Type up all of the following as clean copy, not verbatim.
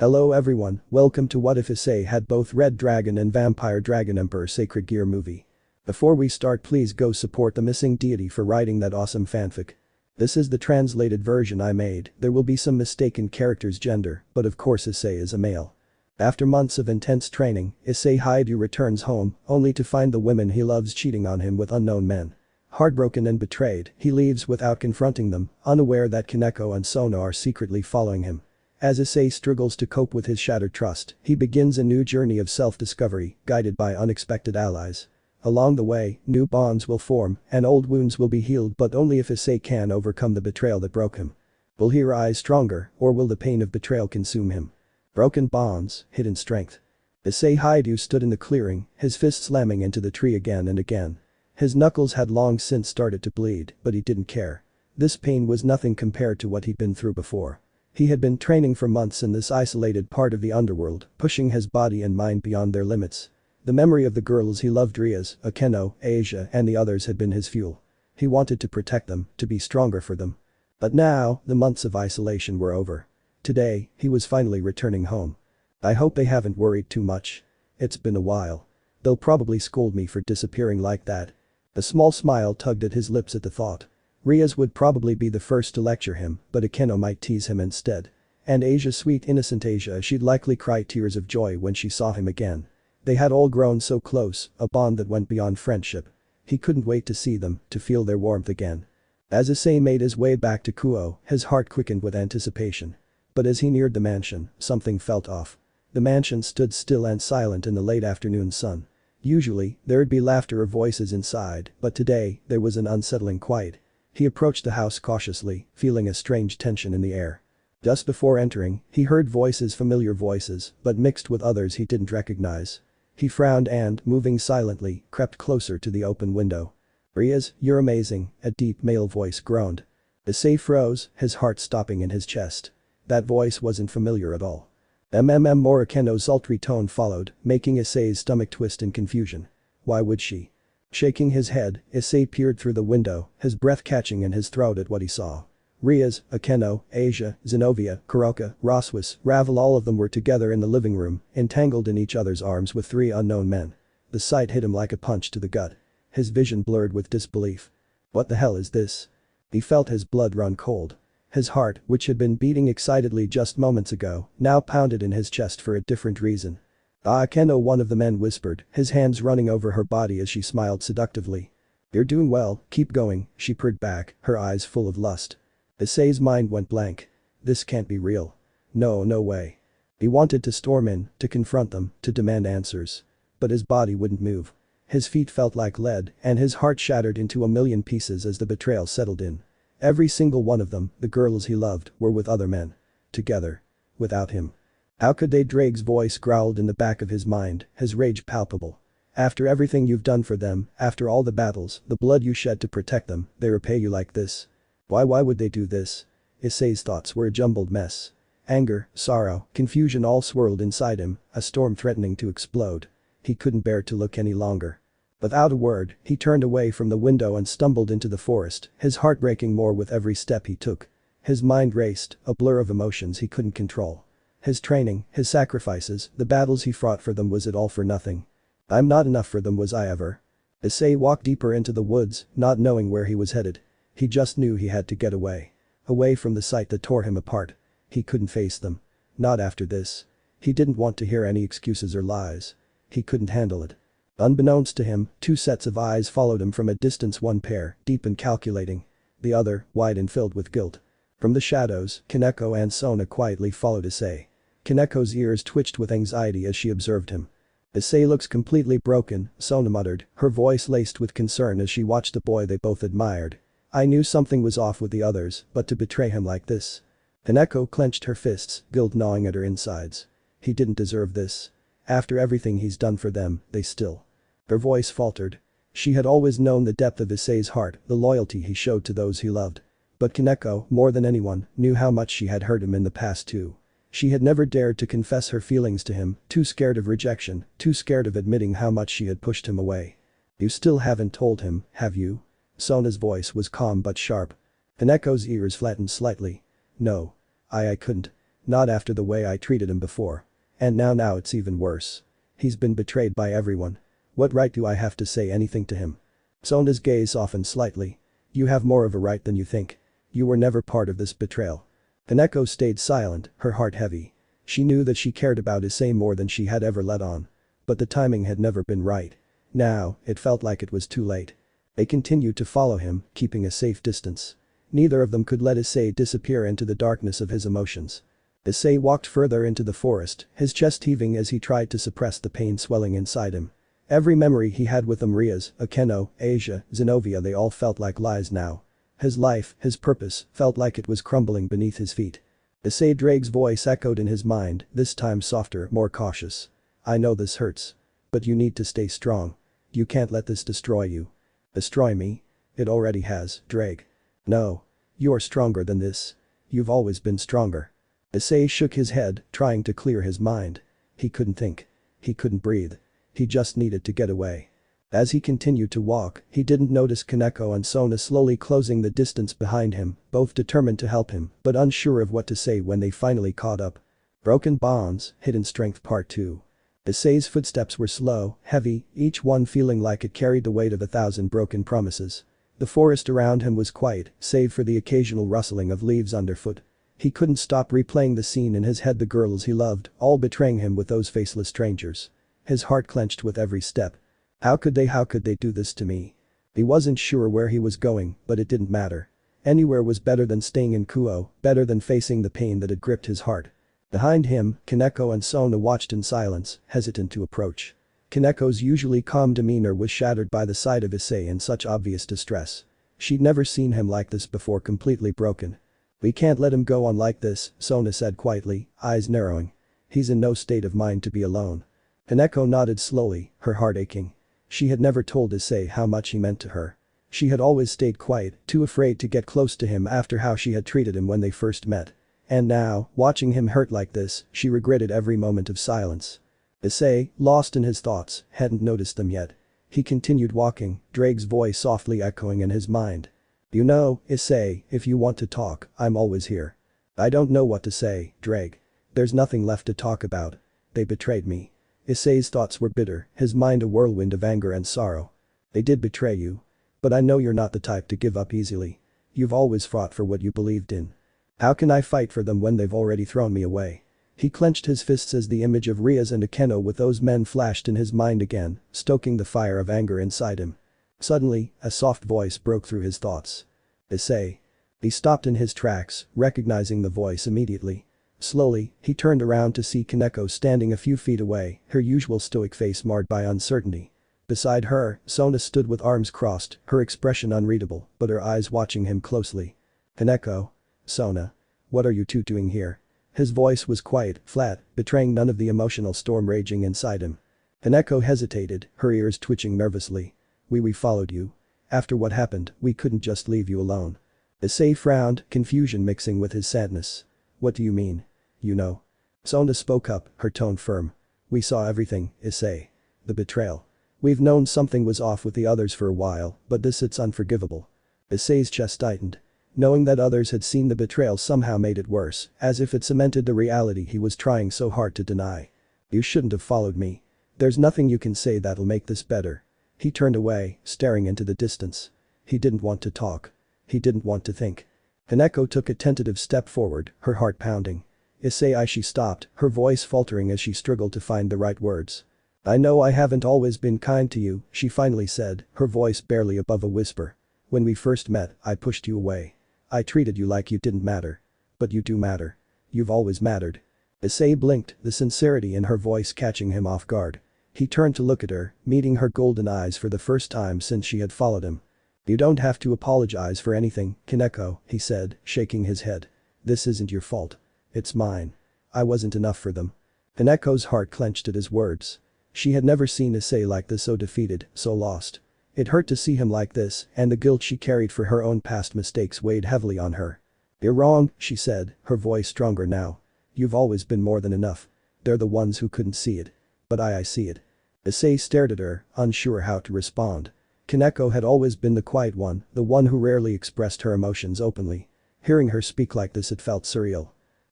Hello everyone, welcome to What If Issei Had Both Red Dragon and Vampire Dragon Emperor Sacred Gear movie. Before we start, please go support TheMissingDeity for writing that awesome fanfic. This is the translated version I made. There will be some mistaken character's gender, but of course Issei is a male. After months of intense training, Issei Hyoudou returns home, only to find the women he loves cheating on him with unknown men. Heartbroken and betrayed, he leaves without confronting them, unaware that Kuoh and Sona are secretly following him. As Issei struggles to cope with his shattered trust, he begins a new journey of self-discovery, guided by unexpected allies. Along the way, new bonds will form, and old wounds will be healed, but only if Issei can overcome the betrayal that broke him. Will he rise stronger, or will the pain of betrayal consume him? Broken bonds, hidden strength. Issei Hyoudou stood in the clearing, his fist slamming into the tree again and again. His knuckles had long since started to bleed, but he didn't care. This pain was nothing compared to what he'd been through before. He had been training for months in this isolated part of the underworld, pushing his body and mind beyond their limits. The memory of the girls he loved, Rias, Kuoh, Asia and the others, had been his fuel. He wanted to protect them, to be stronger for them. But now, the months of isolation were over. Today, he was finally returning home. I hope they haven't worried too much. It's been a while. They'll probably scold me for disappearing like that. A small smile tugged at his lips at the thought. Rias would probably be the first to lecture him, but Kuoh might tease him instead. And Asia, sweet innocent Asia, she'd likely cry tears of joy when she saw him again. They had all grown so close, a bond that went beyond friendship. He couldn't wait to see them, to feel their warmth again. As Issei made his way back to Kuoh, his heart quickened with anticipation. But as he neared the mansion, something felt off. The mansion stood still and silent in the late afternoon sun. Usually, there'd be laughter or voices inside, but today, there was an unsettling quiet. He approached the house cautiously, feeling a strange tension in the air. Just before entering, he heard voices, familiar voices, but mixed with others he didn't recognize. He frowned and, moving silently, crept closer to the open window. "Rias, you're amazing," a deep male voice groaned. Issei froze, his heart stopping in his chest. That voice wasn't familiar at all. More Kuoh's sultry tone followed, making Issei's stomach twist in confusion. Why would she? Shaking his head, Issei peered through the window, his breath catching in his throat at what he saw. Rias, Kuoh, Asia, Zenobia, Kuroka, Roswis, Ravel, all of them were together in the living room, entangled in each other's arms with three unknown men. The sight hit him like a punch to the gut. His vision blurred with disbelief. What the hell is this? He felt his blood run cold. His heart, which had been beating excitedly just moments ago, now pounded in his chest for a different reason. Kuoh, one of the men whispered, his hands running over her body as she smiled seductively. "You're doing well, keep going," she purred back, her eyes full of lust. Issei's mind went blank. This can't be real. No way. He wanted to storm in, to confront them, to demand answers. But his body wouldn't move. His feet felt like lead, and his heart shattered into a million pieces as the betrayal settled in. Every single one of them, the girls he loved, were with other men. Together. Without him. How could they? Drake's voice growled in the back of his mind, his rage palpable. After everything you've done for them, after all the battles, the blood you shed to protect them, they repay you like this? Why would they do this? Issei's thoughts were a jumbled mess. Anger, sorrow, confusion all swirled inside him, a storm threatening to explode. He couldn't bear to look any longer. Without a word, he turned away from the window and stumbled into the forest, his heart breaking more with every step he took. His mind raced, a blur of emotions he couldn't control. His training, his sacrifices, the battles he fought for them, was it all for nothing? I'm not enough for them, was I ever? Issei walked deeper into the woods, not knowing where he was headed. He just knew he had to get away. Away from the sight that tore him apart. He couldn't face them. Not after this. He didn't want to hear any excuses or lies. He couldn't handle it. Unbeknownst to him, two sets of eyes followed him from a distance, one pair, deep and calculating. The other, wide and filled with guilt. From the shadows, Kuoh and Sona quietly followed Issei. Kuoh's ears twitched with anxiety as she observed him. "Issei looks completely broken," Sona muttered, her voice laced with concern as she watched the boy they both admired. "I knew something was off with the others, but to betray him like this." Kuoh clenched her fists, guilt gnawing at her insides. He didn't deserve this. After everything he's done for them, they still. Her voice faltered. She had always known the depth of Issei's heart, the loyalty he showed to those he loved. But Kuoh, more than anyone, knew how much she had hurt him in the past too. She had never dared to confess her feelings to him, too scared of rejection, too scared of admitting how much she had pushed him away. "You still haven't told him, have you?" Sona's voice was calm but sharp. Kuoh's ears flattened slightly. "No. I couldn't. Not after the way I treated him before. And now it's even worse. He's been betrayed by everyone. What right do I have to say anything to him? Sona's gaze softened slightly. You have more of a right than you think. You were never part of this betrayal. Kaneko stayed silent, her heart heavy. She knew that she cared about Issei more than she had ever let on. But the timing had never been right. Now, it felt like it was too late. They continued to follow him, keeping a safe distance. Neither of them could let Issei disappear into the darkness of his emotions. Issei walked further into the forest, his chest heaving as he tried to suppress the pain swelling inside him. Every memory he had with them, Rias, Akeno, Asia, Zenobia, they all felt like lies now. His life, his purpose, felt like it was crumbling beneath his feet. Issei Drake's voice echoed in his mind, this time softer, more cautious. I know this hurts. But you need to stay strong. You can't let this destroy you. Destroy me? It already has, Drake. No. You are stronger than this. You've always been stronger. Issei shook his head, trying to clear his mind. He couldn't think. He couldn't breathe. He just needed to get away. As he continued to walk, he didn't notice Kaneko and Sona slowly closing the distance behind him, both determined to help him, but unsure of what to say when they finally caught up. Broken Bonds, Hidden Strength Part 2. Issei's footsteps were slow, heavy, each one feeling like it carried the weight of 1,000 broken promises. The forest around him was quiet, save for the occasional rustling of leaves underfoot. He couldn't stop replaying the scene in his head, the girls he loved, all betraying him with those faceless strangers. His heart clenched with every step. How could they do this to me? He wasn't sure where he was going, but it didn't matter. Anywhere was better than staying in Kuoh, better than facing the pain that had gripped his heart. Behind him, Kaneko and Sona watched in silence, hesitant to approach. Kaneko's usually calm demeanor was shattered by the sight of Issei in such obvious distress. She'd never seen him like this before, completely broken. We can't let him go on like this, Sona said quietly, eyes narrowing. He's in no state of mind to be alone. Kaneko nodded slowly, her heart aching. She had never told Issei how much he meant to her. She had always stayed quiet, too afraid to get close to him after how she had treated him when they first met. And now, watching him hurt like this, she regretted every moment of silence. Issei, lost in his thoughts, hadn't noticed them yet. He continued walking, Drake's voice softly echoing in his mind. You know, Issei, if you want to talk, I'm always here. I don't know what to say, Drake. There's nothing left to talk about. They betrayed me. Issei's thoughts were bitter, his mind a whirlwind of anger and sorrow. They did betray you. But I know you're not the type to give up easily. You've always fought for what you believed in. How can I fight for them when they've already thrown me away? He clenched his fists as the image of Rias and Akeno with those men flashed in his mind again, stoking the fire of anger inside him. Suddenly, a soft voice broke through his thoughts. Issei. He stopped in his tracks, recognizing the voice immediately. Slowly, he turned around to see Kaneko standing a few feet away, her usual stoic face marred by uncertainty. Beside her, Sona stood with arms crossed, her expression unreadable, but her eyes watching him closely. Kaneko. Sona. What are you two doing here? His voice was quiet, flat, betraying none of the emotional storm raging inside him. Kaneko hesitated, her ears twitching nervously. We followed you. After what happened, we couldn't just leave you alone. Issei frowned, confusion mixing with his sadness. What do you mean? You know. Sona spoke up, her tone firm. We saw everything, Issei. The betrayal. We've known something was off with the others for a while, but it's unforgivable. Issei's chest tightened. Knowing that others had seen the betrayal somehow made it worse, as if it cemented the reality he was trying so hard to deny. You shouldn't have followed me. There's nothing you can say that'll make this better. He turned away, staring into the distance. He didn't want to talk. He didn't want to think. Kaneko took a tentative step forward, her heart pounding. Issei, she stopped, her voice faltering as she struggled to find the right words. I know I haven't always been kind to you, she finally said, her voice barely above a whisper. When we first met, I pushed you away. I treated you like you didn't matter. But you do matter. You've always mattered. Issei blinked, the sincerity in her voice catching him off guard. He turned to look at her, meeting her golden eyes for the first time since she had followed him. You don't have to apologize for anything, Kaneko, he said, shaking his head. This isn't your fault. It's mine. I wasn't enough for them. Kaneko's heart clenched at his words. She had never seen Issei like this, so defeated, so lost. It hurt to see him like this, and the guilt she carried for her own past mistakes weighed heavily on her. You're wrong, she said, her voice stronger now. You've always been more than enough. They're the ones who couldn't see it. But I see it. Issei stared at her, unsure how to respond. Kaneko had always been the quiet one, the one who rarely expressed her emotions openly. Hearing her speak like this, it felt surreal.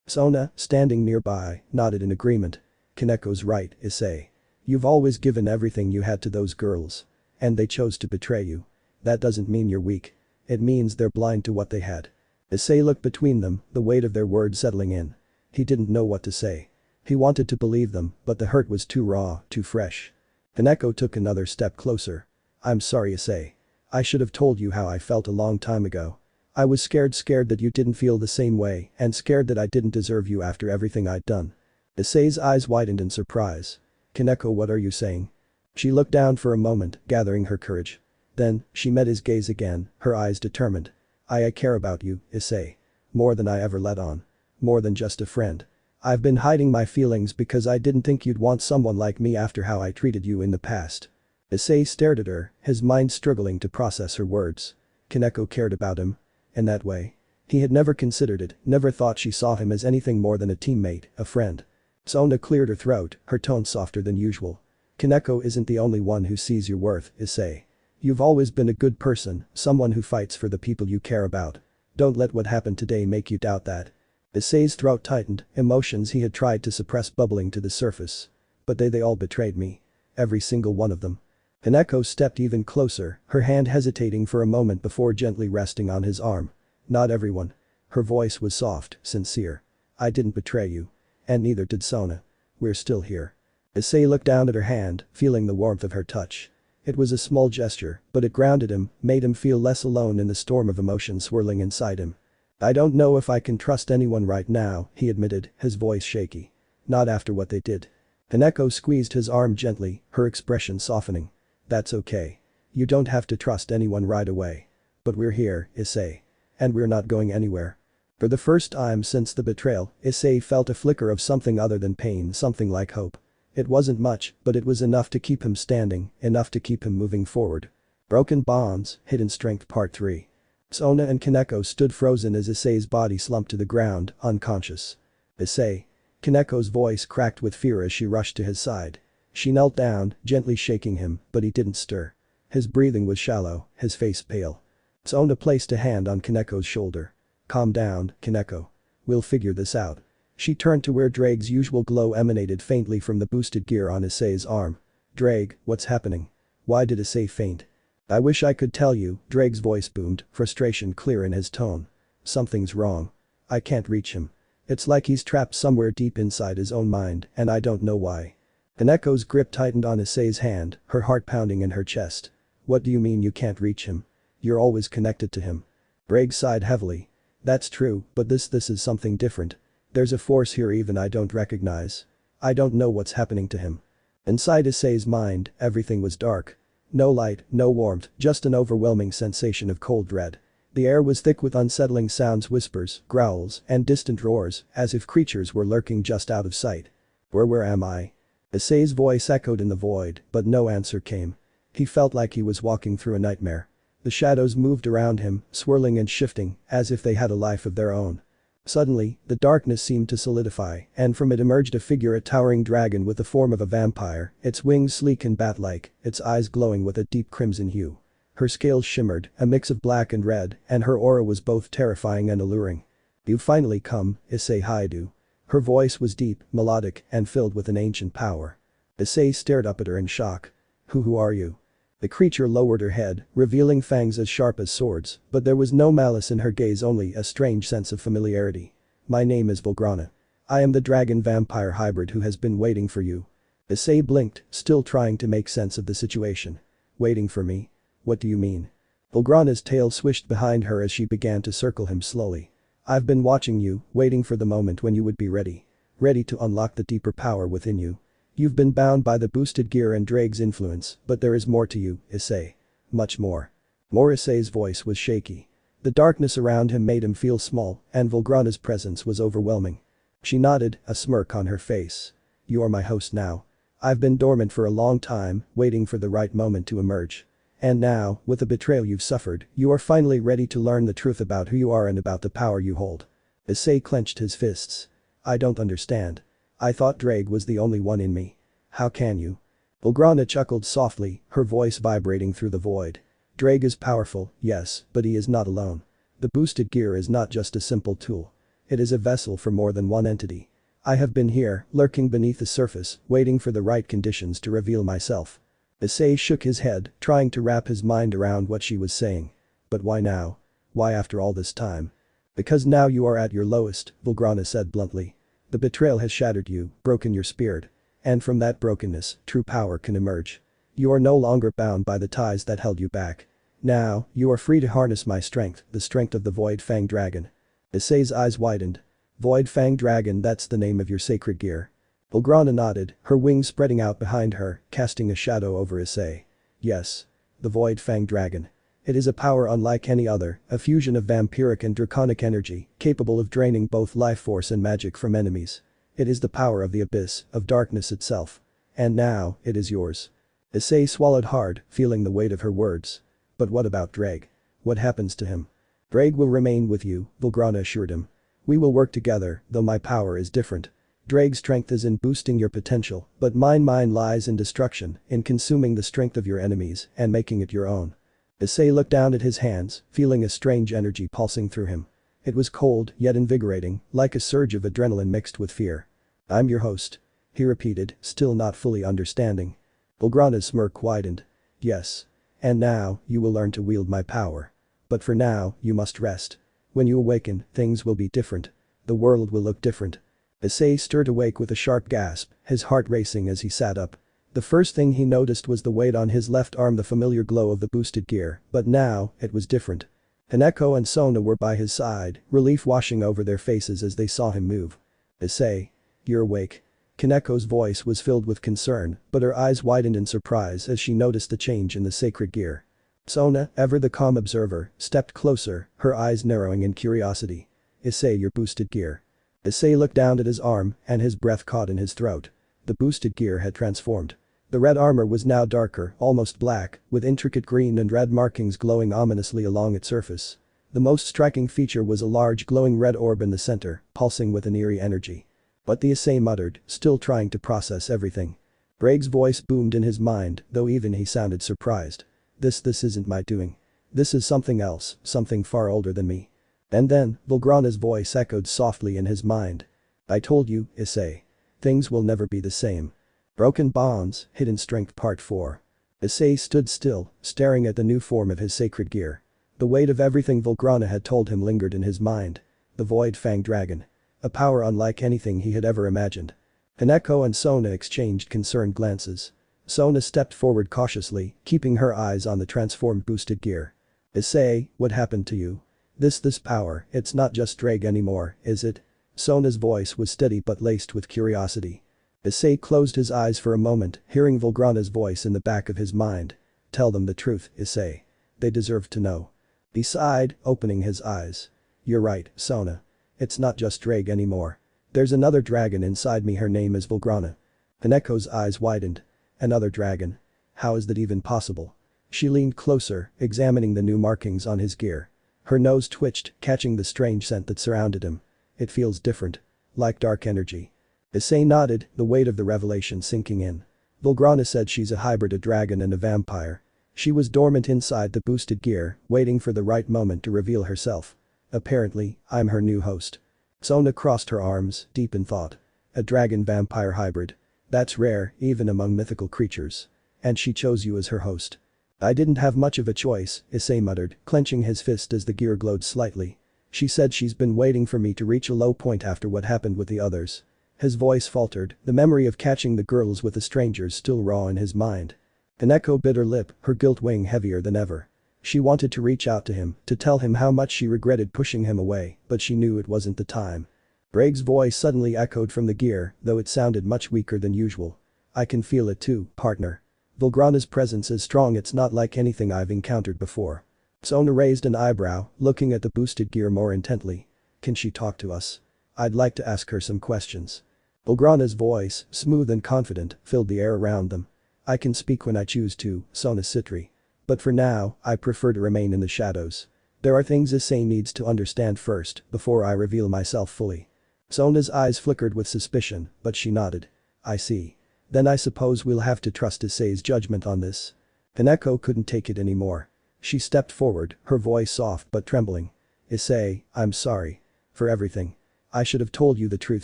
Sona, standing nearby, nodded in agreement. Kaneko's right, Issei. You've always given everything you had to those girls. And they chose to betray you. That doesn't mean you're weak. It means they're blind to what they had. Issei looked between them, the weight of their words settling in. He didn't know what to say. He wanted to believe them, but the hurt was too raw, too fresh. Kaneko took another step closer. I'm sorry, Issei. I should have told you how I felt a long time ago. I was scared that you didn't feel the same way and scared that I didn't deserve you after everything I'd done. Issei's eyes widened in surprise. Kaneko, what are you saying? She looked down for a moment, gathering her courage. Then, she met his gaze again, her eyes determined. I care about you, Issei. More than I ever let on. More than just a friend. I've been hiding my feelings because I didn't think you'd want someone like me after how I treated you in the past. Issei stared at her, his mind struggling to process her words. Kaneko cared about him. In that way. He had never considered it, never thought she saw him as anything more than a teammate, a friend. Sona cleared her throat, her tone softer than usual. Kaneko isn't the only one who sees your worth, Issei. You've always been a good person, someone who fights for the people you care about. Don't let what happened today make you doubt that. Issei's throat tightened, emotions he had tried to suppress bubbling to the surface. But they all betrayed me. Every single one of them. Kaneko stepped even closer, her hand hesitating for a moment before gently resting on his arm. Not everyone. Her voice was soft, sincere. I didn't betray you. And neither did Sona. We're still here. Issei looked down at her hand, feeling the warmth of her touch. It was a small gesture, but it grounded him, made him feel less alone in the storm of emotion swirling inside him. I don't know if I can trust anyone right now, he admitted, his voice shaky. Not after what they did. Kaneko squeezed his arm gently, her expression softening. That's okay. You don't have to trust anyone right away. But we're here, Issei. And we're not going anywhere. For the first time since the betrayal, Issei felt a flicker of something other than pain, something like hope. It wasn't much, but it was enough to keep him standing, enough to keep him moving forward. Broken Bonds, Hidden Strength Part 3. Sona and Kaneko stood frozen as Issei's body slumped to the ground, unconscious. Issei. Kaneko's voice cracked with fear as she rushed to his side. She knelt down, gently shaking him, but he didn't stir. His breathing was shallow, his face pale. Sona placed a hand on Kaneko's shoulder. Calm down, Kaneko. We'll figure this out. She turned to where Drake's usual glow emanated faintly from the boosted gear on Issei's arm. Drake, what's happening? Why did Issei faint? I wish I could tell you, Drake's voice boomed, frustration clear in his tone. Something's wrong. I can't reach him. It's like he's trapped somewhere deep inside his own mind, and I don't know why. Kaneko's grip tightened on Issei's hand, her heart pounding in her chest. What do you mean you can't reach him? You're always connected to him. Drake sighed heavily. That's true, but this is something different. There's a force here even I don't recognize. I don't know what's happening to him. Inside Issei's mind, everything was dark. No light, no warmth, just an overwhelming sensation of cold dread. The air was thick with unsettling sounds, whispers, growls, and distant roars, as if creatures were lurking just out of sight. Where am I? Issei's voice echoed in the void, but no answer came. He felt like he was walking through a nightmare. The shadows moved around him, swirling and shifting, as if they had a life of their own. Suddenly, the darkness seemed to solidify, and from it emerged a figure, a towering dragon with the form of a vampire, its wings sleek and bat-like, its eyes glowing with a deep crimson hue. Her scales shimmered, a mix of black and red, and her aura was both terrifying and alluring. You've finally come, Issei Hyoudou. Her voice was deep, melodic, and filled with an ancient power. Issei stared up at her in shock. Who are you? The creature lowered her head, revealing fangs as sharp as swords, but there was no malice in her gaze, only a strange sense of familiarity. My name is Volgrana. I am the dragon-vampire hybrid who has been waiting for you. Issei blinked, still trying to make sense of the situation. Waiting for me? What do you mean? Volgrana's tail swished behind her as she began to circle him slowly. I've been watching you, waiting for the moment when you would be ready. Ready to unlock the deeper power within you. You've been bound by the boosted gear and Drake's influence, but there is more to you, Issei. Much more. More. Issei's voice was shaky. The darkness around him made him feel small, and Volgrana's presence was overwhelming. She nodded, a smirk on her face. You are my host now. I've been dormant for a long time, waiting for the right moment to emerge. And now, with the betrayal you've suffered, you are finally ready to learn the truth about who you are and about the power you hold. Issei clenched his fists. I don't understand. I thought Drake was the only one in me. How can you? Volgrana chuckled softly, her voice vibrating through the void. Drake is powerful, yes, but he is not alone. The boosted gear is not just a simple tool. It is a vessel for more than one entity. I have been here, lurking beneath the surface, waiting for the right conditions to reveal myself. Issei shook his head, trying to wrap his mind around what she was saying. But why now? Why after all this time? Because now you are at your lowest, Volgrana said bluntly. The betrayal has shattered you, broken your spirit. And from that brokenness, true power can emerge. You are no longer bound by the ties that held you back. Now, you are free to harness my strength, the strength of the Void Fang Dragon. Issei's eyes widened. Void Fang Dragon, that's the name of your sacred gear. Volgrana nodded, her wings spreading out behind her, casting a shadow over Issei. Yes. The Void Fang Dragon. It is a power unlike any other, a fusion of vampiric and draconic energy, capable of draining both life force and magic from enemies. It is the power of the abyss, of darkness itself. And now, it is yours. Issei swallowed hard, feeling the weight of her words. But what about Drake? What happens to him? Drake will remain with you, Volgrana assured him. We will work together, though my power is different. Drake's strength is in boosting your potential, but mine lies in destruction, in consuming the strength of your enemies and making it your own. Issei looked down at his hands, feeling a strange energy pulsing through him. It was cold, yet invigorating, like a surge of adrenaline mixed with fear. I'm your host. He repeated, still not fully understanding. Volgrana's smirk widened. Yes. And now, you will learn to wield my power. But for now, you must rest. When you awaken, things will be different. The world will look different. Issei stirred awake with a sharp gasp, his heart racing as he sat up. The first thing he noticed was the weight on his left arm, the familiar glow of the boosted gear, but now, it was different. Kaneko and Sona were by his side, relief washing over their faces as they saw him move. Issei. You're awake. Kaneko's voice was filled with concern, but her eyes widened in surprise as she noticed the change in the sacred gear. Sona, ever the calm observer, stepped closer, her eyes narrowing in curiosity. Issei, your boosted gear. Issei looked down at his arm, and his breath caught in his throat. The boosted gear had transformed. The red armor was now darker, almost black, with intricate green and red markings glowing ominously along its surface. The most striking feature was a large glowing red orb in the center, pulsing with an eerie energy. But the Issei muttered, still trying to process everything. Braig's voice boomed in his mind, though even he sounded surprised. This isn't my doing. This is something else, something far older than me. And then, Volgrana's voice echoed softly in his mind. I told you, Issei. Things will never be the same. Broken Bonds, Hidden Strength Part 4. Issei stood still, staring at the new form of his sacred gear. The weight of everything Volgrana had told him lingered in his mind. The Void Fang Dragon. A power unlike anything he had ever imagined. Kaneko and Sona exchanged concerned glances. Sona stepped forward cautiously, keeping her eyes on the transformed boosted gear. Issei, what happened to you? This power, it's not just Drake anymore, is it? Sona's voice was steady but laced with curiosity. Issei closed his eyes for a moment, hearing Volgrana's voice in the back of his mind. Tell them the truth, Issei. They deserve to know. He sighed, opening his eyes. You're right, Sona. It's not just Drake anymore. There's another dragon inside me, her name is Volgrana. Kaneko's eyes widened. Another dragon. How is that even possible? She leaned closer, examining the new markings on his gear. Her nose twitched, catching the strange scent that surrounded him. It feels different. Like dark energy. Issei nodded, the weight of the revelation sinking in. Volgrana said she's a hybrid, a dragon and a vampire. She was dormant inside the boosted gear, waiting for the right moment to reveal herself. Apparently, I'm her new host. Sona crossed her arms, deep in thought. A dragon-vampire hybrid. That's rare, even among mythical creatures. And she chose you as her host. I didn't have much of a choice, Issei muttered, clenching his fist as the gear glowed slightly. She said she's been waiting for me to reach a low point after what happened with the others. His voice faltered, the memory of catching the girls with the strangers still raw in his mind. Kaneko bit her lip, her guilt weighing heavier than ever. She wanted to reach out to him, to tell him how much she regretted pushing him away, but she knew it wasn't the time. Braig's voice suddenly echoed from the gear, though it sounded much weaker than usual. I can feel it too, partner. Volgrana's presence is strong, it's not like anything I've encountered before. Sona raised an eyebrow, looking at the boosted gear more intently. Can she talk to us? I'd like to ask her some questions. Volgrana's voice, smooth and confident, filled the air around them. I can speak when I choose to, Sona Sitri. But for now, I prefer to remain in the shadows. There are things Issei needs to understand first, before I reveal myself fully. Sona's eyes flickered with suspicion, but she nodded. I see. Then I suppose we'll have to trust Issei's judgment on this. Kaneko couldn't take it anymore. She stepped forward, her voice soft but trembling. Issei, I'm sorry. For everything. I should have told you the truth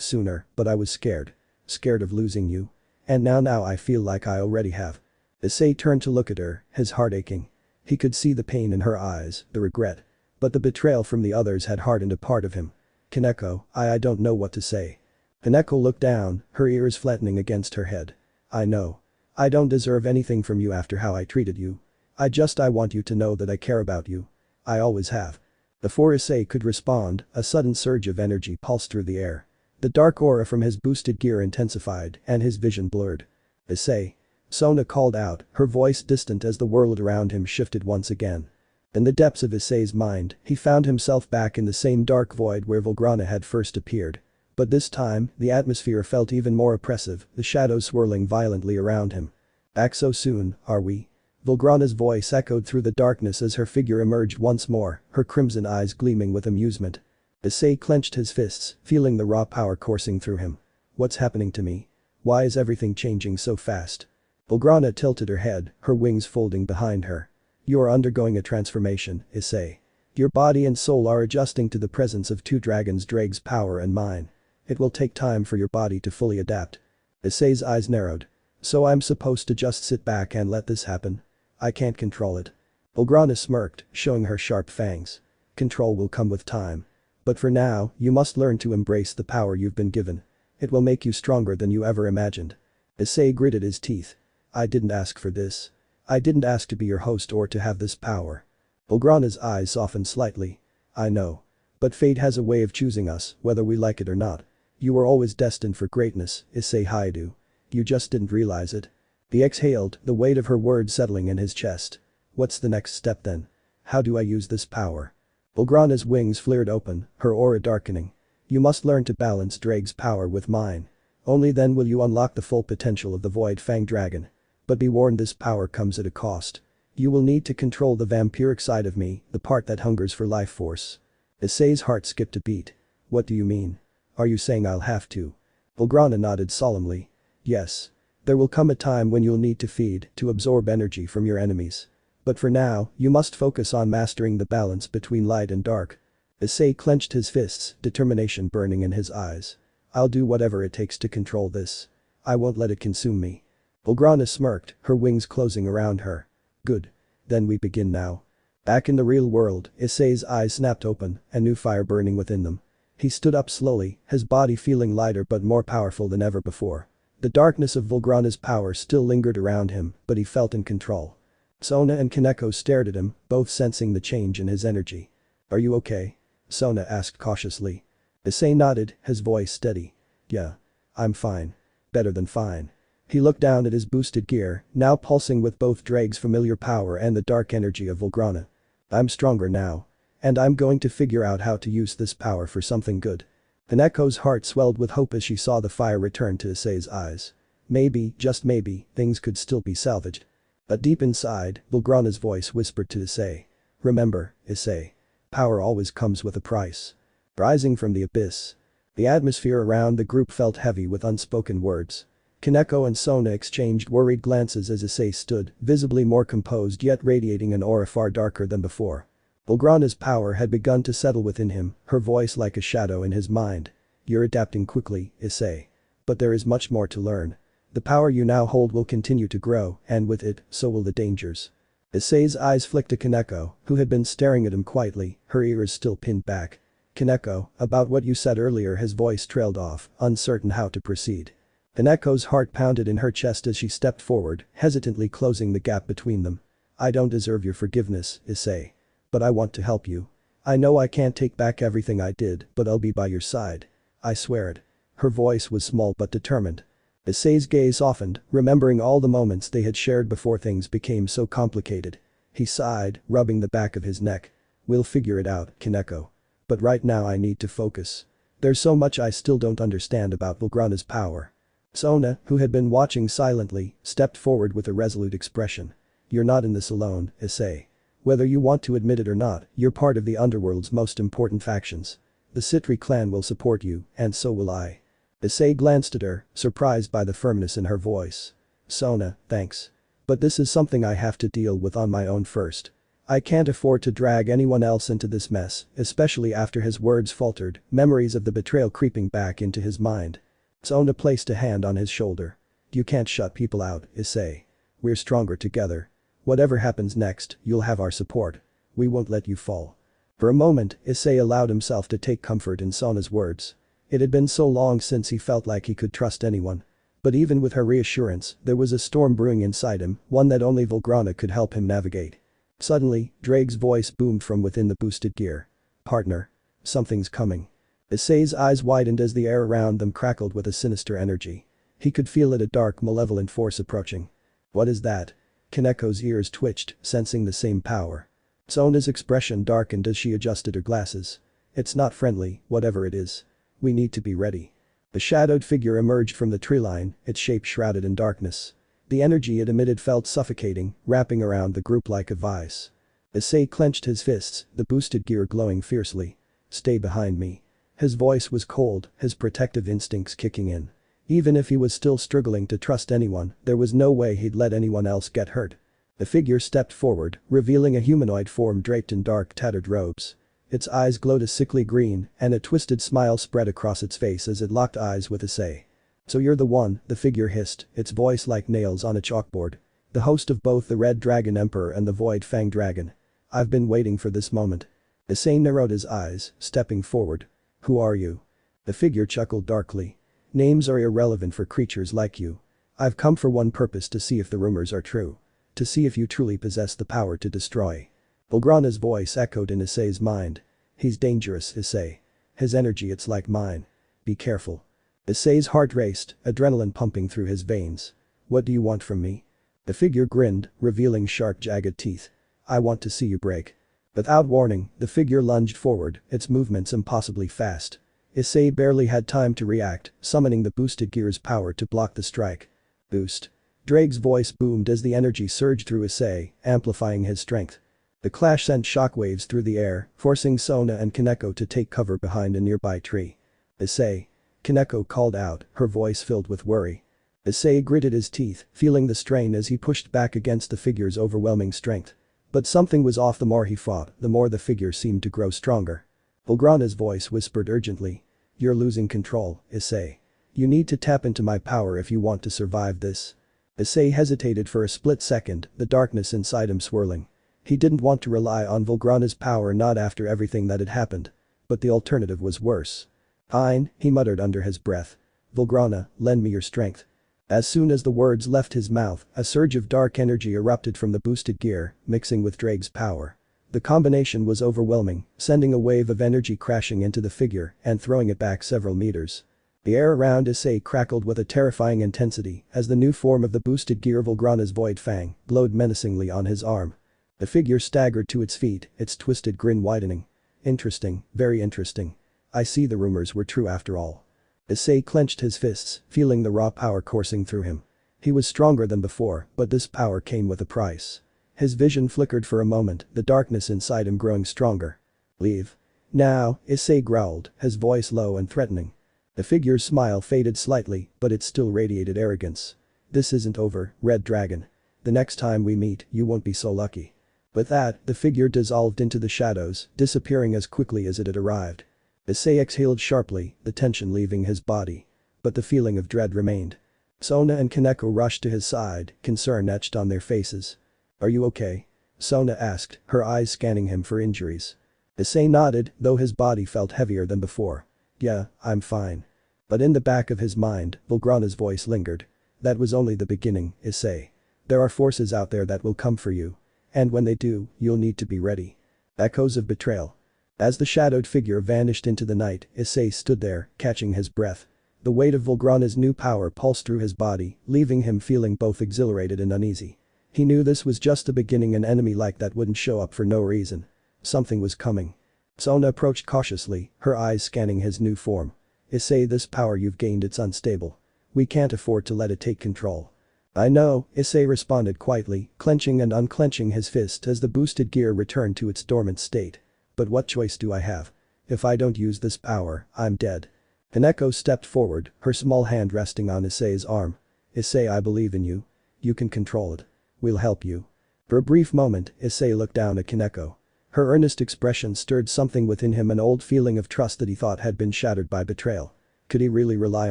sooner, but I was scared. Scared of losing you. And now I feel like I already have. Issei turned to look at her, his heart aching. He could see the pain in her eyes, the regret. But the betrayal from the others had hardened a part of him. Kaneko, I don't know what to say. Kaneko looked down, her ears flattening against her head. I know. I don't deserve anything from you after how I treated you. I want you to know that I care about you. I always have. Before Issei could respond, a sudden surge of energy pulsed through the air. The dark aura from his boosted gear intensified and his vision blurred. Issei. Sona called out, her voice distant as the world around him shifted once again. In the depths of Issei's mind, he found himself back in the same dark void where Volgrana had first appeared. But this time, the atmosphere felt even more oppressive, the shadows swirling violently around him. Back so soon, are we? Volgrana's voice echoed through the darkness as her figure emerged once more, her crimson eyes gleaming with amusement. Issei clenched his fists, feeling the raw power coursing through him. What's happening to me? Why is everything changing so fast? Volgrana tilted her head, her wings folding behind her. You are undergoing a transformation, Issei. Your body and soul are adjusting to the presence of two dragons, Drake's power and mine. It will take time for your body to fully adapt. Issei's eyes narrowed. So I'm supposed to just sit back and let this happen? I can't control it. Volgrana smirked, showing her sharp fangs. Control will come with time. But for now, you must learn to embrace the power you've been given. It will make you stronger than you ever imagined. Issei gritted his teeth. I didn't ask for this. I didn't ask to be your host or to have this power. Volgrana's eyes softened slightly. I know. But fate has a way of choosing us, whether we like it or not. You were always destined for greatness, Issei Hyoudou. You just didn't realize it. He exhaled, the weight of her words settling in his chest. What's the next step then? How do I use this power? Volgrana's wings flared open, her aura darkening. You must learn to balance Drake's power with mine. Only then will you unlock the full potential of the Void Fang Dragon. But be warned, this power comes at a cost. You will need to control the vampiric side of me, the part that hungers for life force. Issei's heart skipped a beat. What do you mean? Are you saying I'll have to? Volgrana nodded solemnly. Yes. There will come a time when you'll need to feed, to absorb energy from your enemies. But for now, you must focus on mastering the balance between light and dark. Issei clenched his fists, determination burning in his eyes. I'll do whatever it takes to control this. I won't let it consume me. Volgrana smirked, her wings closing around her. Good. Then we begin now. Back in the real world, Issei's eyes snapped open, a new fire burning within them. He stood up slowly, his body feeling lighter but more powerful than ever before. The darkness of Volgrana's power still lingered around him, but he felt in control. Sona and Kaneko stared at him, both sensing the change in his energy. Are you okay? Sona asked cautiously. Issei nodded, his voice steady. Yeah. I'm fine. Better than fine. He looked down at his boosted gear, now pulsing with both Drake's familiar power and the dark energy of Volgrana. I'm stronger now. And I'm going to figure out how to use this power for something good. Kaneko's heart swelled with hope as she saw the fire return to Issei's eyes. Maybe, just maybe, things could still be salvaged. But deep inside, Volgrana's voice whispered to Issei. Remember, Issei. Power always comes with a price. Rising from the abyss. The atmosphere around the group felt heavy with unspoken words. Kaneko and Sona exchanged worried glances as Issei stood, visibly more composed yet radiating an aura far darker than before. Volgrana's power had begun to settle within him, her voice like a shadow in his mind. You're adapting quickly, Issei. But there is much more to learn. The power you now hold will continue to grow, and with it, so will the dangers. Issei's eyes flicked to Kaneko, who had been staring at him quietly, her ears still pinned back. Kaneko, about what you said earlier. His voice trailed off, uncertain how to proceed. Kaneko's heart pounded in her chest as she stepped forward, hesitantly closing the gap between them. I don't deserve your forgiveness, Issei. But I want to help you. I know I can't take back everything I did, but I'll be by your side. I swear it. Her voice was small but determined. Issei's gaze softened, remembering all the moments they had shared before things became so complicated. He sighed, rubbing the back of his neck. We'll figure it out, Kaneko. But right now I need to focus. There's so much I still don't understand about Volgrana's power. Sona, who had been watching silently, stepped forward with a resolute expression. You're not in this alone, Issei. Whether you want to admit it or not, you're part of the underworld's most important factions. The Sitri clan will support you, and so will I. Issei glanced at her, surprised by the firmness in her voice. Sona, thanks. But this is something I have to deal with on my own first. I can't afford to drag anyone else into this mess, especially after his words faltered, memories of the betrayal creeping back into his mind. Sona placed a hand on his shoulder. You can't shut people out, Issei. We're stronger together. Whatever happens next, you'll have our support. We won't let you fall. For a moment, Issei allowed himself to take comfort in Sona's words. It had been so long since he felt like he could trust anyone. But even with her reassurance, there was a storm brewing inside him, one that only Volgrana could help him navigate. Suddenly, Drake's voice boomed from within the boosted gear. Partner. Something's coming. Issei's eyes widened as the air around them crackled with a sinister energy. He could feel it, a dark, malevolent force approaching. What is that? Kaneko's ears twitched, sensing the same power. Sona's expression darkened as she adjusted her glasses. It's not friendly, whatever it is. We need to be ready. The shadowed figure emerged from the tree line, its shape shrouded in darkness. The energy it emitted felt suffocating, wrapping around the group like a vice. Issei clenched his fists, the boosted gear glowing fiercely. Stay behind me. His voice was cold, his protective instincts kicking in. Even if he was still struggling to trust anyone, there was no way he'd let anyone else get hurt. The figure stepped forward, revealing a humanoid form draped in dark, tattered robes. Its eyes glowed a sickly green, and a twisted smile spread across its face as it locked eyes with Issei. So you're the one, the figure hissed, its voice like nails on a chalkboard. The host of both the Red Dragon Emperor and the Void Fang Dragon. I've been waiting for this moment. Issei narrowed his eyes, stepping forward. Who are you? The figure chuckled darkly. Names are irrelevant for creatures like you. I've come for one purpose, to see if the rumors are true. To see if you truly possess the power to destroy. Volgrana's voice echoed in Issei's mind. He's dangerous, Issei. His energy, it's like mine. Be careful. Issei's heart raced, adrenaline pumping through his veins. What do you want from me? The figure grinned, revealing sharp, jagged teeth. I want to see you break. Without warning, the figure lunged forward, its movements impossibly fast. Issei barely had time to react, summoning the boosted gear's power to block the strike. Boost. Drake's voice boomed as the energy surged through Issei, amplifying his strength. The clash sent shockwaves through the air, forcing Sona and Kaneko to take cover behind a nearby tree. Issei. Kaneko called out, her voice filled with worry. Issei gritted his teeth, feeling the strain as he pushed back against the figure's overwhelming strength. But something was off. The more he fought, the more the figure seemed to grow stronger. Volgrana's voice whispered urgently. You're losing control, Issei. You need to tap into my power if you want to survive this. Issei hesitated for a split second, the darkness inside him swirling. He didn't want to rely on Volgrana's power, not after everything that had happened. But the alternative was worse. Fine, he muttered under his breath. Volgrana, lend me your strength. As soon as the words left his mouth, a surge of dark energy erupted from the boosted gear, mixing with Drake's power. The combination was overwhelming, sending a wave of energy crashing into the figure and throwing it back several meters. The air around Issei crackled with a terrifying intensity as the new form of the boosted gear, Volgrana's Void Fang, glowed menacingly on his arm. The figure staggered to its feet, its twisted grin widening. Interesting, very interesting. I see the rumors were true after all. Issei clenched his fists, feeling the raw power coursing through him. He was stronger than before, but this power came with a price. His vision flickered for a moment, the darkness inside him growing stronger. Leave. Now, Issei growled, his voice low and threatening. The figure's smile faded slightly, but it still radiated arrogance. This isn't over, Red Dragon. The next time we meet, you won't be so lucky. With that, the figure dissolved into the shadows, disappearing as quickly as it had arrived. Issei exhaled sharply, the tension leaving his body. But the feeling of dread remained. Sona and Kaneko rushed to his side, concern etched on their faces. Are you okay? Sona asked, her eyes scanning him for injuries. Issei nodded, though his body felt heavier than before. Yeah, I'm fine. But in the back of his mind, Volgrana's voice lingered. That was only the beginning, Issei. There are forces out there that will come for you. And when they do, you'll need to be ready. Echoes of betrayal. As the shadowed figure vanished into the night, Issei stood there, catching his breath. The weight of Volgrana's new power pulsed through his body, leaving him feeling both exhilarated and uneasy. He knew this was just the beginning. An enemy like that wouldn't show up for no reason. Something was coming. Sona approached cautiously, her eyes scanning his new form. Issei, this power you've gained, it's unstable. We can't afford to let it take control. I know, Issei responded quietly, clenching and unclenching his fist as the boosted gear returned to its dormant state. But what choice do I have? If I don't use this power, I'm dead. Kaneko stepped forward, her small hand resting on Issei's arm. Issei, I believe in you. You can control it. We'll help you. For a brief moment, Issei looked down at Kaneko. Her earnest expression stirred something within him, an old feeling of trust that he thought had been shattered by betrayal. Could he really rely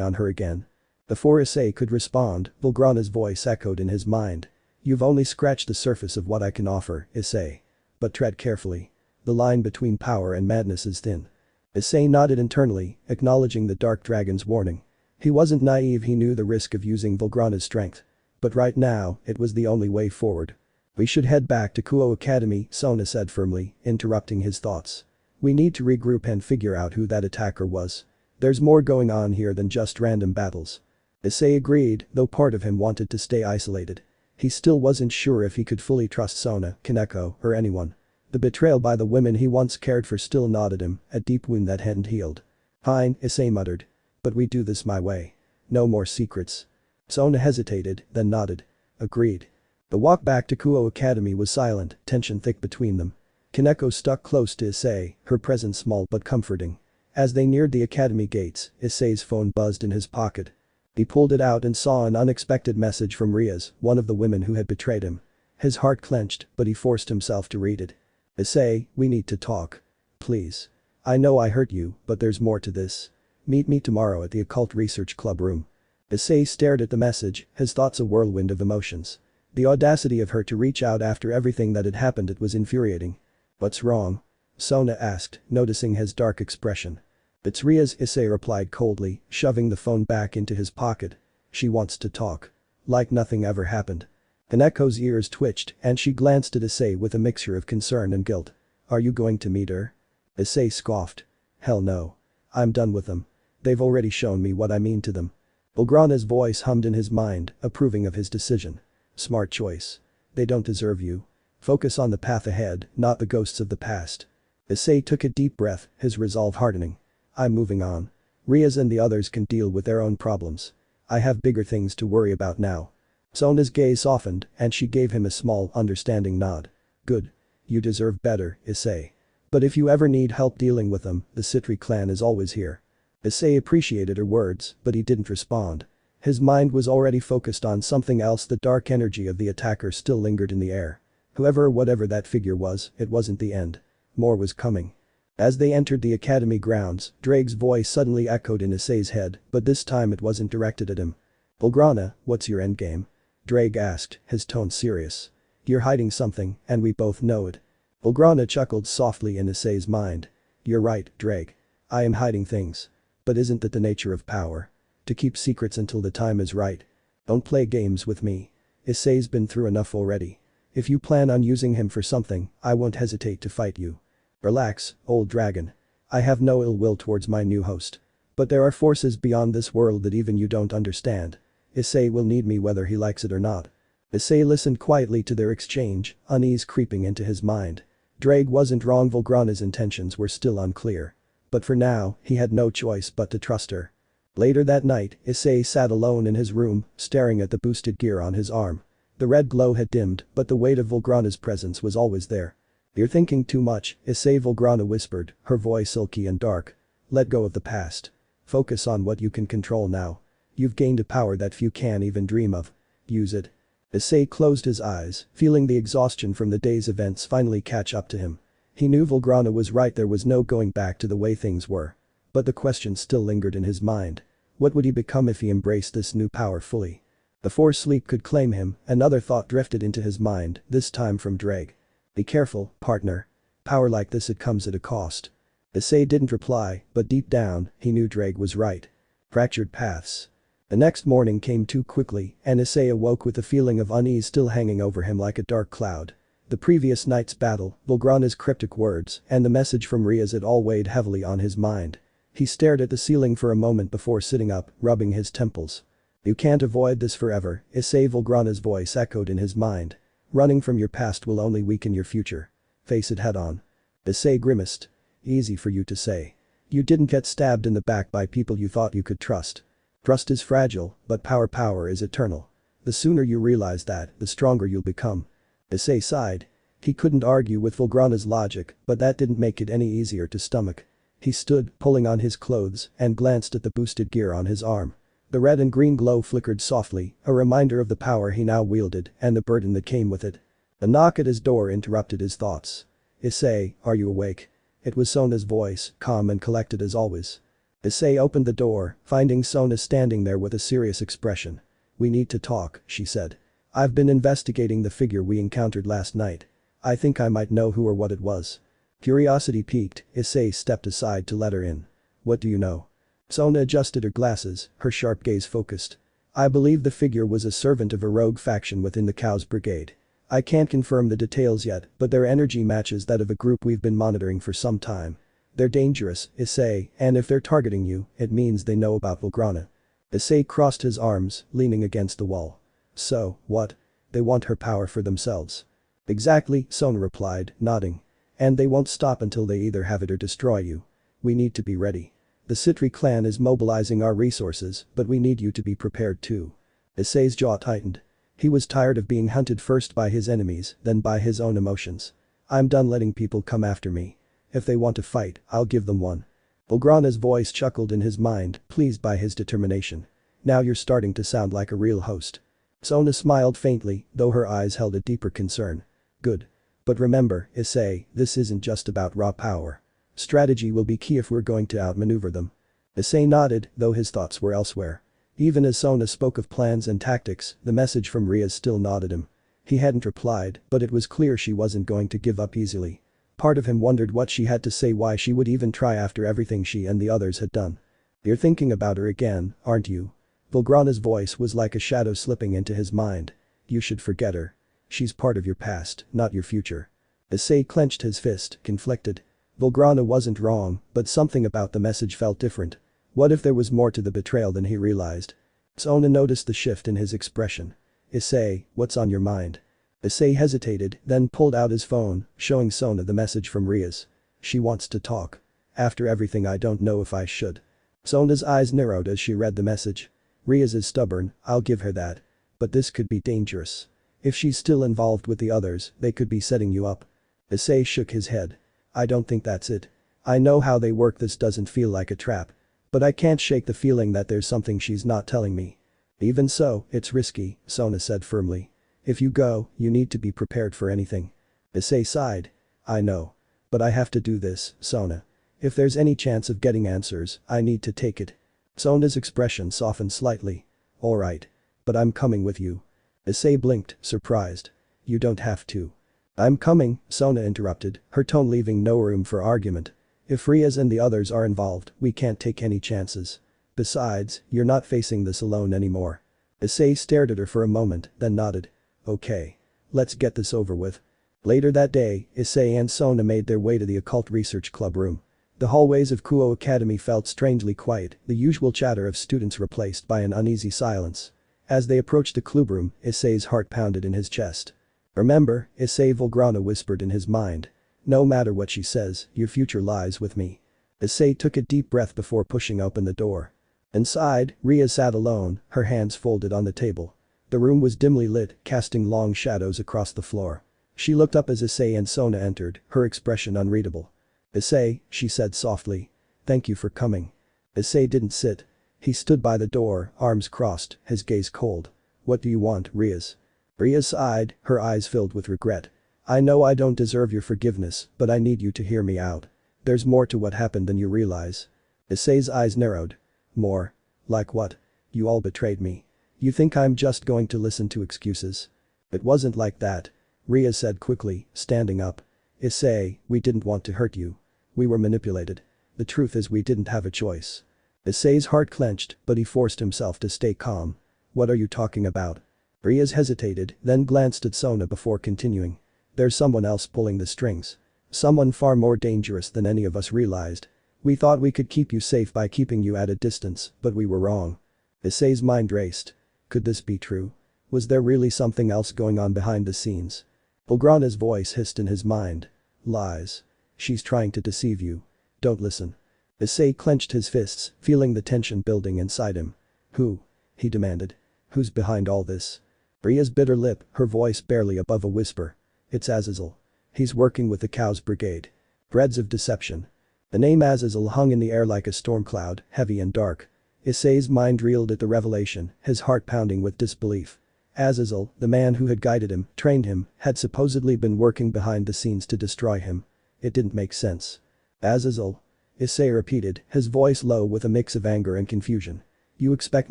on her again? Before Issei could respond, Volgrana's voice echoed in his mind. You've only scratched the surface of what I can offer, Issei. But tread carefully. The line between power and madness is thin. Issei nodded internally, acknowledging the Dark Dragon's warning. He wasn't naive, he knew the risk of using Volgrana's strength. But right now, it was the only way forward. We should head back to Kuoh Academy, Sona said firmly, interrupting his thoughts. We need to regroup and figure out who that attacker was. There's more going on here than just random battles. Issei agreed, though part of him wanted to stay isolated. He still wasn't sure if he could fully trust Sona, Kaneko, or anyone. The betrayal by the women he once cared for still gnawed at him, a deep wound that hadn't healed. Fine, Issei muttered. But we do this my way. No more secrets. Sona hesitated, then nodded. Agreed. The walk back to Kuoh Academy was silent, tension thick between them. Kaneko stuck close to Issei, her presence small but comforting. As they neared the academy gates, Issei's phone buzzed in his pocket. He pulled it out and saw an unexpected message from Rias, one of the women who had betrayed him. His heart clenched, but he forced himself to read it. Issei, we need to talk. Please. I know I hurt you, but there's more to this. Meet me tomorrow at the Occult Research Club room. Issei stared at the message, his thoughts a whirlwind of emotions. The audacity of her to reach out after everything that had happened, it was infuriating. What's wrong? Sona asked, noticing his dark expression. It's Rias, Issei replied coldly, shoving the phone back into his pocket. She wants to talk. Like nothing ever happened. Kaneko's ears twitched and she glanced at Issei with a mixture of concern and guilt. Are you going to meet her? Issei scoffed. Hell no. I'm done with them. They've already shown me what I mean to them. Volgrana's voice hummed in his mind, approving of his decision. Smart choice. They don't deserve you. Focus on the path ahead, not the ghosts of the past. Issei took a deep breath, his resolve hardening. I'm moving on. Rias and the others can deal with their own problems. I have bigger things to worry about now. Sona's gaze softened and she gave him a small, understanding nod. Good. You deserve better, Issei. But if you ever need help dealing with them, the Sitri clan is always here. Issei appreciated her words, but he didn't respond. His mind was already focused on something else. The dark energy of the attacker still lingered in the air. Whoever or whatever that figure was, it wasn't the end. More was coming. As they entered the academy grounds, Drake's voice suddenly echoed in Issei's head, but this time it wasn't directed at him. Volgrana, what's your endgame? Drake asked, his tone serious. You're hiding something, and we both know it. Volgrana chuckled softly in Issei's mind. You're right, Drake. I am hiding things. But isn't that the nature of power? To keep secrets until the time is right. Don't play games with me. Issei's been through enough already. If you plan on using him for something, I won't hesitate to fight you. Relax, old dragon. I have no ill will towards my new host. But there are forces beyond this world that even you don't understand. Issei will need me whether he likes it or not. Issei listened quietly to their exchange, unease creeping into his mind. Drake wasn't wrong, Volgrana's intentions were still unclear. But for now, he had no choice but to trust her. Later that night, Issei sat alone in his room, staring at the boosted gear on his arm. The red glow had dimmed, but the weight of Volgrana's presence was always there. You're thinking too much, Issei, Volgrana whispered, her voice silky and dark. Let go of the past. Focus on what you can control now. You've gained a power that few can even dream of. Use it. Issei closed his eyes, feeling the exhaustion from the day's events finally catch up to him. He knew Volgrana was right, there was no going back to the way things were. But the question still lingered in his mind. What would he become if he embraced this new power fully? Before sleep could claim him, another thought drifted into his mind, this time from Drake. Be careful, partner. Power like this, it comes at a cost. Issei didn't reply, but deep down, he knew Drake was right. Fractured paths. The next morning came too quickly, and Issei awoke with a feeling of unease still hanging over him like a dark cloud. The previous night's battle, Volgrana's cryptic words, and the message from Rias, it all weighed heavily on his mind. He stared at the ceiling for a moment before sitting up, rubbing his temples. You can't avoid this forever, Issei, Volgrana's voice echoed in his mind. Running from your past will only weaken your future. Face it head on. Issei grimaced. Easy for you to say. You didn't get stabbed in the back by people you thought you could trust. Trust is fragile, but power is eternal. The sooner you realize that, the stronger you'll become. Issei sighed. He couldn't argue with Volgrana's logic, but that didn't make it any easier to stomach. He stood, pulling on his clothes, and glanced at the boosted gear on his arm. The red and green glow flickered softly, a reminder of the power he now wielded and the burden that came with it. A knock at his door interrupted his thoughts. Issei, are you awake? It was Sona's voice, calm and collected as always. Issei opened the door, finding Sona standing there with a serious expression. We need to talk, she said. I've been investigating the figure we encountered last night. I think I might know who or what it was. Curiosity piqued, Issei stepped aside to let her in. What do you know? Sona adjusted her glasses, her sharp gaze focused. I believe the figure was a servant of a rogue faction within the Kuoh's brigade. I can't confirm the details yet, but their energy matches that of a group we've been monitoring for some time. They're dangerous, Issei, and if they're targeting you, it means they know about Volgrana. Issei crossed his arms, leaning against the wall. So, what? They want her power for themselves. Exactly, Sona replied, nodding. And they won't stop until they either have it or destroy you. We need to be ready. The Sitri clan is mobilizing our resources, but we need you to be prepared too. Issei's jaw tightened. He was tired of being hunted first by his enemies, then by his own emotions. I'm done letting people come after me. If they want to fight, I'll give them one. Volgrana's voice chuckled in his mind, pleased by his determination. Now you're starting to sound like a real host. Sona smiled faintly, though her eyes held a deeper concern. Good. But remember, Issei, this isn't just about raw power. Strategy will be key if we're going to outmaneuver them. Issei nodded, though his thoughts were elsewhere. Even as Sona spoke of plans and tactics, the message from Rias still nodded him. He hadn't replied, but it was clear she wasn't going to give up easily. Part of him wondered what she had to say, why she would even try after everything she and the others had done. You're thinking about her again, aren't you? Volgrana's voice was like a shadow slipping into his mind. You should forget her. She's part of your past, not your future. Issei clenched his fist, conflicted. Volgrana wasn't wrong, but something about the message felt different. What if there was more to the betrayal than he realized? Sona noticed the shift in his expression. Issei, what's on your mind? Issei hesitated, then pulled out his phone, showing Sona the message from Rias. She wants to talk. After everything, I don't know if I should. Sona's eyes narrowed as she read the message. Rias is stubborn, I'll give her that. But this could be dangerous. If she's still involved with the others, they could be setting you up. Issei shook his head. I don't think that's it. I know how they work, this doesn't feel like a trap. But I can't shake the feeling that there's something she's not telling me. Even so, it's risky, Sona said firmly. If you go, you need to be prepared for anything. Issei sighed. I know. But I have to do this, Sona. If there's any chance of getting answers, I need to take it. Sona's expression softened slightly. Alright. But I'm coming with you. Issei blinked, surprised. You don't have to. I'm coming, Sona interrupted, her tone leaving no room for argument. If Rias and the others are involved, we can't take any chances. Besides, you're not facing this alone anymore. Issei stared at her for a moment, then nodded. Okay. Let's get this over with. Later that day, Issei and Sona made their way to the Occult Research Club room. The hallways of Kuoh Academy felt strangely quiet, the usual chatter of students replaced by an uneasy silence. As they approached the clubroom, Issei's heart pounded in his chest. Remember, Issei, Volgrana whispered in his mind. No matter what she says, your future lies with me. Issei took a deep breath before pushing open the door. Inside, Rias sat alone, her hands folded on the table. The room was dimly lit, casting long shadows across the floor. She looked up as Issei and Sona entered, her expression unreadable. Issei, she said softly. Thank you for coming. Issei didn't sit. He stood by the door, arms crossed, his gaze cold. What do you want, Rias? Rias sighed, her eyes filled with regret. I know I don't deserve your forgiveness, but I need you to hear me out. There's more to what happened than you realize. Issei's eyes narrowed. More? Like what? You all betrayed me. You think I'm just going to listen to excuses? It wasn't like that. Rias said quickly, standing up. Issei, we didn't want to hurt you. We were manipulated. The truth is we didn't have a choice. Issei's heart clenched, but he forced himself to stay calm. What are you talking about? Rias hesitated, then glanced at Sona before continuing. There's someone else pulling the strings. Someone far more dangerous than any of us realized. We thought we could keep you safe by keeping you at a distance, but we were wrong. Issei's mind raced. Could this be true? Was there really something else going on behind the scenes? Volgrana's voice hissed in his mind. Lies. She's trying to deceive you. Don't listen. Issei clenched his fists, feeling the tension building inside him. Who? He demanded. Who's behind all this? Rias bit her lip, her voice barely above a whisper. It's Azazel. He's working with the Kuoh's brigade. Threads of deception. The name Azazel hung in the air like a storm cloud, heavy and dark. Issei's mind reeled at the revelation, his heart pounding with disbelief. Azazel, the man who had guided him, trained him, had supposedly been working behind the scenes to destroy him. It didn't make sense. Azazel? Issei repeated, his voice low with a mix of anger and confusion. You expect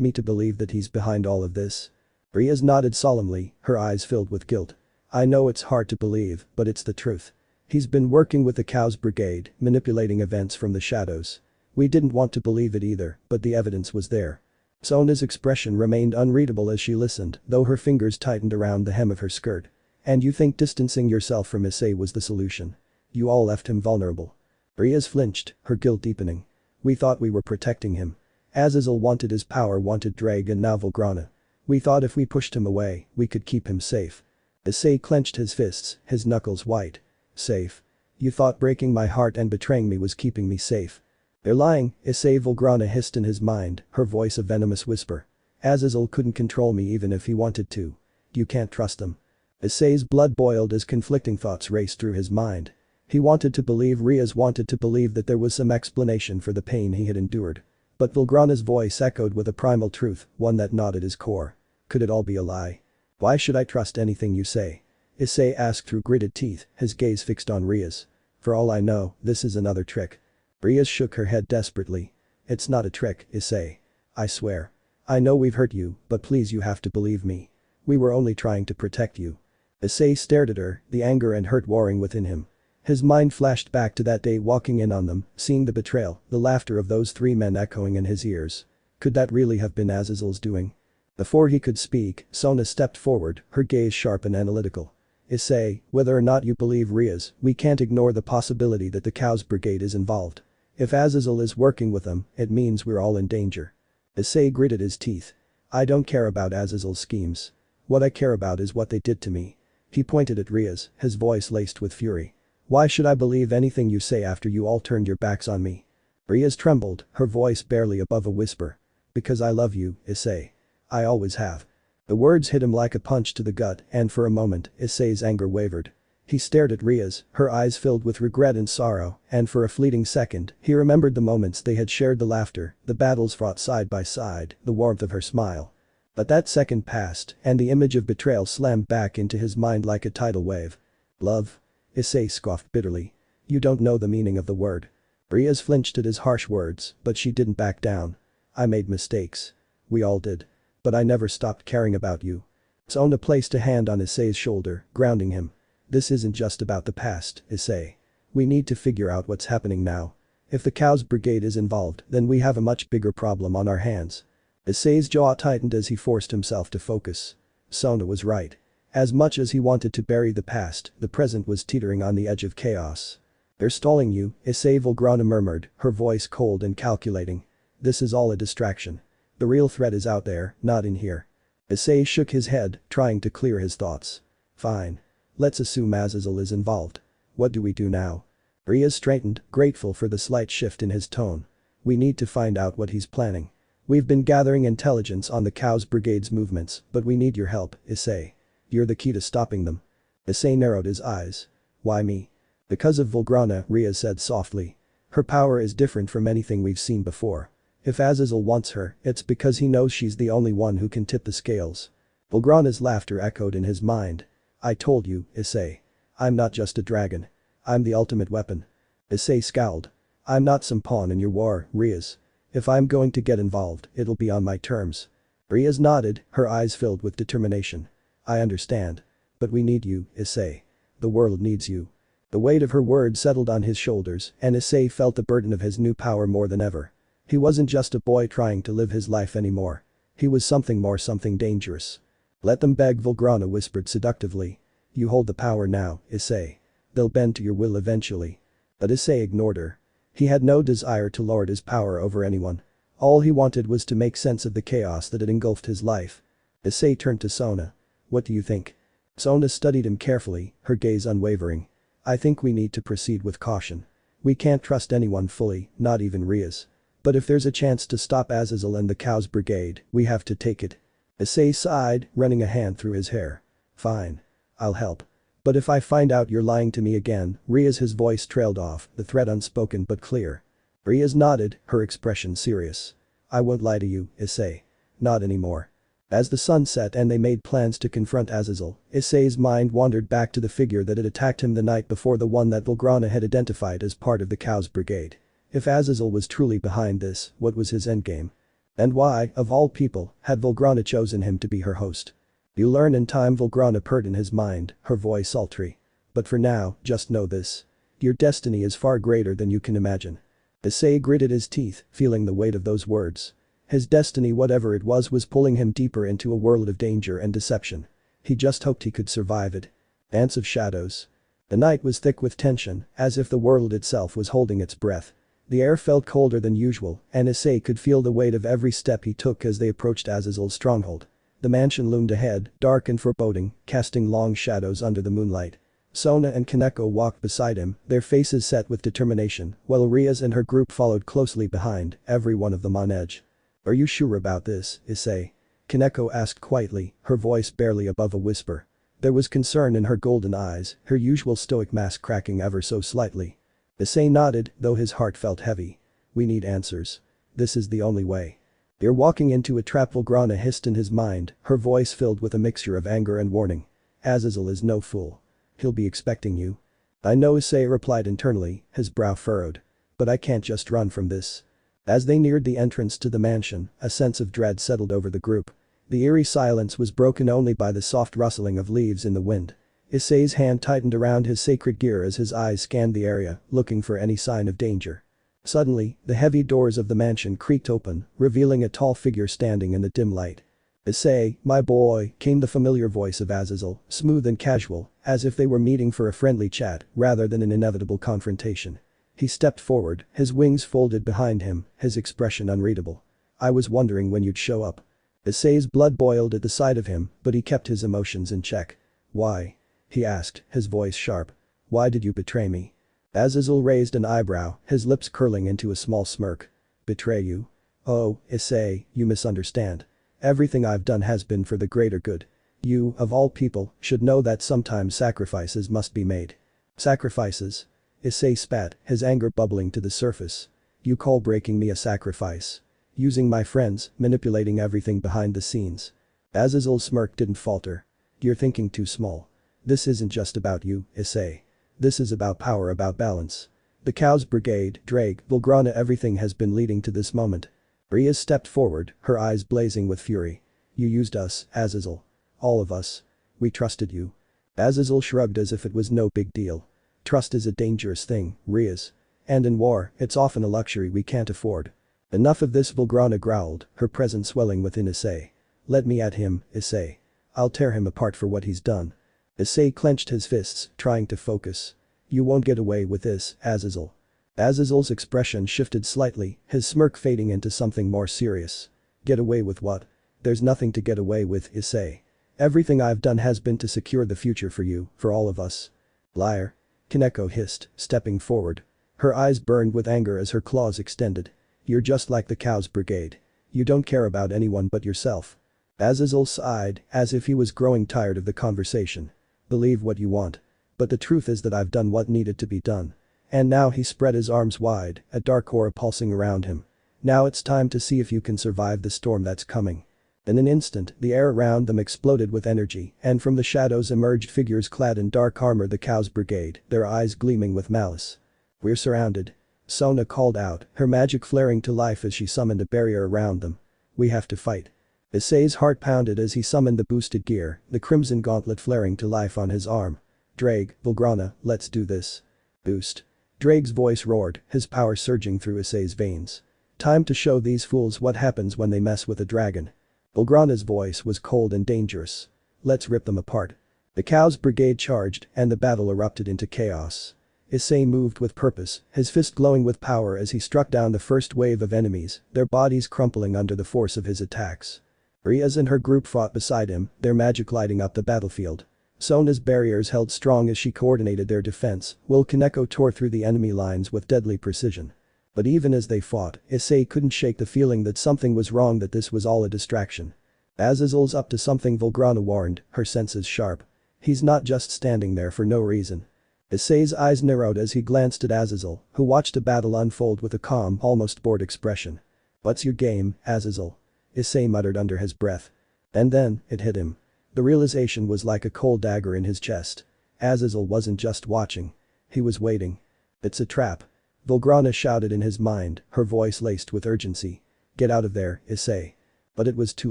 me to believe that he's behind all of this? Rias nodded solemnly, her eyes filled with guilt. I know it's hard to believe, but it's the truth. He's been working with the Kuoh's brigade, manipulating events from the shadows. We didn't want to believe it either, but the evidence was there. Sona's expression remained unreadable as she listened, though her fingers tightened around the hem of her skirt. And you think distancing yourself from Issei was the solution? You all left him vulnerable. Rias flinched, her guilt deepening. We thought we were protecting him. Azazel wanted his power, wanted Drag and now Volgrana. We thought if we pushed him away, we could keep him safe. Issei clenched his fists, his knuckles white. Safe? You thought breaking my heart and betraying me was keeping me safe? They're lying, Issei. Volgrana hissed in his mind, her voice a venomous whisper. Azazel couldn't control me even if he wanted to. You can't trust them. Issei's blood boiled as conflicting thoughts raced through his mind. He wanted to believe, Rias wanted to believe that there was some explanation for the pain he had endured. But Volgrana's voice echoed with a primal truth, one that gnawed at his core. Could it all be a lie? Why should I trust anything you say? Issei asked through gritted teeth, his gaze fixed on Rias. For all I know, this is another trick. Rias shook her head desperately. It's not a trick, Issei. I swear. I know we've hurt you, but please, you have to believe me. We were only trying to protect you. Issei stared at her, the anger and hurt warring within him. His mind flashed back to that day walking in on them, seeing the betrayal, the laughter of those three men echoing in his ears. Could that really have been Azazel's doing? Before he could speak, Sona stepped forward, her gaze sharp and analytical. Issei, whether or not you believe Rias, we can't ignore the possibility that the Kuoh's brigade is involved. If Azazel is working with them, it means we're all in danger. Issei gritted his teeth. I don't care about Azazel's schemes. What I care about is what they did to me. He pointed at Rias, his voice laced with fury. Why should I believe anything you say after you all turned your backs on me? Rias trembled, her voice barely above a whisper. Because I love you, Issei. I always have. The words hit him like a punch to the gut, and for a moment, Issei's anger wavered. He stared at Rias, her eyes filled with regret and sorrow, and for a fleeting second, he remembered the moments they had shared, the laughter, the battles fought side by side, the warmth of her smile. But that second passed, and the image of betrayal slammed back into his mind like a tidal wave. Love? Issei scoffed bitterly. You don't know the meaning of the word. Rias flinched at his harsh words, but she didn't back down. I made mistakes. We all did. But I never stopped caring about you. Sona placed a hand on Issei's shoulder, grounding him. This isn't just about the past, Issei. We need to figure out what's happening now. If the Kuoh's brigade is involved, then we have a much bigger problem on our hands. Issei's jaw tightened as he forced himself to focus. Sona was right. As much as he wanted to bury the past, the present was teetering on the edge of chaos. They're stalling you, Issei. Volgrana murmured, her voice cold and calculating. This is all a distraction. The real threat is out there, not in here. Issei shook his head, trying to clear his thoughts. Fine. Let's assume Azazel is involved. What do we do now? Rias straightened, grateful for the slight shift in his tone. We need to find out what he's planning. We've been gathering intelligence on the Kuoh's brigade's movements, but we need your help, Issei. You're the key to stopping them. Issei narrowed his eyes. Why me? Because of Volgrana, Rias said softly. Her power is different from anything we've seen before. If Azazel wants her, it's because he knows she's the only one who can tip the scales. Volgrana's laughter echoed in his mind. I told you, Issei. I'm not just a dragon. I'm the ultimate weapon. Issei scowled. I'm not some pawn in your war, Rias. If I'm going to get involved, it'll be on my terms. Rias nodded, her eyes filled with determination. I understand. But we need you, Issei. The world needs you. The weight of her words settled on his shoulders, and Issei felt the burden of his new power more than ever. He wasn't just a boy trying to live his life anymore. He was something more, something dangerous. Let them beg, Volgrana whispered seductively. You hold the power now, Issei. They'll bend to your will eventually. But Issei ignored her. He had no desire to lord his power over anyone. All he wanted was to make sense of the chaos that had engulfed his life. Issei turned to Sona. What do you think? Sona studied him carefully, her gaze unwavering. I think we need to proceed with caution. We can't trust anyone fully, not even Rias. But if there's a chance to stop Azazel and the Kuoh's brigade, we have to take it. Issei sighed, running a hand through his hair. Fine. I'll help. But if I find out you're lying to me again, Rias, his voice trailed off, the threat unspoken but clear. Rias nodded, her expression serious. I won't lie to you, Issei. Not anymore. As the sun set and they made plans to confront Azazel, Issei's mind wandered back to the figure that had attacked him the night before, the one that Volgrana had identified as part of the Kuoh's brigade. If Azazel was truly behind this, what was his endgame? And why, of all people, had Volgrana chosen him to be her host? "You'll learn in time," Volgrana purred in his mind, her voice sultry. "But for now, just know this. Your destiny is far greater than you can imagine." Issei gritted his teeth, feeling the weight of those words. His destiny, whatever it was pulling him deeper into a world of danger and deception. He just hoped he could survive it. Dance of shadows. The night was thick with tension, as if the world itself was holding its breath. The air felt colder than usual, and Issei could feel the weight of every step he took as they approached Azazel's stronghold. The mansion loomed ahead, dark and foreboding, casting long shadows under the moonlight. Sona and Kaneko walked beside him, their faces set with determination, while Rias and her group followed closely behind, every one of them on edge. "Are you sure about this, Issei?" Kaneko asked quietly, her voice barely above a whisper. There was concern in her golden eyes, her usual stoic mask cracking ever so slightly. Issei nodded, though his heart felt heavy. "We need answers. This is the only way." "You're walking into a trap," Volgrana hissed in his mind, her voice filled with a mixture of anger and warning. "Azazel is no fool. He'll be expecting you." "I know," Issei replied internally, his brow furrowed. "But I can't just run from this." As they neared the entrance to the mansion, a sense of dread settled over the group. The eerie silence was broken only by the soft rustling of leaves in the wind. Issei's hand tightened around his sacred gear as his eyes scanned the area, looking for any sign of danger. Suddenly, the heavy doors of the mansion creaked open, revealing a tall figure standing in the dim light. "Issei, my boy," came the familiar voice of Azazel, smooth and casual, as if they were meeting for a friendly chat rather than an inevitable confrontation. He stepped forward, his wings folded behind him, his expression unreadable. "I was wondering when you'd show up." Issei's blood boiled at the sight of him, but he kept his emotions in check. "Why?" he asked, his voice sharp. "Why did you betray me?" Azazel raised an eyebrow, his lips curling into a small smirk. "Betray you? Oh, Issei, you misunderstand. Everything I've done has been for the greater good. You, of all people, should know that sometimes sacrifices must be made." "Sacrifices?" Issei spat, his anger bubbling to the surface. "You call breaking me a sacrifice? Using my friends, manipulating everything behind the scenes?" Azazel's smirk didn't falter. "You're thinking too small. This isn't just about you, Issei. This is about power, about balance. The Kuoh's brigade, Drake, Volgrana, everything has been leading to this moment." Rias stepped forward, her eyes blazing with fury. "You used us, Azazel. All of us. We trusted you." Azazel shrugged as if it was no big deal. "Trust is a dangerous thing, Rias. And in war, it's often a luxury we can't afford." "Enough of this," Volgrana growled, her presence swelling within Issei. "Let me at him, Issei. I'll tear him apart for what he's done." Issei clenched his fists, trying to focus. "You won't get away with this, Azazel." Azazel's expression shifted slightly, his smirk fading into something more serious. "Get away with what? There's nothing to get away with, Issei. Everything I've done has been to secure the future for you, for all of us." "Liar." Kaneko hissed, stepping forward. Her eyes burned with anger as her claws extended. "You're just like the Kuoh's brigade. You don't care about anyone but yourself." Azazel sighed, as if he was growing tired of the conversation. "Believe what you want. But the truth is that I've done what needed to be done." And now he spread his arms wide, a dark aura pulsing around him. "Now it's time to see if you can survive the storm that's coming." In an instant, the air around them exploded with energy, and from the shadows emerged figures clad in dark armor, the Kuoh's brigade, their eyes gleaming with malice. "We're surrounded." Sona called out, her magic flaring to life as she summoned a barrier around them. "We have to fight." Issei's heart pounded as he summoned the boosted gear, the crimson gauntlet flaring to life on his arm. "Drake, Volgrana, let's do this." "Boost." Drake's voice roared, his power surging through Issei's veins. "Time to show these fools what happens when they mess with a dragon." Volgrana's voice was cold and dangerous. "Let's rip them apart." The Kuoh's brigade charged, and the battle erupted into chaos. Issei moved with purpose, his fist glowing with power as he struck down the first wave of enemies, their bodies crumpling under the force of his attacks. Rias and her group fought beside him, their magic lighting up the battlefield. Sona's barriers held strong as she coordinated their defense, while Kaneko tore through the enemy lines with deadly precision. But even as they fought, Issei couldn't shake the feeling that something was wrong, that this was all a distraction. "Azazel's up to something," Volgrana warned, her senses sharp. "He's not just standing there for no reason." Issei's eyes narrowed as he glanced at Azazel, who watched the battle unfold with a calm, almost bored expression. "What's your game, Azazel?" Issei muttered under his breath. And then, it hit him. The realization was like a cold dagger in his chest. Azazel wasn't just watching. He was waiting. It's a trap. Volgrana shouted in his mind, her voice laced with urgency. Get out of there, Issei. But it was too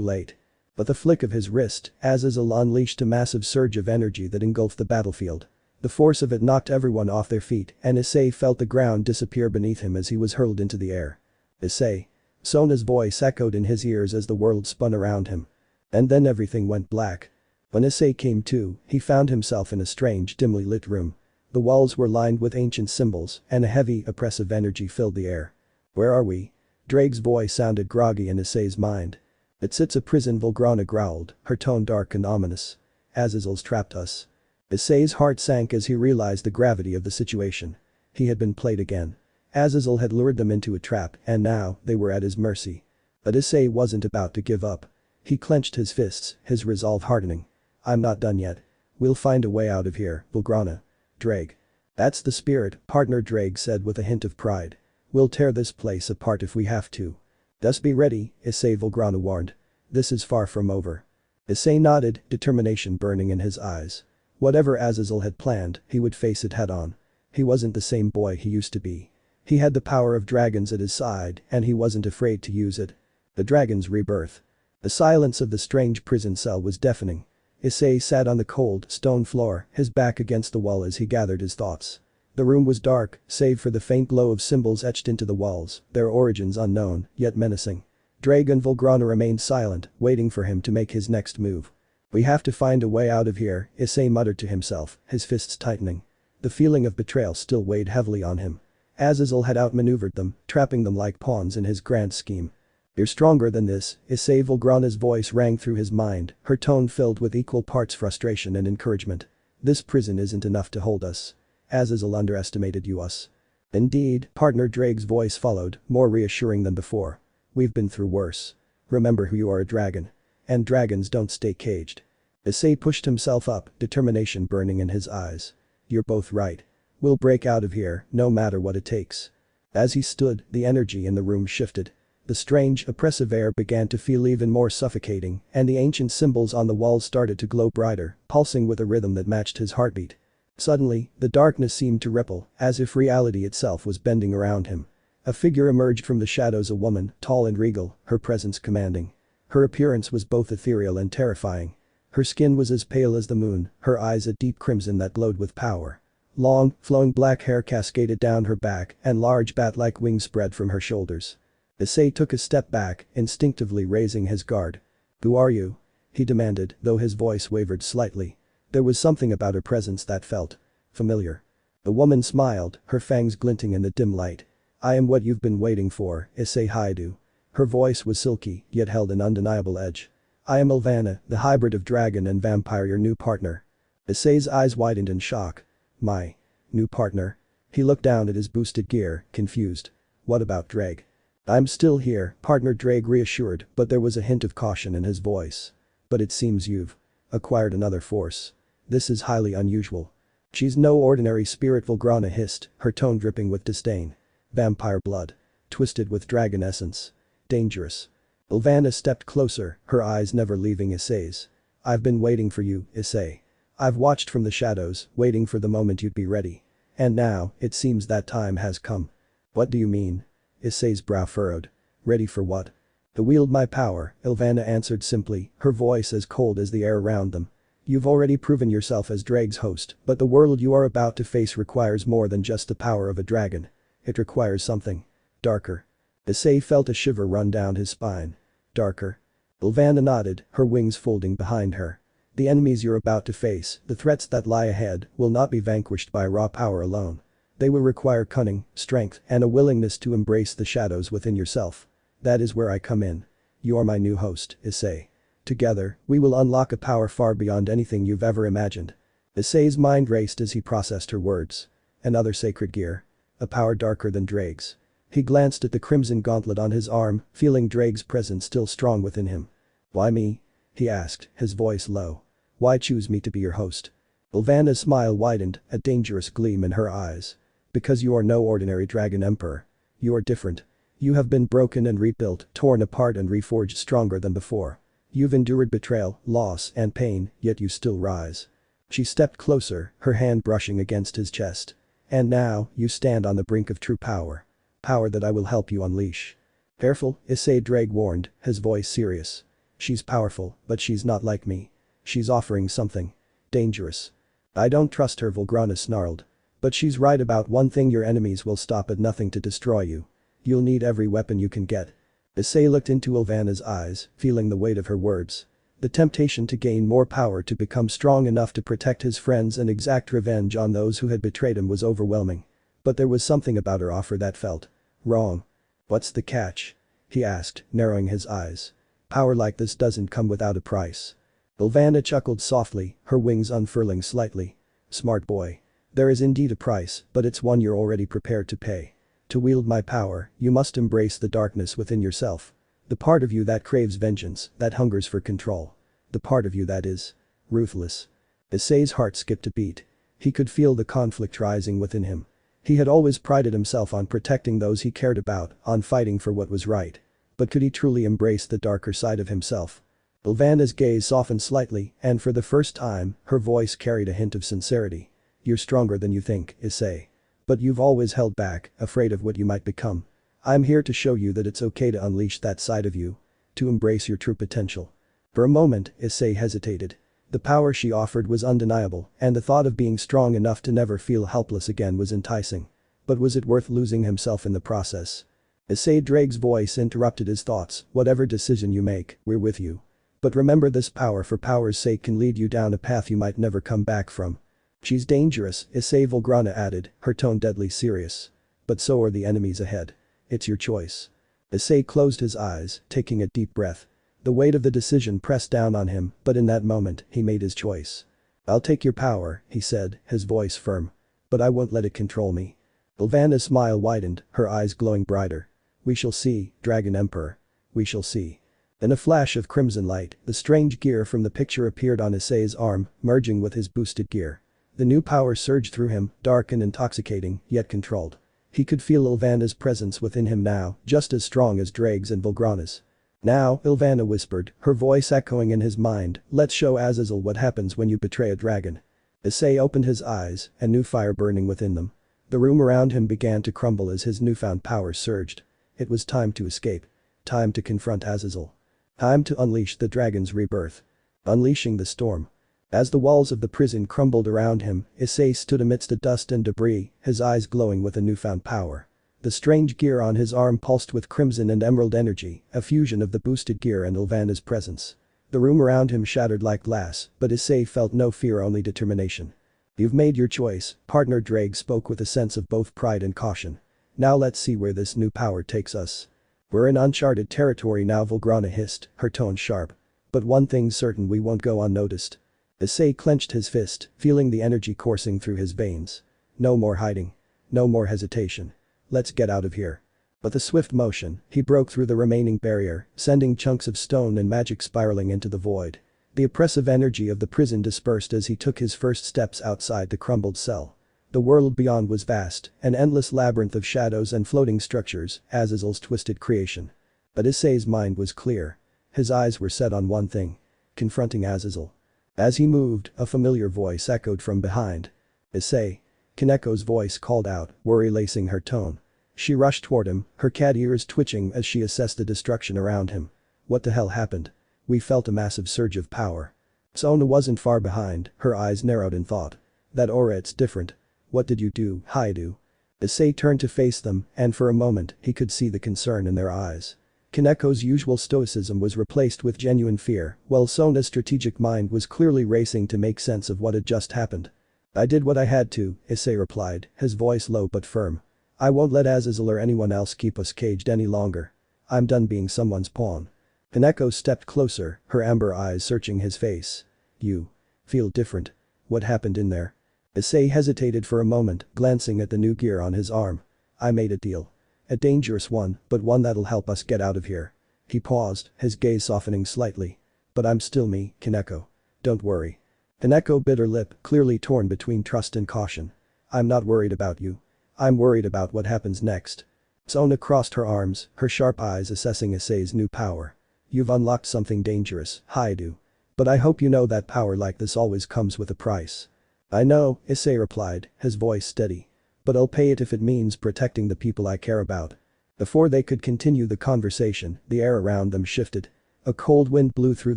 late. With a flick of his wrist, Azazel unleashed a massive surge of energy that engulfed the battlefield. The force of it knocked everyone off their feet and Issei felt the ground disappear beneath him as he was hurled into the air. Issei. Sona's voice echoed in his ears as the world spun around him. And then everything went black. When Issei came to, he found himself in a strange, dimly lit room. The walls were lined with ancient symbols and a heavy, oppressive energy filled the air. Where are we? Drake's voice sounded groggy in Issei's mind. It's a prison, Volgrana growled, her tone dark and ominous. Azazel's trapped us. Issei's heart sank as he realized the gravity of the situation. He had been played again. Azazel had lured them into a trap and now they were at his mercy. But Issei wasn't about to give up. He clenched his fists, his resolve hardening. I'm not done yet. We'll find a way out of here, Volgrana. Drake. That's the spirit, partner, Drake said with a hint of pride. We'll tear this place apart if we have to. Just be ready, Issei, Volgrana warned. This is far from over. Issei nodded, determination burning in his eyes. Whatever Azazel had planned, he would face it head on. He wasn't the same boy he used to be. He had the power of dragons at his side and he wasn't afraid to use it. The dragon's rebirth. The silence of the strange prison cell was deafening. Issei sat on the cold, stone floor, his back against the wall as he gathered his thoughts. The room was dark, save for the faint glow of symbols etched into the walls, their origins unknown, yet menacing. Drake and Volgrana remained silent, waiting for him to make his next move. We have to find a way out of here, Issei muttered to himself, his fists tightening. The feeling of betrayal still weighed heavily on him. Azazel had outmaneuvered them, trapping them like pawns in his grand scheme. You're stronger than this, Issei, Volgrana's voice rang through his mind, her tone filled with equal parts frustration and encouragement. This prison isn't enough to hold us. Azazel underestimated us. Indeed, partner, Drake's voice followed, more reassuring than before. We've been through worse. Remember who you are, a dragon. And dragons don't stay caged. Issei pushed himself up, determination burning in his eyes. You're both right. We'll break out of here, no matter what it takes. As he stood, the energy in the room shifted. The strange, oppressive air began to feel even more suffocating, and the ancient symbols on the walls started to glow brighter, pulsing with a rhythm that matched his heartbeat. Suddenly, the darkness seemed to ripple, as if reality itself was bending around him. A figure emerged from the shadows, a woman, tall and regal, her presence commanding. Her appearance was both ethereal and terrifying. Her skin was as pale as the moon, her eyes a deep crimson that glowed with power. Long, flowing black hair cascaded down her back and large bat-like wings spread from her shoulders. Issei took a step back, instinctively raising his guard. Who are you? He demanded, though his voice wavered slightly. There was something about her presence that felt familiar. The woman smiled, her fangs glinting in the dim light. I am what you've been waiting for, Issei Hyoudou. Her voice was silky, yet held an undeniable edge. I am Elvana, the hybrid of dragon and vampire, your new partner. Issei's eyes widened in shock. My new partner? He looked down at his boosted gear, confused. What about Drake? I'm still here, partner, Drake reassured, but there was a hint of caution in his voice. But it seems you've acquired another force. This is highly unusual. She's no ordinary spirit, Volgrana hissed, her tone dripping with disdain. Vampire blood. Twisted with dragon essence. Dangerous. Elvana stepped closer, her eyes never leaving Issei's. I've been waiting for you, Issei. I've watched from the shadows, waiting for the moment you'd be ready. And now, it seems that time has come. What do you mean? Issei's brow furrowed. Ready for what? To wield my power, Elvana answered simply, her voice as cold as the air around them. You've already proven yourself as Drake's host, but the world you are about to face requires more than just the power of a dragon. It requires something darker. Issei felt a shiver run down his spine. Darker. Elvana nodded, her wings folding behind her. The enemies you're about to face, the threats that lie ahead, will not be vanquished by raw power alone. They will require cunning, strength, and a willingness to embrace the shadows within yourself. That is where I come in. You are my new host, Issei. Together, we will unlock a power far beyond anything you've ever imagined. Issei's mind raced as he processed her words. Another sacred gear. A power darker than Drake's. He glanced at the crimson gauntlet on his arm, feeling Drake's presence still strong within him. Why me? He asked, his voice low. Why choose me to be your host? Elvana's smile widened, a dangerous gleam in her eyes. Because you are no ordinary dragon emperor. You are different. You have been broken and rebuilt, torn apart and reforged stronger than before. You've endured betrayal, loss, and pain, yet you still rise. She stepped closer, her hand brushing against his chest. And now, you stand on the brink of true power. Power that I will help you unleash. Careful, Issei Drake warned, his voice serious. She's powerful, but she's not like me. She's offering something dangerous. I don't trust her, Volgrana snarled. But she's right about one thing, your enemies will stop at nothing to destroy you. You'll need every weapon you can get. Issei looked into Ilvana's eyes, feeling the weight of her words. The temptation to gain more power, to become strong enough to protect his friends and exact revenge on those who had betrayed him, was overwhelming. But there was something about her offer that felt wrong. What's the catch? He asked, narrowing his eyes. Power like this doesn't come without a price. Ilvana chuckled softly, her wings unfurling slightly. Smart boy. There is indeed a price, but it's one you're already prepared to pay. To wield my power, you must embrace the darkness within yourself. The part of you that craves vengeance, that hungers for control. The part of you that is ruthless. Issei's heart skipped a beat. He could feel the conflict rising within him. He had always prided himself on protecting those he cared about, on fighting for what was right. But could he truly embrace the darker side of himself? Ilvana's gaze softened slightly, and for the first time, her voice carried a hint of sincerity. You're stronger than you think, Issei. But you've always held back, afraid of what you might become. I'm here to show you that it's okay to unleash that side of you. To embrace your true potential. For a moment, Issei hesitated. The power she offered was undeniable, and the thought of being strong enough to never feel helpless again was enticing. But was it worth losing himself in the process? Issei Drake's voice interrupted his thoughts. Whatever decision you make, we're with you. But remember, this power for power's sake can lead you down a path you might never come back from. She's dangerous, Issei Volgrana added, her tone deadly serious. But so are the enemies ahead. It's your choice. Issei closed his eyes, taking a deep breath. The weight of the decision pressed down on him, but in that moment, he made his choice. I'll take your power, he said, his voice firm. But I won't let it control me. Ilvana's smile widened, her eyes glowing brighter. We shall see, Dragon Emperor. We shall see. In a flash of crimson light, the strange gear from the picture appeared on Issei's arm, merging with his boosted gear. The new power surged through him, dark and intoxicating, yet controlled. He could feel Ilvana's presence within him now, just as strong as Drake's and Volgrana's. Now, Ilvana whispered, her voice echoing in his mind, let's show Azazel what happens when you betray a dragon. Issei opened his eyes, a new fire burning within them. The room around him began to crumble as his newfound power surged. It was time to escape. Time to confront Azazel. Time to unleash the dragon's rebirth. Unleashing the storm. As the walls of the prison crumbled around him, Issei stood amidst the dust and debris, his eyes glowing with a newfound power. The strange gear on his arm pulsed with crimson and emerald energy, a fusion of the boosted gear and Ilvana's presence. The room around him shattered like glass, but Issei felt no fear, only determination. You've made your choice, partner. Drake spoke with a sense of both pride and caution. Now let's see where this new power takes us. We're in uncharted territory now, Volgrana hissed, her tone sharp. But one thing's certain, we won't go unnoticed. Issei clenched his fist, feeling the energy coursing through his veins. No more hiding. No more hesitation. Let's get out of here. With a swift motion, he broke through the remaining barrier, sending chunks of stone and magic spiraling into the void. The oppressive energy of the prison dispersed as he took his first steps outside the crumbled cell. The world beyond was vast, an endless labyrinth of shadows and floating structures, Azazel's twisted creation. But Issei's mind was clear. His eyes were set on one thing. Confronting Azazel. As he moved, a familiar voice echoed from behind. Issei. Kaneko's voice called out, worry lacing her tone. She rushed toward him, her cat ears twitching as she assessed the destruction around him. What the hell happened? We felt a massive surge of power. Sona wasn't far behind, her eyes narrowed in thought. That aura, it's different. What did you do, Hyoudou? Issei turned to face them, and for a moment, he could see the concern in their eyes. Kaneko's usual stoicism was replaced with genuine fear, while Sona's strategic mind was clearly racing to make sense of what had just happened. I did what I had to, Issei replied, his voice low but firm. I won't let Azazel or anyone else keep us caged any longer. I'm done being someone's pawn. Kaneko stepped closer, her amber eyes searching his face. You feel different. What happened in there? Issei hesitated for a moment, glancing at the new gear on his arm. I made a deal. A dangerous one, but one that'll help us get out of here. He paused, his gaze softening slightly. But I'm still me, Kaneko. Don't worry. Kaneko bit her lip, clearly torn between trust and caution. I'm not worried about you. I'm worried about what happens next. Sona crossed her arms, her sharp eyes assessing Issei's new power. You've unlocked something dangerous, Hyoudou. But I hope you know that power like this always comes with a price. I know, Issei replied, his voice steady. But I'll pay it if it means protecting the people I care about. Before they could continue the conversation, the air around them shifted. A cold wind blew through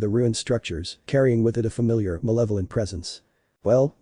the ruined structures, carrying with it a familiar, malevolent presence. Well,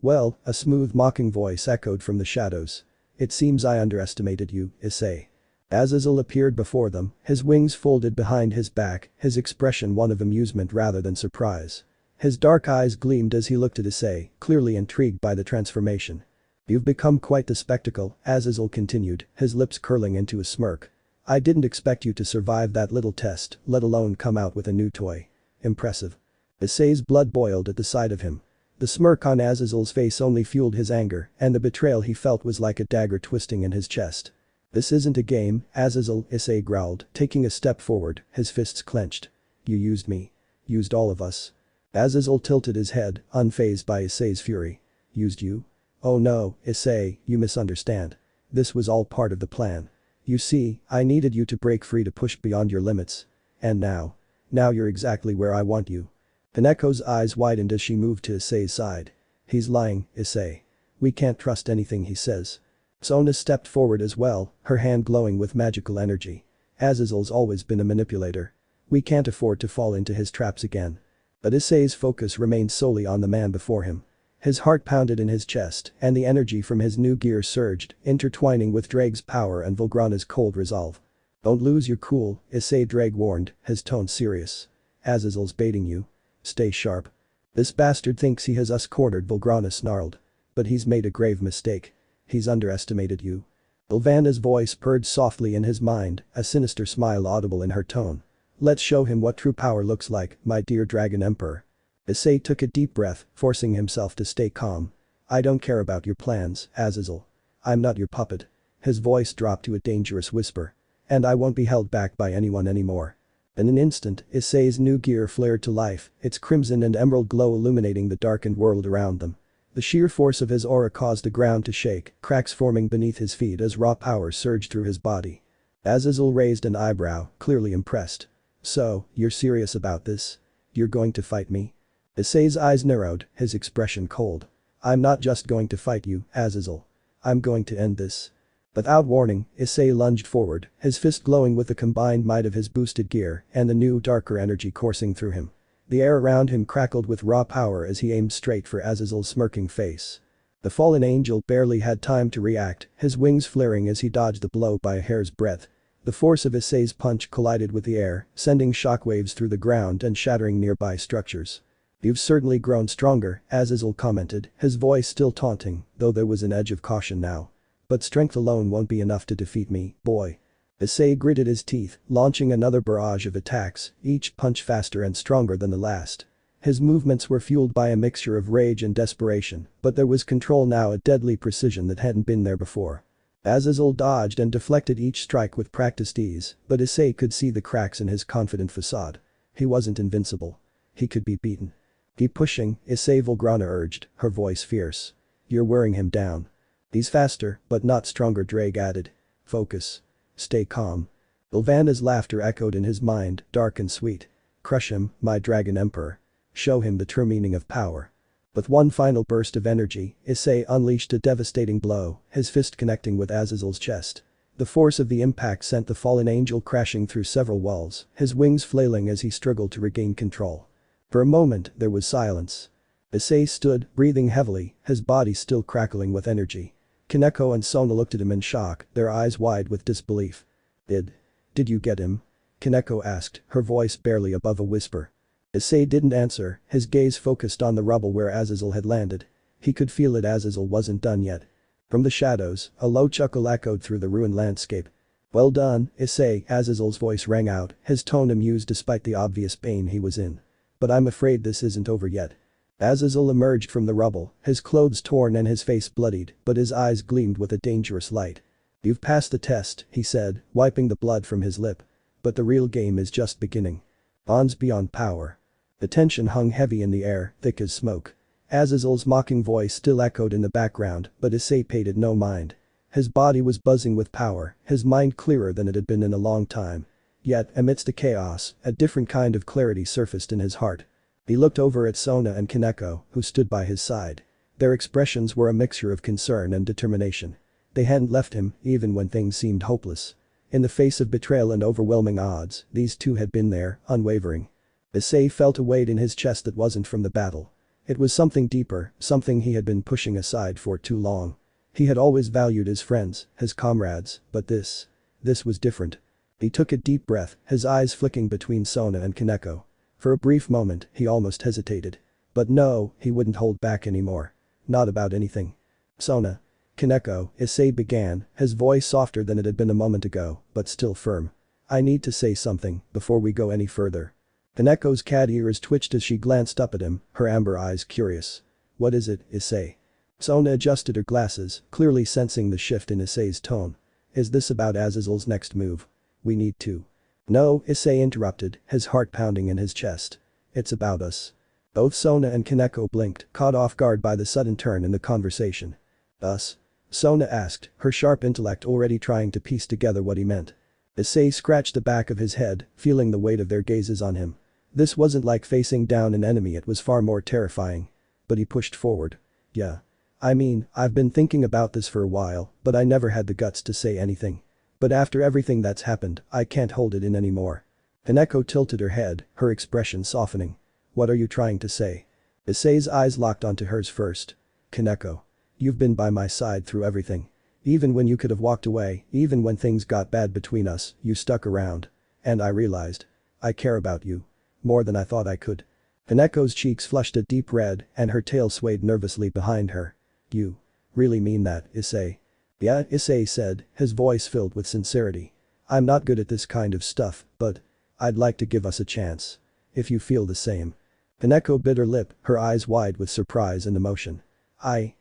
a smooth mocking voice echoed from the shadows. It seems I underestimated you, Issei. Azazel appeared before them, his wings folded behind his back, his expression one of amusement rather than surprise. His dark eyes gleamed as he looked at Issei, clearly intrigued by the transformation. You've become quite the spectacle, Azazel continued, his lips curling into a smirk. I didn't expect you to survive that little test, let alone come out with a new toy. Impressive. Issei's blood boiled at the sight of him. The smirk on Azazel's face only fueled his anger, and the betrayal he felt was like a dagger twisting in his chest. This isn't a game, Azazel, Issei growled, taking a step forward, his fists clenched. You used me. Used all of us. Azazel tilted his head, unfazed by Issei's fury. Used you? Oh no, Issei, you misunderstand. This was all part of the plan. You see, I needed you to break free to push beyond your limits. And now. Now you're exactly where I want you. Kaneko's eyes widened as she moved to Issei's side. He's lying, Issei. We can't trust anything he says. Sona stepped forward as well, her hand glowing with magical energy. Azazel's always been a manipulator. We can't afford to fall into his traps again. But Issei's focus remained solely on the man before him. His heart pounded in his chest, and the energy from his new gear surged, intertwining with Drake's power and Volgrana's cold resolve. Don't lose your cool, Issei Drake warned, his tone serious. Azazel's baiting you. Stay sharp. This bastard thinks he has us cornered, Volgrana snarled. But he's made a grave mistake. He's underestimated you. Ilvana's voice purred softly in his mind, a sinister smile audible in her tone. Let's show him what true power looks like, my dear Dragon Emperor. Issei took a deep breath, forcing himself to stay calm. I don't care about your plans, Azazel. I'm not your puppet. His voice dropped to a dangerous whisper. And I won't be held back by anyone anymore. In an instant, Issei's new gear flared to life, its crimson and emerald glow illuminating the darkened world around them. The sheer force of his aura caused the ground to shake, cracks forming beneath his feet as raw power surged through his body. Azazel raised an eyebrow, clearly impressed. So, you're serious about this? You're going to fight me? Issei's eyes narrowed, his expression cold. I'm not just going to fight you, Azazel. I'm going to end this. Without warning, Issei lunged forward, his fist glowing with the combined might of his boosted gear and the new darker energy coursing through him. The air around him crackled with raw power as he aimed straight for Azazel's smirking face. The fallen angel barely had time to react, his wings flaring as he dodged the blow by a hair's breadth. The force of Issei's punch collided with the air, sending shockwaves through the ground and shattering nearby structures. You've certainly grown stronger, Azazel commented, his voice still taunting, though there was an edge of caution now. But strength alone won't be enough to defeat me, boy. Issei gritted his teeth, launching another barrage of attacks, each punch faster and stronger than the last. His movements were fueled by a mixture of rage and desperation, but there was control now, a deadly precision that hadn't been there before. Azazel dodged and deflected each strike with practiced ease, but Issei could see the cracks in his confident facade. He wasn't invincible. He could be beaten. Keep pushing, Issei Volgrana urged, her voice fierce. You're wearing him down. He's faster, but not stronger, Drake added. Focus. Stay calm. Ilvana's laughter echoed in his mind, dark and sweet. Crush him, my Dragon Emperor. Show him the true meaning of power. With one final burst of energy, Issei unleashed a devastating blow, his fist connecting with Azazel's chest. The force of the impact sent the fallen angel crashing through several walls, his wings flailing as he struggled to regain control. For a moment, there was silence. Issei stood, breathing heavily, his body still crackling with energy. Kaneko and Sona looked at him in shock, their eyes wide with disbelief. Did you get him? Kaneko asked, her voice barely above a whisper. Issei didn't answer, his gaze focused on the rubble where Azazel had landed. He could feel it, Azazel wasn't done yet. From the shadows, a low chuckle echoed through the ruined landscape. Well done, Issei, Azazel's voice rang out, his tone amused despite the obvious pain he was in. But I'm afraid this isn't over yet. Azazel emerged from the rubble, his clothes torn and his face bloodied, but his eyes gleamed with a dangerous light. You've passed the test, he said, wiping the blood from his lip. But the real game is just beginning. Bonds beyond power. The tension hung heavy in the air, thick as smoke. Azazel's mocking voice still echoed in the background, but Issei paid it no mind. His body was buzzing with power, his mind clearer than it had been in a long time. Yet, amidst the chaos, a different kind of clarity surfaced in his heart. He looked over at Sona and Kaneko, who stood by his side. Their expressions were a mixture of concern and determination. They hadn't left him, even when things seemed hopeless. In the face of betrayal and overwhelming odds, these two had been there, unwavering. Issei felt a weight in his chest that wasn't from the battle. It was something deeper, something he had been pushing aside for too long. He had always valued his friends, his comrades, but this was different. He took a deep breath, his eyes flicking between Sona and Kaneko. For a brief moment, he almost hesitated. But no, he wouldn't hold back anymore. Not about anything. Sona. Kaneko, Issei began, his voice softer than it had been a moment ago, but still firm. I need to say something, before we go any further. Kaneko's cat ears twitched as she glanced up at him, her amber eyes curious. What is it, Issei? Sona adjusted her glasses, clearly sensing the shift in Issei's tone. Is this about Azazel's next move? We need to. No, Issei interrupted, his heart pounding in his chest. It's about us. Both Sona and Kaneko blinked, caught off guard by the sudden turn in the conversation. Us? Sona asked, her sharp intellect already trying to piece together what he meant. Issei scratched the back of his head, feeling the weight of their gazes on him. This wasn't like facing down an enemy, it was far more terrifying. But he pushed forward. Yeah. I mean, I've been thinking about this for a while, but I never had the guts to say anything. But after everything that's happened, I can't hold it in anymore. Kaneko tilted her head, her expression softening. What are you trying to say? Issei's eyes locked onto hers first. Kaneko. You've been by my side through everything. Even when you could have walked away, even when things got bad between us, you stuck around. And I realized. I care about you. More than I thought I could. Kaneko's cheeks flushed a deep red and her tail swayed nervously behind her. You really mean that, Issei? Yeah, Issei said, his voice filled with sincerity. I'm not good at this kind of stuff, but I'd like to give us a chance. If you feel the same. Kaneko bit her lip, her eyes wide with surprise and emotion. I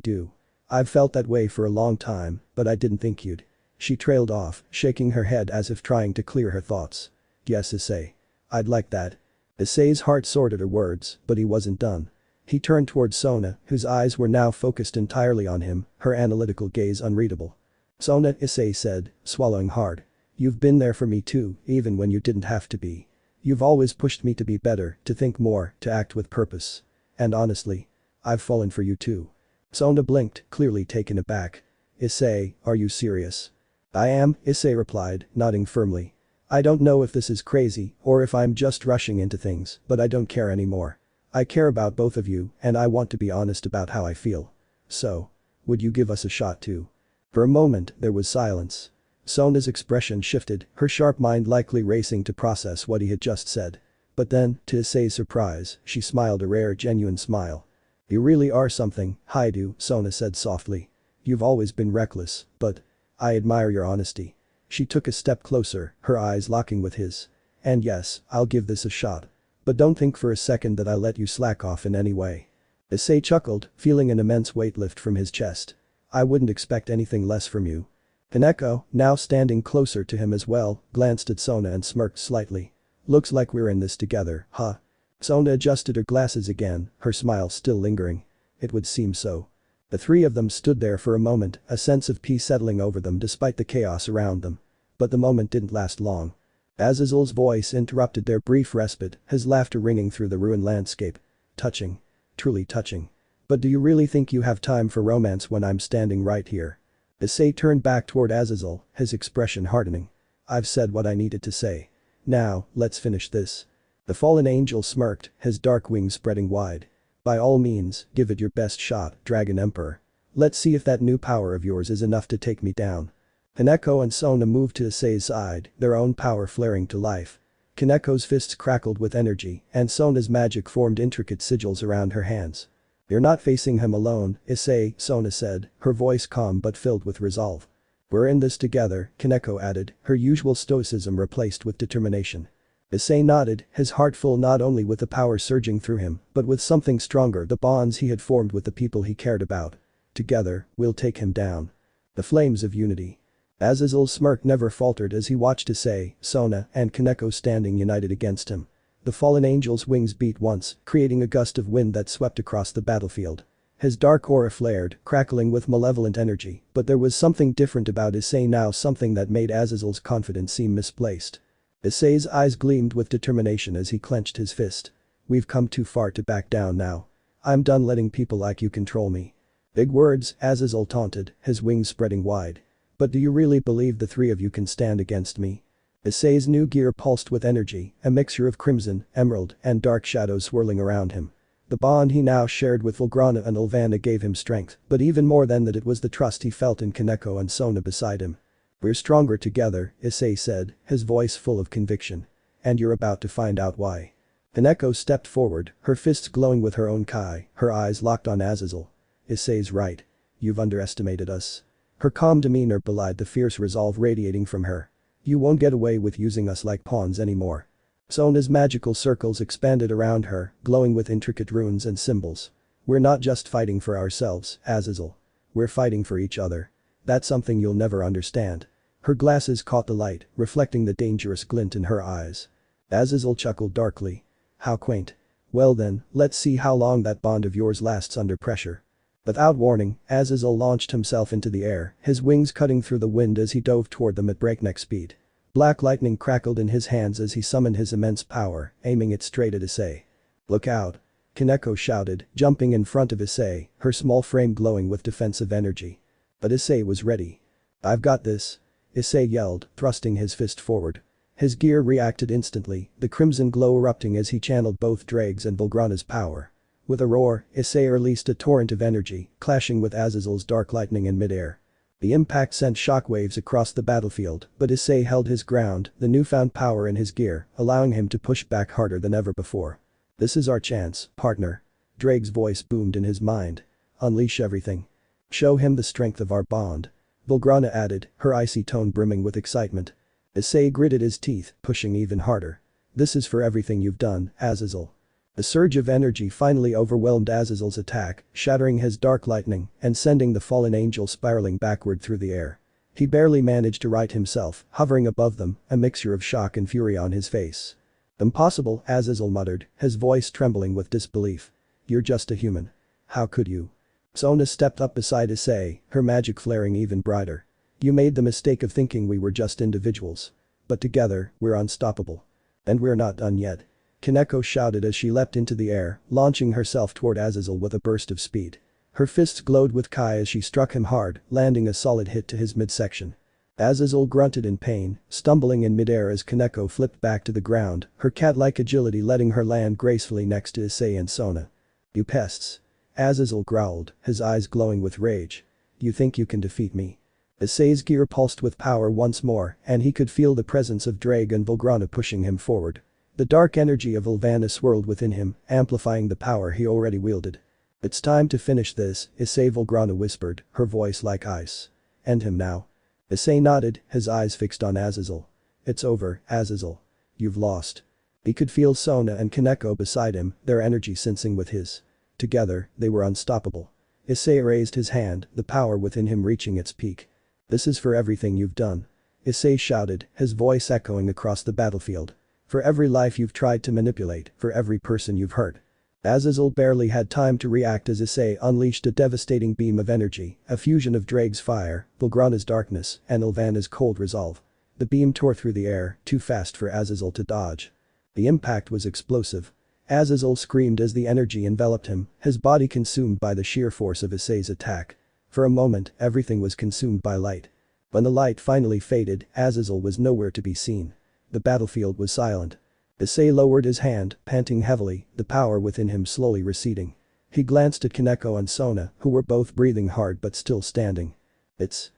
do. I've felt that way for a long time, but I didn't think you'd. She trailed off, shaking her head as if trying to clear her thoughts. Yes, Issei. I'd like that. Issei's heart sorted her words, but he wasn't done. He turned towards Sona, whose eyes were now focused entirely on him, her analytical gaze unreadable. Sona, Issei said, swallowing hard. You've been there for me too, even when you didn't have to be. You've always pushed me to be better, to think more, to act with purpose. And honestly, I've fallen for you too. Sona blinked, clearly taken aback. Issei, are you serious? I am, Issei replied, nodding firmly. I don't know if this is crazy or if I'm just rushing into things, but I don't care anymore. I care about both of you and I want to be honest about how I feel. So, would you give us a shot too? For a moment, there was silence. Sona's expression shifted, her sharp mind likely racing to process what he had just said. But then, to Issei's surprise, she smiled a rare genuine smile. You really are something, Hyoudou, Sona said softly. You've always been reckless, but I admire your honesty. She took a step closer, her eyes locking with his. And yes, I'll give this a shot. But don't think for a second that I'll let you slack off in any way. Issei chuckled, feeling an immense weight lift from his chest. I wouldn't expect anything less from you. Kaneko, now standing closer to him as well, glanced at Sona and smirked slightly. Looks like we're in this together, huh? Sona adjusted her glasses again, her smile still lingering. It would seem so. The three of them stood there for a moment, a sense of peace settling over them despite the chaos around them. But the moment didn't last long. Azazel's voice interrupted their brief respite, his laughter ringing through the ruined landscape. Touching. Truly touching. But do you really think you have time for romance when I'm standing right here? Issei turned back toward Azazel, his expression hardening. I've said what I needed to say. Now, let's finish this. The fallen angel smirked, his dark wings spreading wide. By all means, give it your best shot, Dragon Emperor. Let's see if that new power of yours is enough to take me down. Kaneko and Sona moved to Issei's side, their own power flaring to life. Kaneko's fists crackled with energy, and Sona's magic formed intricate sigils around her hands. You're not facing him alone, Issei, Sona said, her voice calm but filled with resolve. We're in this together, Kaneko added, her usual stoicism replaced with determination. Issei nodded, his heart full not only with the power surging through him, but with something stronger, the bonds he had formed with the people he cared about. Together, we'll take him down. The flames of unity. Azazel's smirk never faltered as he watched Issei, Sona, and Kaneko standing united against him. The fallen angel's wings beat once, creating a gust of wind that swept across the battlefield. His dark aura flared, crackling with malevolent energy, but there was something different about Issei now, something that made Azazel's confidence seem misplaced. Issei's eyes gleamed with determination as he clenched his fist. We've come too far to back down now. I'm done letting people like you control me. Big words, Azazel taunted, his wings spreading wide. But do you really believe the three of you can stand against me? Issei's new gear pulsed with energy, a mixture of crimson, emerald, and dark shadows swirling around him. The bond he now shared with Volgrana and Ulvana gave him strength, but even more than that it was the trust he felt in Kaneko and Sona beside him. We're stronger together, Issei said, his voice full of conviction. And you're about to find out why. Kaneko stepped forward, her fists glowing with her own Kai, her eyes locked on Azazel. Issei's right. You've underestimated us. Her calm demeanor belied the fierce resolve radiating from her. You won't get away with using us like pawns anymore. Sona's magical circles expanded around her, glowing with intricate runes and symbols. We're not just fighting for ourselves, Azazel. We're fighting for each other. That's something you'll never understand. Her glasses caught the light, reflecting the dangerous glint in her eyes. Azazel chuckled darkly. How quaint. Well then, let's see how long that bond of yours lasts under pressure. Without warning, Azazel launched himself into the air, his wings cutting through the wind as he dove toward them at breakneck speed. Black lightning crackled in his hands as he summoned his immense power, aiming it straight at Issei. Look out. Kaneko shouted, jumping in front of Issei, her small frame glowing with defensive energy. But Issei was ready. I've got this. Issei yelled, thrusting his fist forward. His gear reacted instantly, the crimson glow erupting as he channeled both Drake's and Volgrana's power. With a roar, Issei released a torrent of energy, clashing with Azazel's dark lightning in midair. The impact sent shockwaves across the battlefield, but Issei held his ground, the newfound power in his gear, allowing him to push back harder than ever before. This is our chance, partner. Drake's voice boomed in his mind. Unleash everything. Show him the strength of our bond. Volgrana added, her icy tone brimming with excitement. Issei gritted his teeth, pushing even harder. This is for everything you've done, Azazel. A surge of energy finally overwhelmed Azazel's attack, shattering his dark lightning and sending the fallen angel spiraling backward through the air. He barely managed to right himself, hovering above them, a mixture of shock and fury on his face. Impossible, Azazel muttered, his voice trembling with disbelief. You're just a human. How could you? Sona stepped up beside Issei, her magic flaring even brighter. You made the mistake of thinking we were just individuals. But together, we're unstoppable. And we're not done yet. Kaneko shouted as she leapt into the air, launching herself toward Azazel with a burst of speed. Her fists glowed with Kai as she struck him hard, landing a solid hit to his midsection. Azazel grunted in pain, stumbling in midair as Kaneko flipped back to the ground, her cat-like agility letting her land gracefully next to Issei and Sona. You pests. Azazel growled, his eyes glowing with rage. You think you can defeat me? Issei's gear pulsed with power once more, and he could feel the presence of Drake and Volgrana pushing him forward. The dark energy of Ulvana swirled within him, amplifying the power he already wielded. It's time to finish this, Issei, Volgrana whispered, her voice like ice. End him now. Issei nodded, his eyes fixed on Azazel. It's over, Azazel. You've lost. He could feel Sona and Kaneko beside him, their energy sensing with his. Together, they were unstoppable. Issei raised his hand, the power within him reaching its peak. This is for everything you've done. Issei shouted, his voice echoing across the battlefield. For every life you've tried to manipulate, for every person you've hurt. Azazel barely had time to react as Issei unleashed a devastating beam of energy, a fusion of Drake's fire, Volgrana's darkness, and Ulvana's cold resolve. The beam tore through the air, too fast for Azazel to dodge. The impact was explosive. Azazel screamed as the energy enveloped him, his body consumed by the sheer force of Issei's attack. For a moment, everything was consumed by light. When the light finally faded, Azazel was nowhere to be seen. The battlefield was silent. Issei lowered his hand, panting heavily, the power within him slowly receding. He glanced at Kaneko and Sona, who were both breathing hard but still standing. It's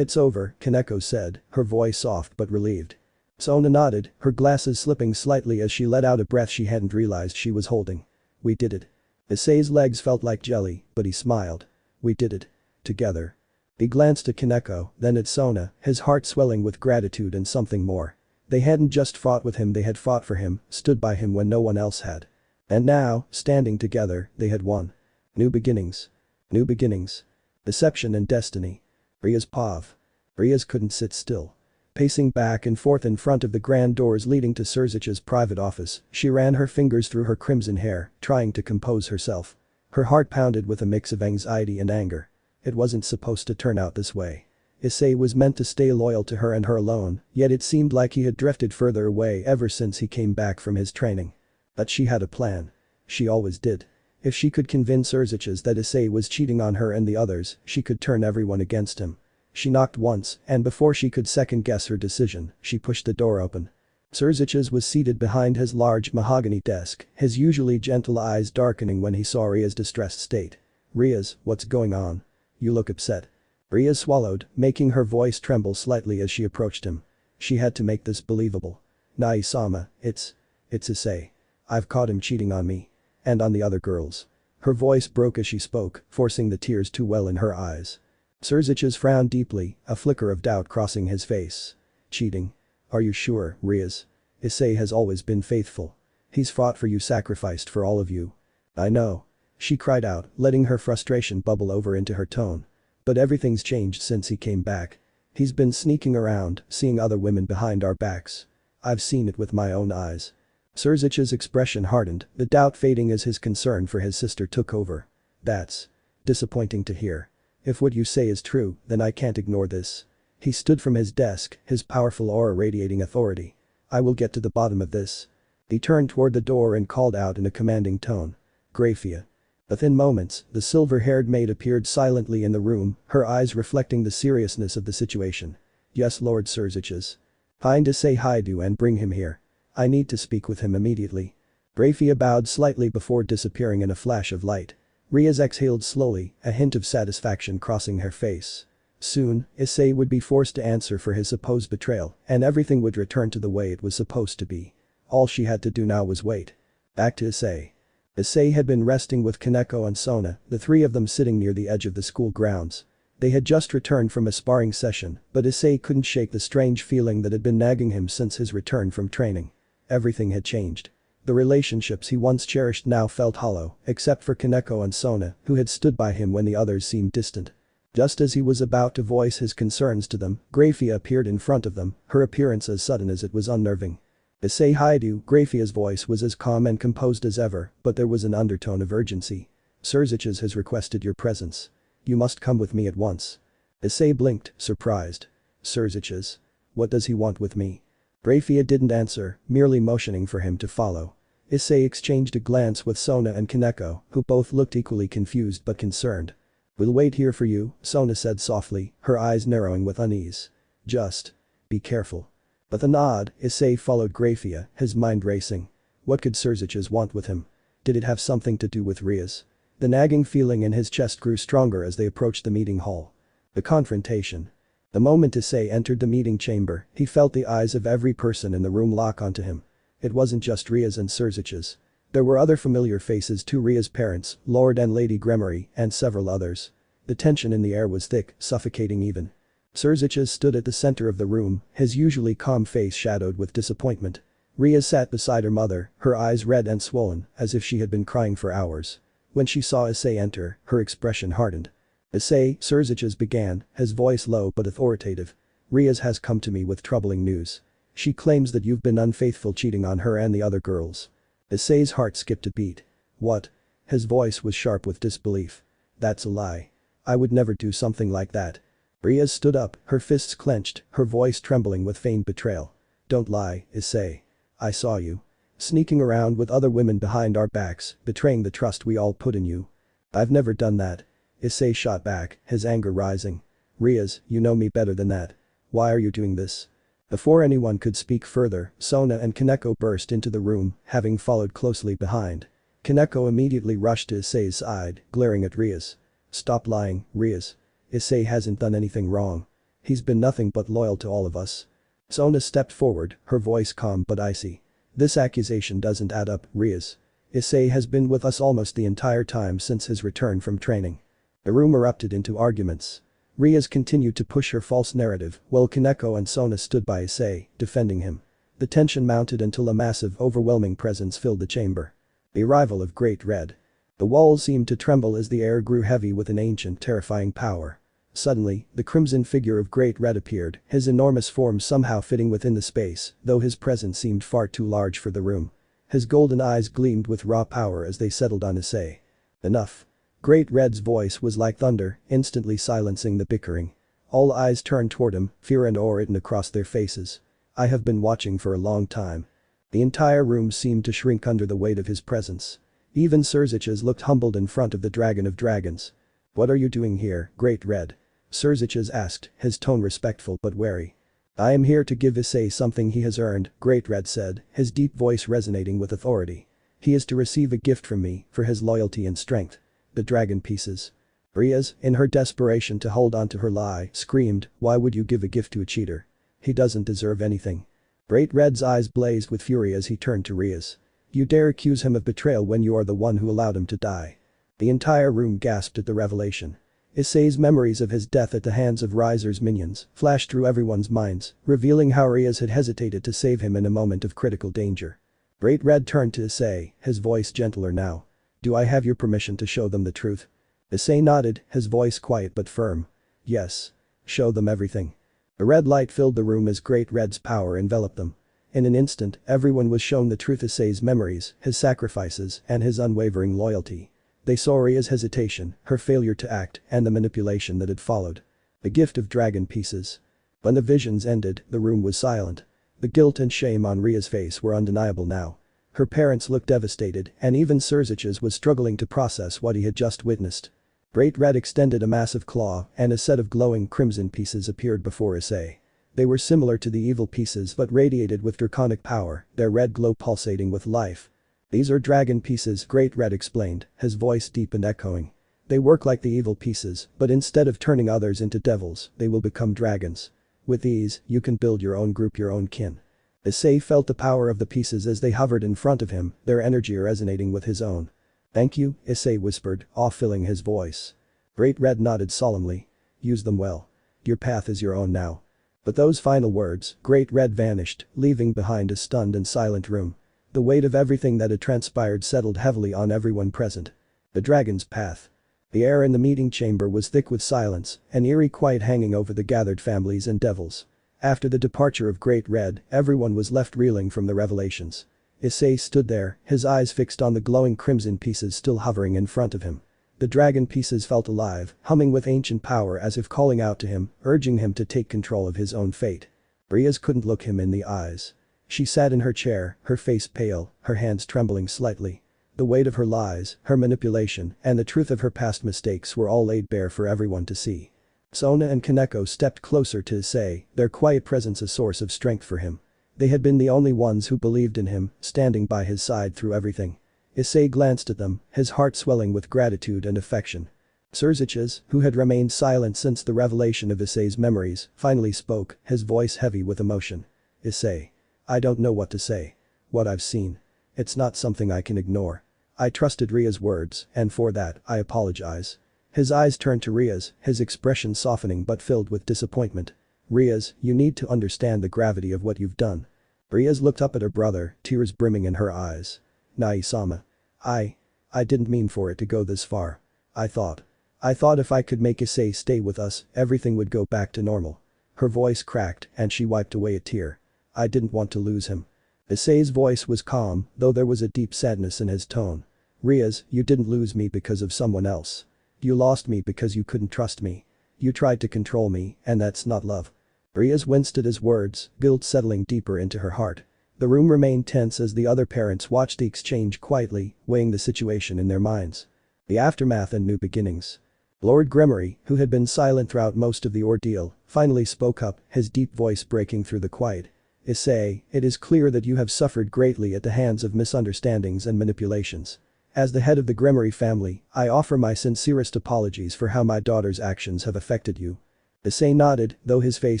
over, Kaneko said, her voice soft but relieved. Sona nodded, her glasses slipping slightly as she let out a breath she hadn't realized she was holding. We did it. Issei's legs felt like jelly, but he smiled. We did it. Together. He glanced at Kaneko, then at Sona, his heart swelling with gratitude and something more. They hadn't just fought with him, they had fought for him, stood by him when no one else had. And now, standing together, they had won. New beginnings. New beginnings. Deception and destiny. Rias paused. Rias couldn't sit still. Pacing back and forth in front of the grand doors leading to Sirzechs' private office, she ran her fingers through her crimson hair, trying to compose herself. Her heart pounded with a mix of anxiety and anger. It wasn't supposed to turn out this way. Issei was meant to stay loyal to her and her alone, yet it seemed like he had drifted further away ever since he came back from his training. But she had a plan. She always did. If she could convince Sirzechs that Issei was cheating on her and the others, she could turn everyone against him. She knocked once, and before she could second-guess her decision, she pushed the door open. Sirzechs was seated behind his large mahogany desk, his usually gentle eyes darkening when he saw Rias' distressed state. "Rias, what's going on? You look upset." Rias swallowed, making her voice tremble slightly as she approached him. She had to make this believable. "Nai-sama, it's Issei. I've caught him cheating on me. And on the other girls." Her voice broke as she spoke, forcing the tears to well in her eyes. Sirzechs frowned deeply, a flicker of doubt crossing his face. "Cheating? Are you sure, Rias? Issei has always been faithful. He's fought for you, sacrificed for all of you." "I know." She cried out, letting her frustration bubble over into her tone. "But everything's changed since he came back. He's been sneaking around, seeing other women behind our backs. I've seen it with my own eyes." Sirzechs' expression hardened, the doubt fading as his concern for his sister took over. "That's disappointing to hear. If what you say is true, then I can't ignore this." He stood from his desk, his powerful aura radiating authority. "I will get to the bottom of this." He turned toward the door and called out in a commanding tone. "Grayfia." Within moments, the silver-haired maid appeared silently in the room, her eyes reflecting the seriousness of the situation. "Yes, Lord Sirzechs. Find Issei Hyoudou and bring him here. I need to speak with him immediately." Grayfia bowed slightly before disappearing in a flash of light. Rias exhaled slowly, a hint of satisfaction crossing her face. Soon, Issei would be forced to answer for his supposed betrayal, and everything would return to the way it was supposed to be. All she had to do now was wait. Back to Issei. Issei had been resting with Kuoh and Sona, the three of them sitting near the edge of the school grounds. They had just returned from a sparring session, but Issei couldn't shake the strange feeling that had been nagging him since his return from training. Everything had changed. The relationships he once cherished now felt hollow, except for Kuoh and Sona, who had stood by him when the others seemed distant. Just as he was about to voice his concerns to them, Grayfia appeared in front of them, her appearance as sudden as it was unnerving. "Issei Hyoudou." Grayfia's voice was as calm and composed as ever, but there was an undertone of urgency. "Sirzechs has requested your presence. You must come with me at once." Issei blinked, surprised. "Sirzechs? What does he want with me?" Grayfia didn't answer, merely motioning for him to follow. Issei exchanged a glance with Sona and Kuoh, who both looked equally confused but concerned. "We'll wait here for you," Sona said softly, her eyes narrowing with unease. "Just be careful." With a nod, Issei followed Grayfia, his mind racing. What could Sirzechs want with him? Did it have something to do with Rias? The nagging feeling in his chest grew stronger as they approached the meeting hall. The confrontation. The moment Issei entered the meeting chamber, he felt the eyes of every person in the room lock onto him. It wasn't just Rias and Sirzechs. There were other familiar faces too: Rias' parents, Lord and Lady Gremory, and several others. The tension in the air was thick, suffocating even. Sirzechs stood at the center of the room, his usually calm face shadowed with disappointment. Rias sat beside her mother, her eyes red and swollen, as if she had been crying for hours. When she saw Issei enter, her expression hardened. "Issei," Sirzechs began, his voice low but authoritative. "Rias has come to me with troubling news. She claims that you've been unfaithful, cheating on her and the other girls." Issei's heart skipped a beat. "What?" His voice was sharp with disbelief. "That's a lie. I would never do something like that." Rias stood up, her fists clenched, her voice trembling with feigned betrayal. "Don't lie, Issei. I saw you. Sneaking around with other women behind our backs, betraying the trust we all put in you." "I've never done that." Issei shot back, his anger rising. "Rias, you know me better than that. Why are you doing this?" Before anyone could speak further, Sona and Kuoh burst into the room, having followed closely behind. Kuoh immediately rushed to Issei's side, glaring at Rias. "Stop lying, Rias. Issei hasn't done anything wrong. He's been nothing but loyal to all of us." Sona stepped forward, her voice calm but icy. "This accusation doesn't add up, Rias. Issei has been with us almost the entire time since his return from training." The room erupted into arguments. Rias continued to push her false narrative, while Kuoh and Sona stood by Issei, defending him. The tension mounted until a massive, overwhelming presence filled the chamber. The arrival of Great Red. The walls seemed to tremble as the air grew heavy with an ancient, terrifying power. Suddenly, the crimson figure of Great Red appeared, his enormous form somehow fitting within the space, though his presence seemed far too large for the room. His golden eyes gleamed with raw power as they settled on Issei. "Enough." Great Red's voice was like thunder, instantly silencing the bickering. All eyes turned toward him, fear and awe written across their faces. I have been watching for a long time. The entire room seemed to shrink under the weight of his presence. Even Sirzechs looked humbled in front of the dragon of dragons. What are you doing here, Great Red? Sirzechs asked, his tone respectful but wary. I am here to give Issei something he has earned, Great Red said, his deep voice resonating with authority. He is to receive a gift from me for his loyalty and strength. The dragon pieces. Rias, in her desperation to hold on to her lie, screamed, why would you give a gift to a cheater? He doesn't deserve anything. Great Red's eyes blazed with fury as he turned to Rias. You dare accuse him of betrayal when you are the one who allowed him to die. The entire room gasped at the revelation. Issei's memories of his death at the hands of Riser's minions flashed through everyone's minds, revealing how Rias had hesitated to save him in a moment of critical danger. Great Red turned to Issei, his voice gentler now. Do I have your permission to show them the truth? Issei nodded, his voice quiet but firm. Yes. Show them everything. A red light filled the room as Great Red's power enveloped them. In an instant, everyone was shown the truth: Issei's memories, his sacrifices, and his unwavering loyalty. They saw Ria's hesitation, her failure to act, and the manipulation that had followed. The gift of dragon pieces. When the visions ended, the room was silent. The guilt and shame on Ria's face were undeniable now. Her parents looked devastated, and even Sirzechs was struggling to process what he had just witnessed. Great Red extended a massive claw, and a set of glowing crimson pieces appeared before Issei. They were similar to the evil pieces but radiated with draconic power, their red glow pulsating with life. These are dragon pieces, Great Red explained, his voice deep and echoing. They work like the evil pieces, but instead of turning others into devils, they will become dragons. With these, you can build your own group, your own kin. Issei felt the power of the pieces as they hovered in front of him, their energy resonating with his own. Thank you, Issei whispered, awe filling his voice. Great Red nodded solemnly. Use them well. Your path is your own now. But those final words, Great Red vanished, leaving behind a stunned and silent room. The weight of everything that had transpired settled heavily on everyone present. The dragon's path. The air in the meeting chamber was thick with silence, an eerie quiet hanging over the gathered families and devils. After the departure of Great Red, everyone was left reeling from the revelations. Issei stood there, his eyes fixed on the glowing crimson pieces still hovering in front of him. The dragon pieces felt alive, humming with ancient power as if calling out to him, urging him to take control of his own fate. Rias couldn't look him in the eyes. She sat in her chair, her face pale, her hands trembling slightly. The weight of her lies, her manipulation, and the truth of her past mistakes were all laid bare for everyone to see. Sona and Kaneko stepped closer to Issei, their quiet presence a source of strength for him. They had been the only ones who believed in him, standing by his side through everything. Issei glanced at them, his heart swelling with gratitude and affection. Sirzechs, who had remained silent since the revelation of Issei's memories, finally spoke, his voice heavy with emotion. Issei. I don't know what to say. What I've seen. It's not something I can ignore. I trusted Ria's words, and for that, I apologize. His eyes turned to Rias, his expression softening but filled with disappointment. Rias, you need to understand the gravity of what you've done. Rias looked up at her brother, tears brimming in her eyes. Nai-sama. I didn't mean for it to go this far. I thought if I could make Issei stay with us, everything would go back to normal. Her voice cracked, and she wiped away a tear. I didn't want to lose him. Issei's voice was calm, though there was a deep sadness in his tone. Rias, you didn't lose me because of someone else. You lost me because you couldn't trust me. You tried to control me, and that's not love. Rias winced at his words, guilt settling deeper into her heart. The room remained tense as the other parents watched the exchange quietly, weighing the situation in their minds. The aftermath and new beginnings. Lord Gremory, who had been silent throughout most of the ordeal, finally spoke up, his deep voice breaking through the quiet. Issei, it is clear that you have suffered greatly at the hands of misunderstandings and manipulations. As the head of the Gremory family, I offer my sincerest apologies for how my daughter's actions have affected you. Issei nodded, though his face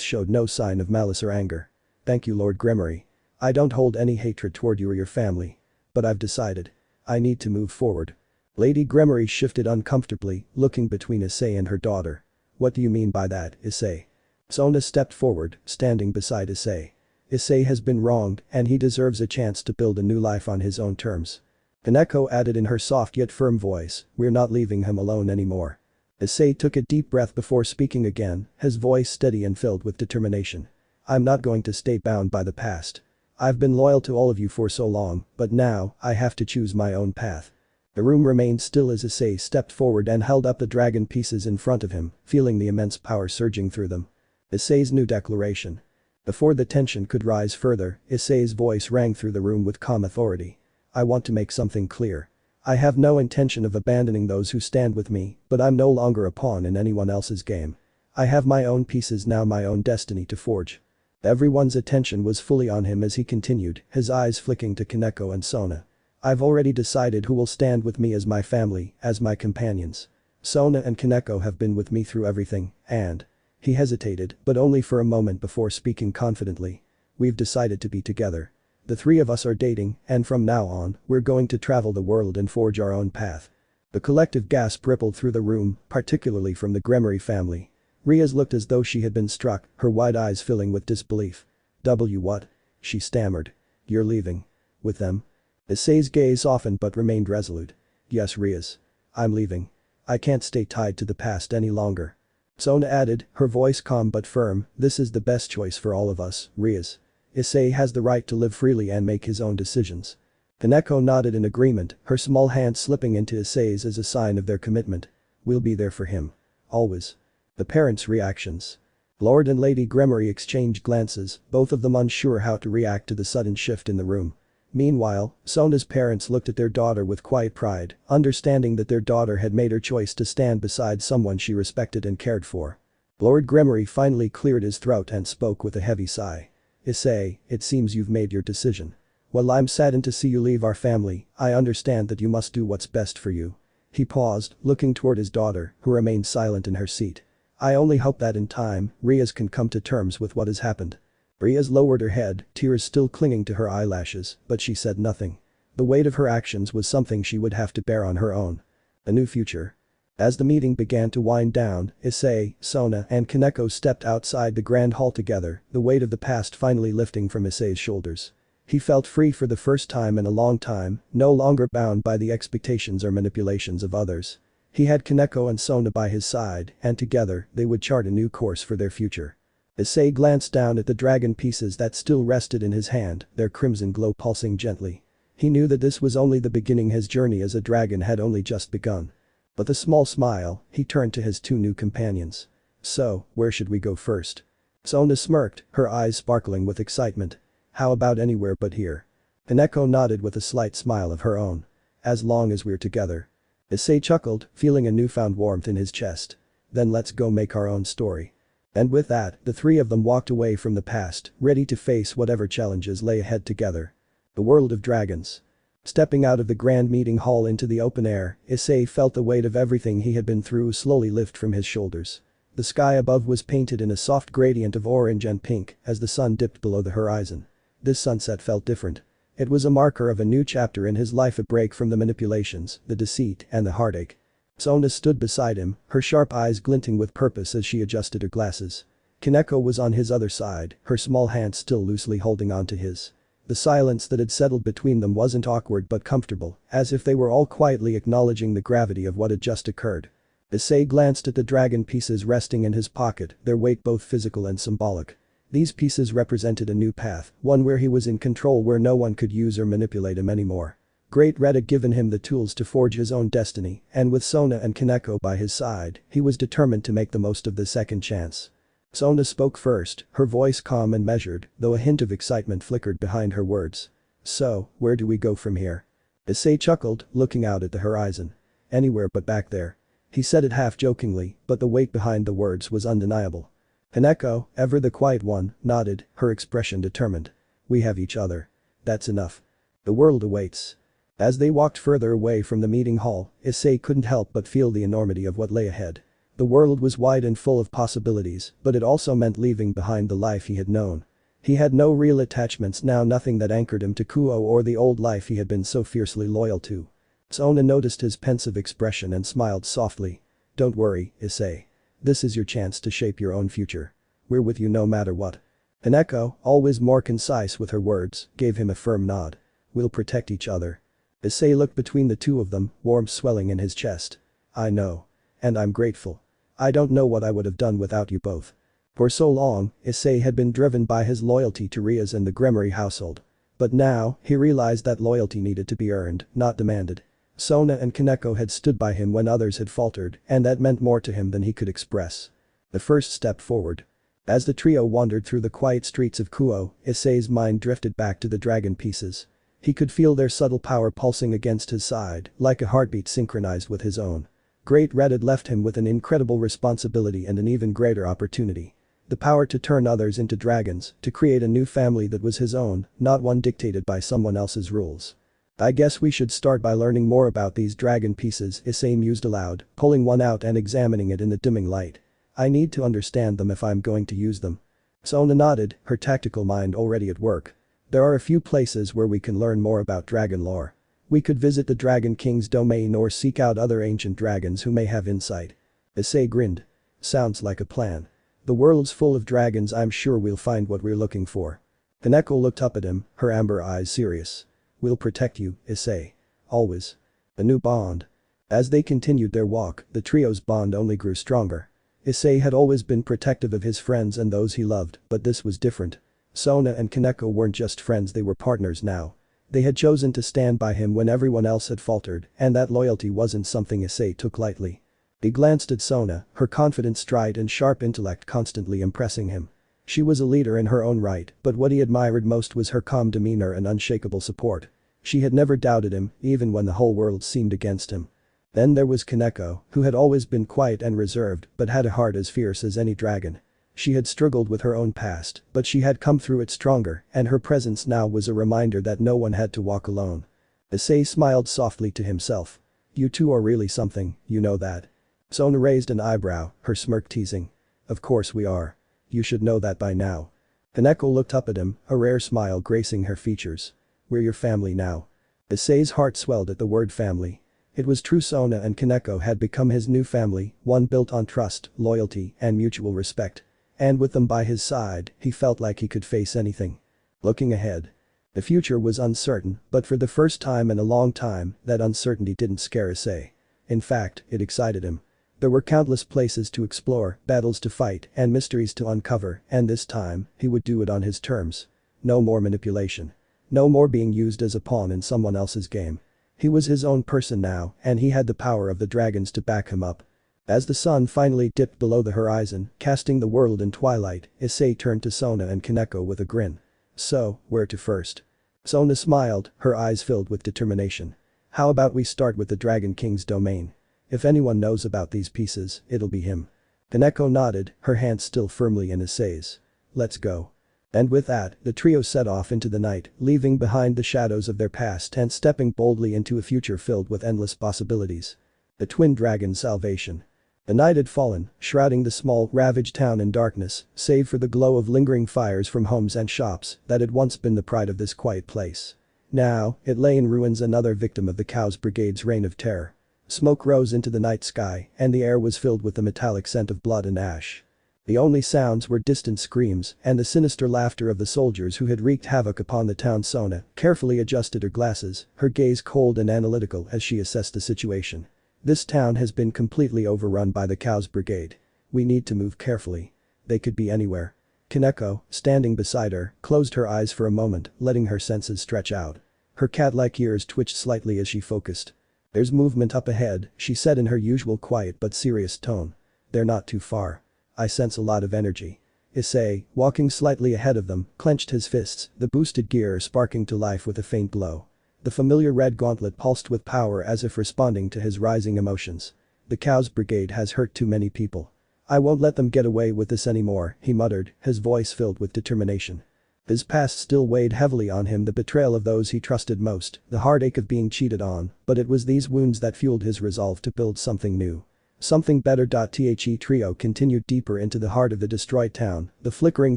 showed no sign of malice or anger. Thank you, Lord Gremory. I don't hold any hatred toward you or your family. But I've decided. I need to move forward. Lady Gremory shifted uncomfortably, looking between Issei and her daughter. What do you mean by that, Issei? Sona stepped forward, standing beside Issei. Issei has been wronged, and he deserves a chance to build a new life on his own terms. Kaneko added in her soft yet firm voice, we're not leaving him alone anymore. Issei took a deep breath before speaking again, his voice steady and filled with determination. I'm not going to stay bound by the past. I've been loyal to all of you for so long, but now, I have to choose my own path. The room remained still as Issei stepped forward and held up the dragon pieces in front of him, feeling the immense power surging through them. Issei's new declaration. Before the tension could rise further, Issei's voice rang through the room with calm authority. I want to make something clear. I have no intention of abandoning those who stand with me, but I'm no longer a pawn in anyone else's game. I have my own pieces now, my own destiny to forge. Everyone's attention was fully on him as he continued, his eyes flicking to Kaneko and Sona. I've already decided who will stand with me as my family, as my companions. Sona and Kaneko have been with me through everything, and… He hesitated, but only for a moment before speaking confidently. We've decided to be together. The three of us are dating, and from now on, we're going to travel the world and forge our own path. The collective gasp rippled through the room, particularly from the Gremory family. Rias looked as though she had been struck, her wide eyes filling with disbelief. What? She stammered. You're leaving. With them? Issei's gaze softened but remained resolute. Yes, Rias. I'm leaving. I can't stay tied to the past any longer. Sona added, her voice calm but firm, this is the best choice for all of us, Rias. Issei has the right to live freely and make his own decisions. Kaneko nodded in agreement, her small hand slipping into Issei's as a sign of their commitment. We'll be there for him. Always. The parents' reactions. Lord and Lady Gremory exchanged glances, both of them unsure how to react to the sudden shift in the room. Meanwhile, Sona's parents looked at their daughter with quiet pride, understanding that their daughter had made her choice to stand beside someone she respected and cared for. Lord Gremory finally cleared his throat and spoke with a heavy sigh. Issei, it seems you've made your decision. While I'm saddened to see you leave our family, I understand that you must do what's best for you. He paused, looking toward his daughter, who remained silent in her seat. I only hope that in time, Rias can come to terms with what has happened. Rias lowered her head, tears still clinging to her eyelashes, but she said nothing. The weight of her actions was something she would have to bear on her own. A new future. As the meeting began to wind down, Issei, Sona and Kaneko stepped outside the grand hall together, the weight of the past finally lifting from Issei's shoulders. He felt free for the first time in a long time, no longer bound by the expectations or manipulations of others. He had Kaneko and Sona by his side, and together, they would chart a new course for their future. Issei glanced down at the dragon pieces that still rested in his hand, their crimson glow pulsing gently. He knew that this was only the beginning, his journey as a dragon had only just begun. With a small smile, he turned to his two new companions. So, where should we go first? Sona smirked, her eyes sparkling with excitement. How about anywhere but here? Kaneko nodded with a slight smile of her own. As long as we're together. Issei chuckled, feeling a newfound warmth in his chest. Then let's go make our own story. And with that, the three of them walked away from the past, ready to face whatever challenges lay ahead together. The world of dragons. Stepping out of the grand meeting hall into the open air, Issei felt the weight of everything he had been through slowly lift from his shoulders. The sky above was painted in a soft gradient of orange and pink as the sun dipped below the horizon. This sunset felt different. It was a marker of a new chapter in his life, a break from the manipulations, the deceit, and the heartache. Sona stood beside him, her sharp eyes glinting with purpose as she adjusted her glasses. Kaneko was on his other side, her small hand still loosely holding onto his. The silence that had settled between them wasn't awkward but comfortable, as if they were all quietly acknowledging the gravity of what had just occurred. Issei glanced at the dragon pieces resting in his pocket, their weight both physical and symbolic. These pieces represented a new path, one where he was in control, where no one could use or manipulate him anymore. Great Red had given him the tools to forge his own destiny, and with Sona and Kaneko by his side, he was determined to make the most of the second chance. Sona spoke first, her voice calm and measured, though a hint of excitement flickered behind her words. So, where do we go from here? Issei chuckled, looking out at the horizon. Anywhere but back there. He said it half-jokingly, but the weight behind the words was undeniable. Kaneko, ever the quiet one, nodded, her expression determined. We have each other. That's enough. The world awaits. As they walked further away from the meeting hall, Issei couldn't help but feel the enormity of what lay ahead. The world was wide and full of possibilities, but it also meant leaving behind the life he had known. He had no real attachments now, nothing that anchored him to Kuoh or the old life he had been so fiercely loyal to. Sona noticed his pensive expression and smiled softly. Don't worry, Issei. This is your chance to shape your own future. We're with you no matter what. Kaneko, always more concise with her words, gave him a firm nod. We'll protect each other. Issei looked between the two of them, warmth swelling in his chest. I know. And I'm grateful. I don't know what I would have done without you both. For so long, Issei had been driven by his loyalty to Rias and the Gremory household. But now, he realized that loyalty needed to be earned, not demanded. Sona and Kaneko had stood by him when others had faltered, and that meant more to him than he could express. The first step forward. As the trio wandered through the quiet streets of Kuoh, Issei's mind drifted back to the dragon pieces. He could feel their subtle power pulsing against his side, like a heartbeat synchronized with his own. Great Red had left him with an incredible responsibility and an even greater opportunity. The power to turn others into dragons, to create a new family that was his own, not one dictated by someone else's rules. I guess we should start by learning more about these dragon pieces, Issei mused aloud, pulling one out and examining it in the dimming light. I need to understand them if I'm going to use them. Sona nodded, her tactical mind already at work. There are a few places where we can learn more about dragon lore. We could visit the Dragon King's domain or seek out other ancient dragons who may have insight. Issei grinned. Sounds like a plan. The world's full of dragons, I'm sure we'll find what we're looking for. Kaneko looked up at him, her amber eyes serious. We'll protect you, Issei. Always. A new bond. As they continued their walk, the trio's bond only grew stronger. Issei had always been protective of his friends and those he loved, but this was different. Sona and Kaneko weren't just friends, they were partners now. They had chosen to stand by him when everyone else had faltered, and that loyalty wasn't something Issei took lightly. He glanced at Sona, her confident stride and sharp intellect constantly impressing him. She was a leader in her own right, but what he admired most was her calm demeanor and unshakable support. She had never doubted him, even when the whole world seemed against him. Then there was Kaneko, who had always been quiet and reserved, but had a heart as fierce as any dragon. She had struggled with her own past, but she had come through it stronger, and her presence now was a reminder that no one had to walk alone. Issei smiled softly to himself. You two are really something, you know that. Sona raised an eyebrow, her smirk teasing. Of course we are. You should know that by now. Kaneko looked up at him, a rare smile gracing her features. We're your family now. Issei's heart swelled at the word family. It was true, Sona and Kaneko had become his new family, one built on trust, loyalty, and mutual respect. And with them by his side, he felt like he could face anything. Looking ahead. The future was uncertain, but for the first time in a long time, that uncertainty didn't scare Issei. In fact, it excited him. There were countless places to explore, battles to fight, and mysteries to uncover, and this time, he would do it on his terms. No more manipulation. No more being used as a pawn in someone else's game. He was his own person now, and he had the power of the dragons to back him up. As the sun finally dipped below the horizon, casting the world in twilight, Issei turned to Sona and Kaneko with a grin. So, where to first? Sona smiled, her eyes filled with determination. How about we start with the Dragon King's domain? If anyone knows about these pieces, it'll be him. Kaneko nodded, her hand still firmly in Issei's. Let's go. And with that, the trio set off into the night, leaving behind the shadows of their past and stepping boldly into a future filled with endless possibilities. The twin dragon's salvation. The night had fallen, shrouding the small, ravaged town in darkness, save for the glow of lingering fires from homes and shops that had once been the pride of this quiet place. Now, it lay in ruins, another victim of the Chaos Brigade's reign of terror. Smoke rose into the night sky, and the air was filled with the metallic scent of blood and ash. The only sounds were distant screams and the sinister laughter of the soldiers who had wreaked havoc upon the town. Sona carefully adjusted her glasses, her gaze cold and analytical as she assessed the situation. This town has been completely overrun by the Chaos Brigade. We need to move carefully. They could be anywhere. Kaneko, standing beside her, closed her eyes for a moment, letting her senses stretch out. Her cat-like ears twitched slightly as she focused. There's movement up ahead, she said in her usual quiet but serious tone. They're not too far. I sense a lot of energy. Issei, walking slightly ahead of them, clenched his fists, the boosted gear sparking to life with a faint glow. The familiar red gauntlet pulsed with power as if responding to his rising emotions. The Chaos Brigade has hurt too many people. I won't let them get away with this anymore, he muttered, his voice filled with determination. His past still weighed heavily on him, the betrayal of those he trusted most, the heartache of being cheated on, but it was these wounds that fueled his resolve to build something new. Something better. The trio continued deeper into the heart of the destroyed town, the flickering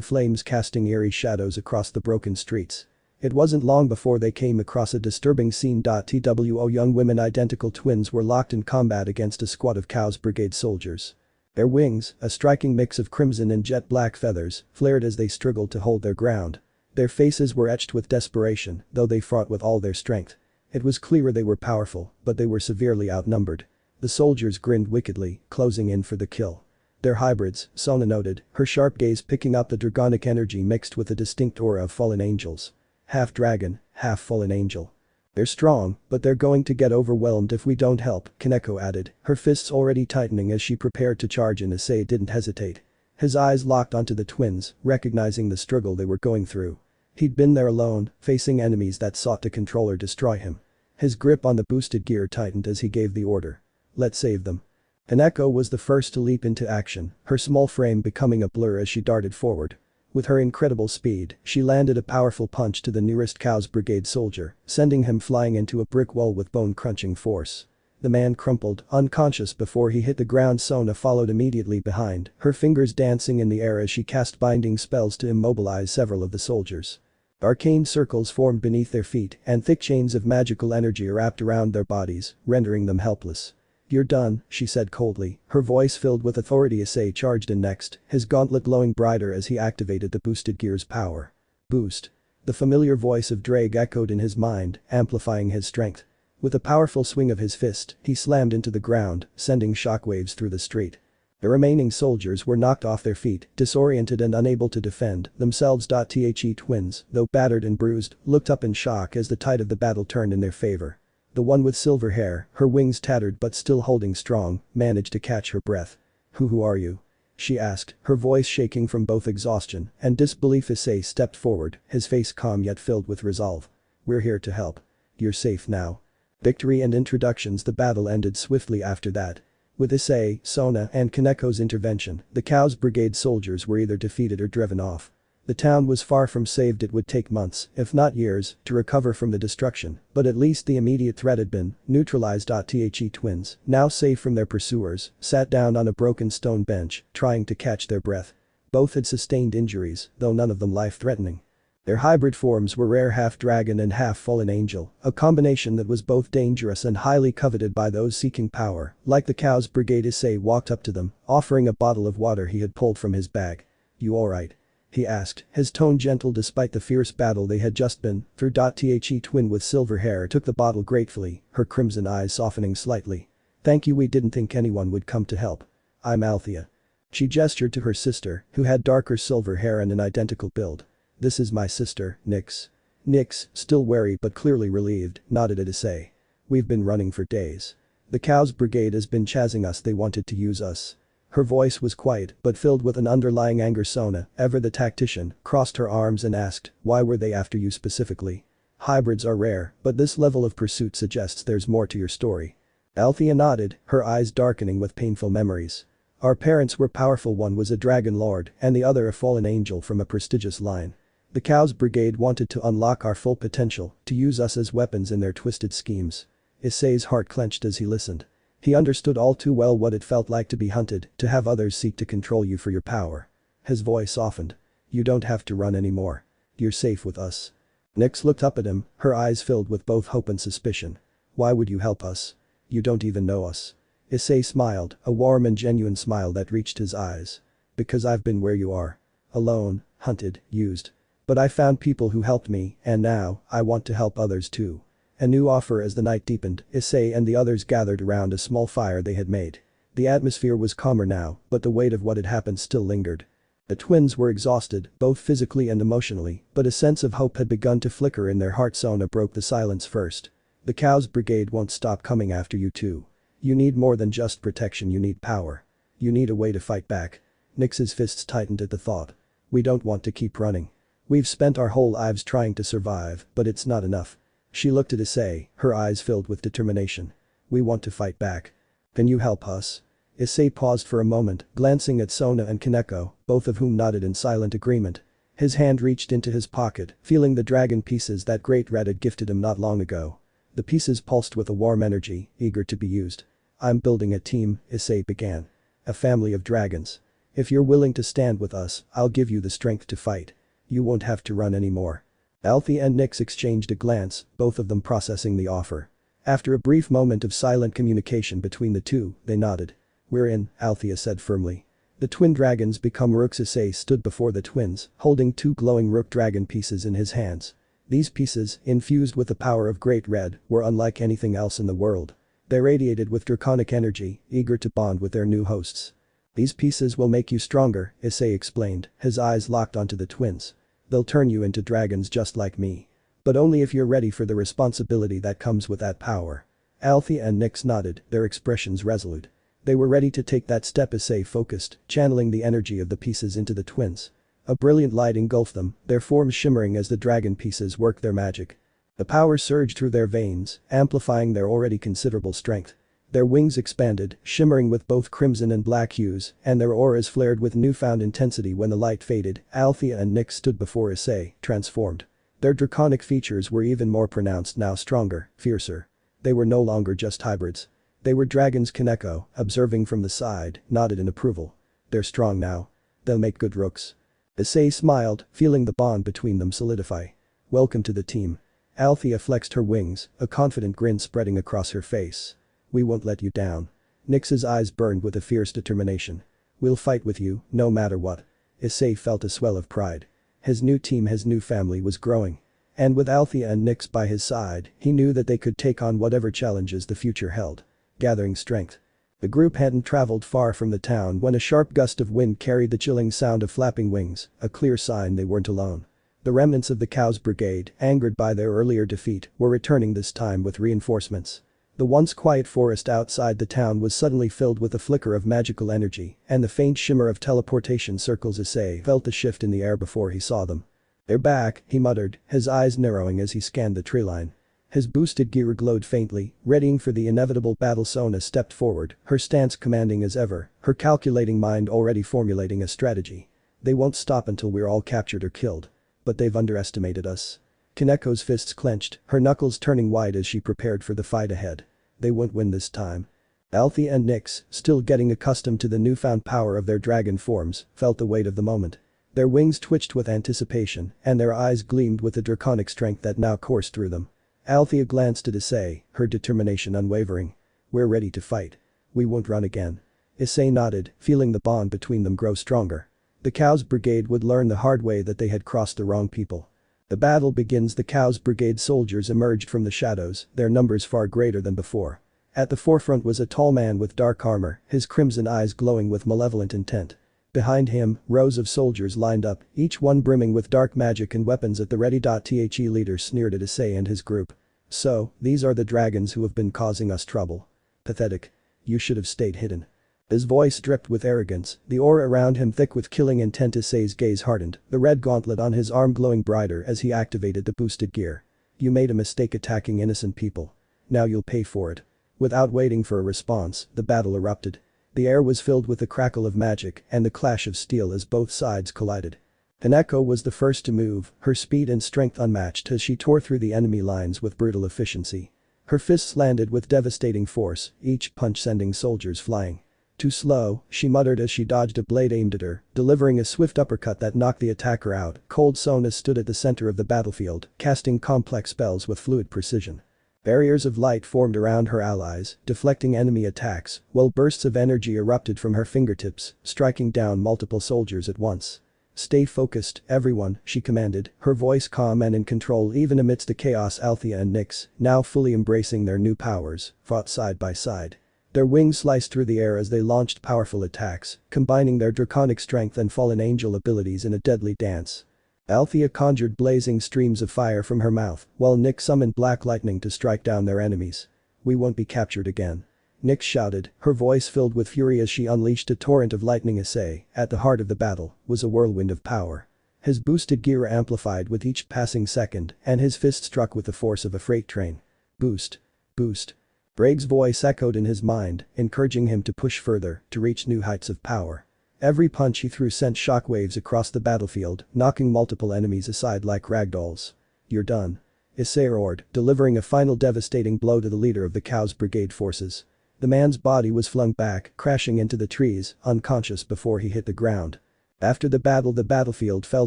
flames casting eerie shadows across the broken streets. It wasn't long before they came across a disturbing scene. TWO young women, identical twins, were locked in combat against a squad of Chaos Brigade soldiers. Their wings, a striking mix of crimson and jet black feathers, flared as they struggled to hold their ground. Their faces were etched with desperation, though they fought with all their strength. It was clear they were powerful, but they were severely outnumbered. The soldiers grinned wickedly, closing in for the kill. They're hybrids, Sona noted, her sharp gaze picking up the draconic energy mixed with a distinct aura of fallen angels. Half dragon, half fallen angel. They're strong, but they're going to get overwhelmed if we don't help, Kaneko added, her fists already tightening as she prepared to charge and Issei didn't hesitate. His eyes locked onto the twins, recognizing the struggle they were going through. He'd been there alone, facing enemies that sought to control or destroy him. His grip on the boosted gear tightened as he gave the order. Let's save them. Kaneko was the first to leap into action, her small frame becoming a blur as she darted forward. With her incredible speed, she landed a powerful punch to the nearest Kuoh's brigade soldier, sending him flying into a brick wall with bone-crunching force. The man crumpled, unconscious before he hit the ground. Sona followed immediately behind, her fingers dancing in the air as she cast binding spells to immobilize several of the soldiers. Arcane circles formed beneath their feet and thick chains of magical energy wrapped around their bodies, rendering them helpless. "You're done," she said coldly, her voice filled with authority. Issei charged in next, his gauntlet glowing brighter as he activated the boosted gear's power. Boost. The familiar voice of Drake echoed in his mind, amplifying his strength. With a powerful swing of his fist, he slammed into the ground, sending shockwaves through the street. The remaining soldiers were knocked off their feet, disoriented and unable to defend themselves. The twins, though battered and bruised, looked up in shock as the tide of the battle turned in their favor. The one with silver hair, her wings tattered but still holding strong, managed to catch her breath. Who are you?" she asked, her voice shaking from both exhaustion and disbelief. Issei stepped forward, his face calm yet filled with resolve. "We're here to help. You're safe now." Victory and introductions. The battle ended swiftly after that. With Issei, Sona and Kaneko's intervention, the Kuoh's brigade soldiers were either defeated or driven off. The town was far from saved. It would take months, if not years, to recover from the destruction, but at least the immediate threat had been neutralized. The twins, now safe from their pursuers, sat down on a broken stone bench, trying to catch their breath. Both had sustained injuries, though none of them life-threatening. Their hybrid forms were rare, half-dragon and half-fallen angel, a combination that was both dangerous and highly coveted by those seeking power. Like the Kuoh's brigade, Issei walked up to them, offering a bottle of water he had pulled from his bag. "You alright?" he asked, his tone gentle despite the fierce battle they had just been through. The twin with silver hair took the bottle gratefully, her crimson eyes softening slightly. "Thank you, we didn't think anyone would come to help. I'm Althea." She gestured to her sister, who had darker silver hair and an identical build. "This is my sister, Nyx." Nyx, still wary but clearly relieved, nodded at Issei. "We've been running for days. The Kuoh's brigade has been chasing us. They wanted to use us." Her voice was quiet but filled with an underlying anger. Sona, ever the tactician, crossed her arms and asked, "Why were they after you specifically?" "Hybrids are rare, but this level of pursuit suggests there's more to your story." Althea nodded, her eyes darkening with painful memories. "Our parents were powerful. One was a dragon lord and the other a fallen angel from a prestigious line. The Kuoh's brigade wanted to unlock our full potential, to use us as weapons in their twisted schemes." Issei's heart clenched as he listened. He understood all too well what it felt like to be hunted, to have others seek to control you for your power. His voice softened. "You don't have to run anymore. You're safe with us." Nyx looked up at him, her eyes filled with both hope and suspicion. "Why would you help us? You don't even know us." Issei smiled, a warm and genuine smile that reached his eyes. "Because I've been where you are. Alone, hunted, used. But I found people who helped me, and now, I want to help others too." A new offer. As the night deepened, Issei and the others gathered around a small fire they had made. The atmosphere was calmer now, but the weight of what had happened still lingered. The twins were exhausted, both physically and emotionally, but a sense of hope had begun to flicker in their hearts. Sona broke the silence first. "The Kuoh's brigade won't stop coming after you too. You need more than just protection, you need power. You need a way to fight back." Nyx's fists tightened at the thought. "We don't want to keep running. We've spent our whole lives trying to survive, but it's not enough." She looked at Issei, her eyes filled with determination. "We want to fight back. Can you help us?" Issei paused for a moment, glancing at Sona and Kaneko, both of whom nodded in silent agreement. His hand reached into his pocket, feeling the dragon pieces that Great Red had gifted him not long ago. The pieces pulsed with a warm energy, eager to be used. "I'm building a team," Issei began. "A family of dragons. If you're willing to stand with us, I'll give you the strength to fight. You won't have to run anymore." Althea and Nyx exchanged a glance, both of them processing the offer. After a brief moment of silent communication between the two, they nodded. "We're in," Althea said firmly. The twin dragons become rooks. Issei stood before the twins, holding two glowing rook dragon pieces in his hands. These pieces, infused with the power of Great Red, were unlike anything else in the world. They radiated with draconic energy, eager to bond with their new hosts. "These pieces will make you stronger," Issei explained, his eyes locked onto the twins. "They'll turn you into dragons just like me. But only if you're ready for the responsibility that comes with that power. Althea and Nyx nodded, their expressions resolute. They were ready to take that step. Issei focused, channeling the energy of the pieces into the twins. A brilliant light engulfed them, their forms shimmering as the dragon pieces worked their magic. The power surged through their veins, amplifying their already considerable strength. Their wings expanded, shimmering with both crimson and black hues, and their auras flared with newfound intensity. When the light faded, Althea and Nyx stood before Issei, transformed. Their draconic features were even more pronounced now, stronger, fiercer. They were no longer just hybrids. They were dragons. Kuoh, observing from the side, nodded in approval. They're strong now. They'll make good rooks. Issei smiled, feeling the bond between them solidify. Welcome to the team. Althea flexed her wings, a confident grin spreading across her face. We won't let you down. Nyx's eyes burned with a fierce determination. We'll fight with you, no matter what. Issei felt a swell of pride. His new team, his new family was growing. And with Althea and Nyx by his side, he knew that they could take on whatever challenges the future held. Gathering strength. The group hadn't traveled far from the town when a sharp gust of wind carried the chilling sound of flapping wings, a clear sign they weren't alone. The remnants of the Kuoh's brigade, angered by their earlier defeat, were returning, this time with reinforcements. The once quiet forest outside the town was suddenly filled with a flicker of magical energy and the faint shimmer of teleportation circles. Issei felt the shift in the air before he saw them. They're back, he muttered, his eyes narrowing as he scanned the treeline. His boosted gear glowed faintly, readying for the inevitable battle. Sona stepped forward, her stance commanding as ever, her calculating mind already formulating a strategy. They won't stop until we're all captured or killed. But they've underestimated us. Kuoh's fists clenched, her knuckles turning white as she prepared for the fight ahead. They won't win this time. Althea and Nyx, still getting accustomed to the newfound power of their dragon forms, felt the weight of the moment. Their wings twitched with anticipation, and their eyes gleamed with the draconic strength that now coursed through them. Althea glanced at Issei, her determination unwavering. We're ready to fight. We won't run again. Issei nodded, feeling the bond between them grow stronger. The Kuoh's brigade would learn the hard way that they had crossed the wrong people. The battle begins. The Kuoh's brigade soldiers emerged from the shadows, their numbers far greater than before. At the forefront was a tall man with dark armor, his crimson eyes glowing with malevolent intent. Behind him, rows of soldiers lined up, each one brimming with dark magic and weapons at the ready. The leader sneered at Issei and his group. So, these are the dragons who have been causing us trouble. Pathetic. You should have stayed hidden. His voice dripped with arrogance, the aura around him thick with killing intent. Issei's gaze hardened, the red gauntlet on his arm glowing brighter as he activated the boosted gear. You made a mistake attacking innocent people. Now you'll pay for it. Without waiting for a response, the battle erupted. The air was filled with the crackle of magic and the clash of steel as both sides collided. Kuoh was the first to move, her speed and strength unmatched as she tore through the enemy lines with brutal efficiency. Her fists landed with devastating force, each punch sending soldiers flying. Too slow, she muttered as she dodged a blade aimed at her, delivering a swift uppercut that knocked the attacker out. Cold Sona stood at the center of the battlefield, casting complex spells with fluid precision. Barriers of light formed around her allies, deflecting enemy attacks, while bursts of energy erupted from her fingertips, striking down multiple soldiers at once. Stay focused, everyone, she commanded, her voice calm and in control even amidst the chaos. Althea and Nyx, now fully embracing their new powers, fought side by side. Their wings sliced through the air as they launched powerful attacks, combining their draconic strength and fallen angel abilities in a deadly dance. Althea conjured blazing streams of fire from her mouth, while Nyx summoned black lightning to strike down their enemies. We won't be captured again. Nyx shouted, her voice filled with fury as she unleashed a torrent of lightning. Issei, at the heart of the battle, was a whirlwind of power. His boosted gear amplified with each passing second, and his fist struck with the force of a freight train. Boost. Boost. Braig's voice echoed in his mind, encouraging him to push further, to reach new heights of power. Every punch he threw sent shockwaves across the battlefield, knocking multiple enemies aside like ragdolls. You're done. Issei roared, delivering a final devastating blow to the leader of the Kuoh's brigade forces. The man's body was flung back, crashing into the trees, unconscious before he hit the ground. After the battle, the battlefield fell